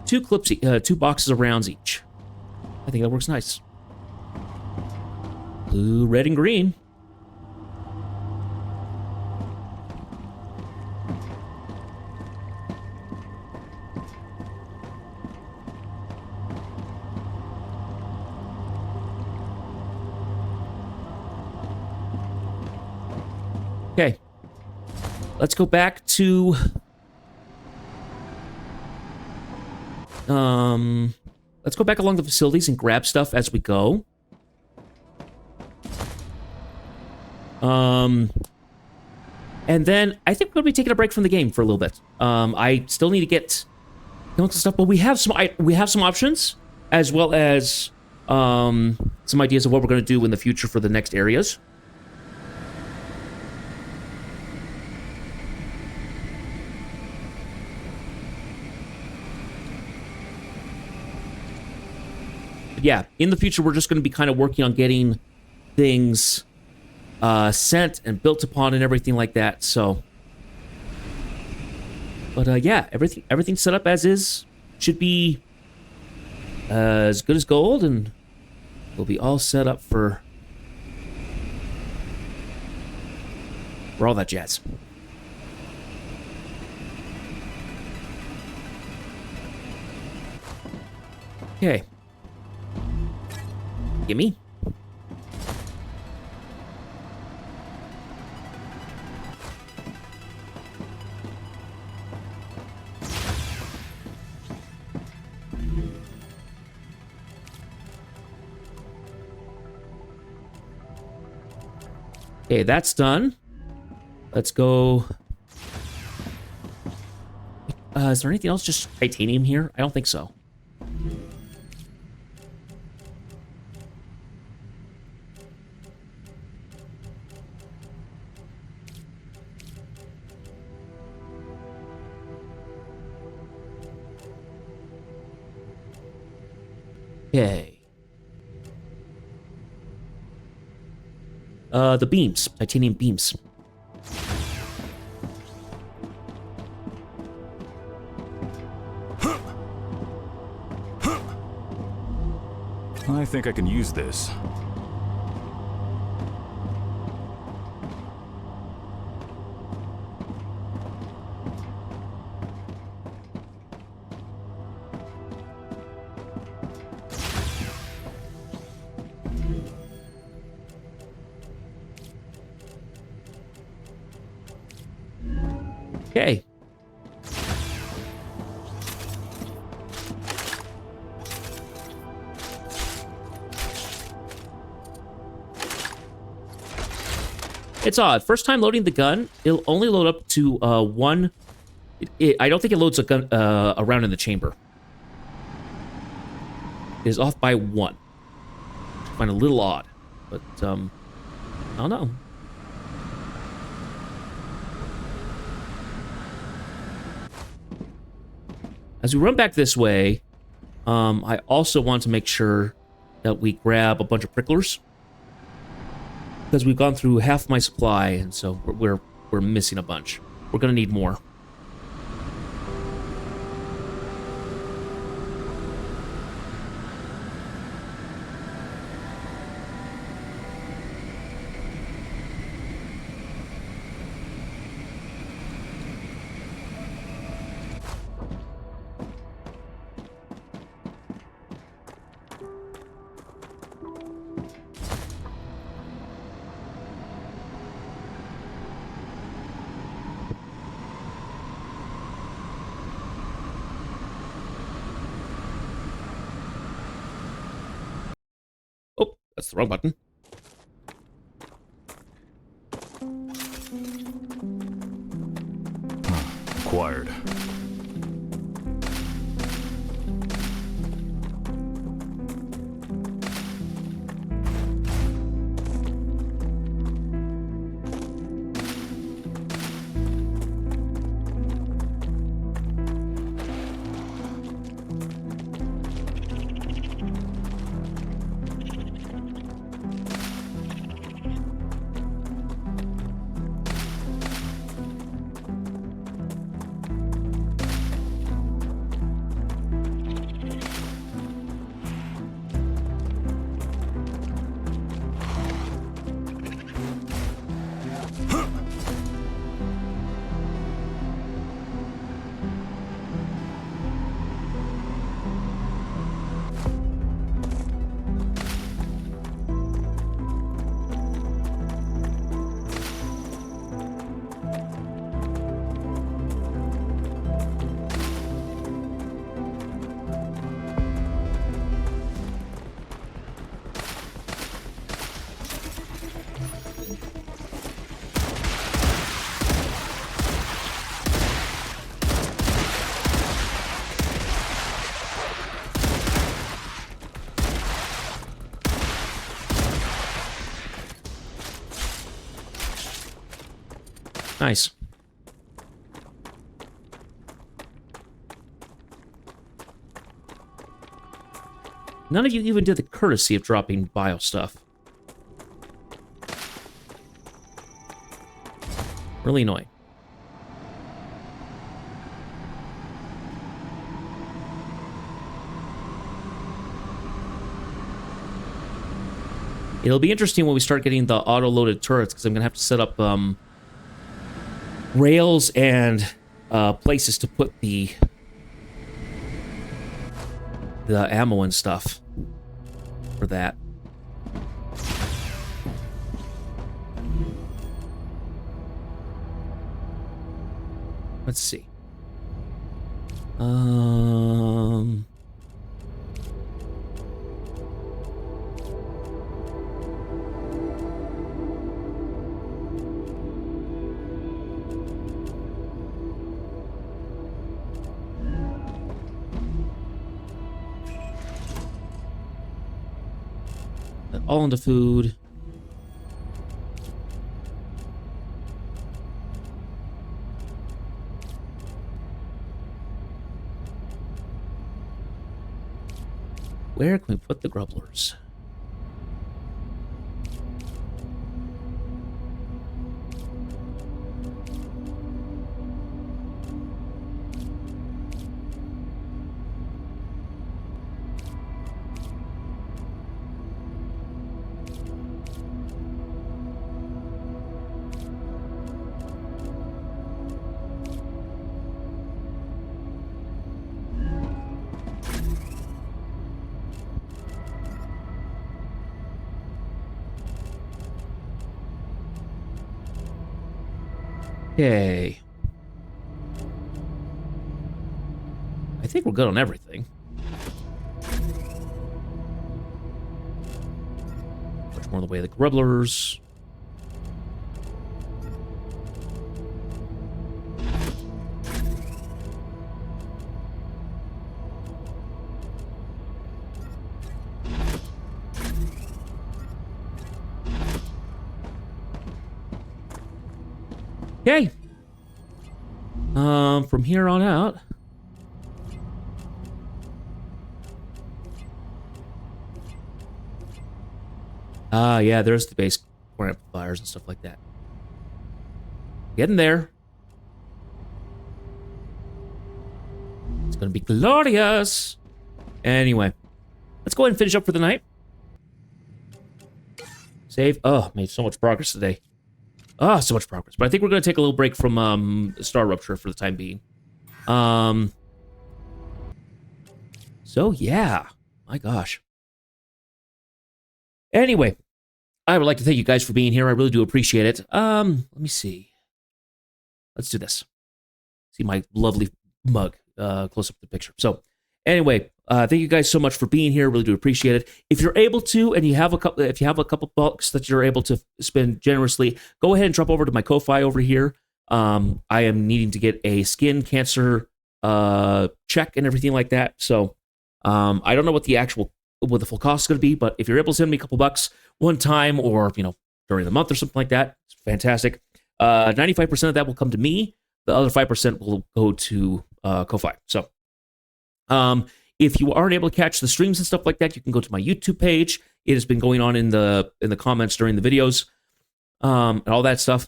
2 clips, 2 boxes of rounds each. I think that works nice. Blue, red, and green. Okay, let's go back to, let's go back along the facilities and grab stuff as we go. And then I think we're gonna be taking a break from the game for a little bit. I still need to get some stuff, but we have some options as well as some ideas of what we're gonna do in the future for the next areas. Yeah, in the future, we're just going to be kind of working on getting things sent and built upon and everything like that. So, but yeah, everything's set up as is. Should be as good as gold, and we'll be all set up for all that jazz. Okay. Gimme. Okay, that's done. Let's go. Is there anything else? Just titanium here? I don't think so. Okay. The beams. Titanium beams. I think I can use this. Okay. It's odd. First time loading the gun, it'll only load up to one. I don't think it loads a gun around in the chamber. It is off by one. I find it a little odd, but I don't know. As we run back this way, I also want to make sure that we grab a bunch of pricklers, because we've gone through half my supply, and so we're missing a bunch. We're gonna need more. Oh, that's the wrong button. Acquired. Nice. None of you even did the courtesy of dropping bio stuff. Really annoying. It'll be interesting when we start getting the auto-loaded turrets, because I'm going to have to set up rails and places to put the ammo and stuff for that. Let's see. All into food. Where can we put the grubblers? Okay. I think we're good on everything. Much more in the way of the grubblers. Okay. From here on out. Yeah, there's the base core amplifiers and stuff like that. Getting there. It's gonna be glorious. Anyway, let's go ahead and finish up for the night. Save. Oh, made so much progress today. Ah, so much progress. But I think we're going to take a little break from Star Rupture for the time being. So, yeah. My gosh. Anyway, I would like to thank you guys for being here. I really do appreciate it. Let me see. Let's do this. See my lovely mug close up the picture. So, anyway, thank you guys so much for being here. Really do appreciate it. If you're able to, and you have a couple bucks that you're able to spend generously, go ahead and drop over to my Ko-Fi over here. I am needing to get a skin cancer check and everything like that. So I don't know what the full cost is going to be, but if you're able to send me a couple bucks one time, or during the month or something like that, it's fantastic. 95% of that will come to me. The other 5% will go to Ko-Fi. So. If you aren't able to catch the streams and stuff like that, you can go to my YouTube page. It has been going on in the comments during the videos, and all that stuff.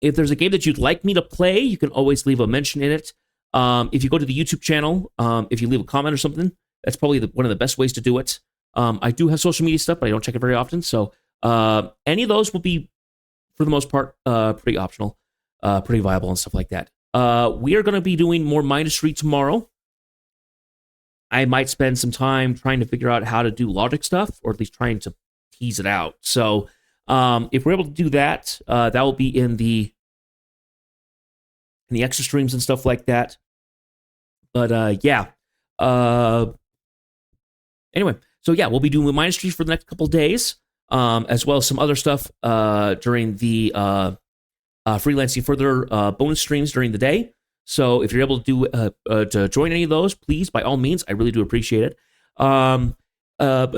If there's a game that you'd like me to play, you can always leave a mention in it. If you go to the YouTube channel, if you leave a comment or something, that's probably one of the best ways to do it. I do have social media stuff, but I don't check it very often. So any of those will be, for the most part, pretty optional, pretty viable and stuff like that. We are going to be doing more Ministry tomorrow. I might spend some time trying to figure out how to do logic stuff, or at least trying to tease it out. So if we're able to do that, that will be in the extra streams and stuff like that. But yeah. Anyway, so yeah, we'll be doing Ministry for the next couple days, as well as some other stuff during the freelancing further bonus streams during the day. So if you're able to to join any of those, please, by all means, I really do appreciate it. But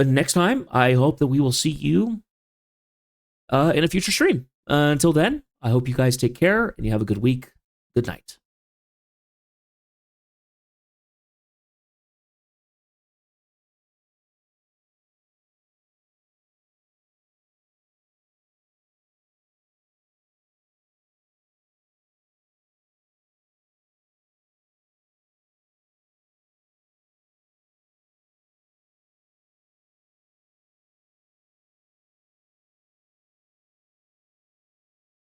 next time, I hope that we will see you in a future stream. Until then, I hope you guys take care and you have a good week. Good night.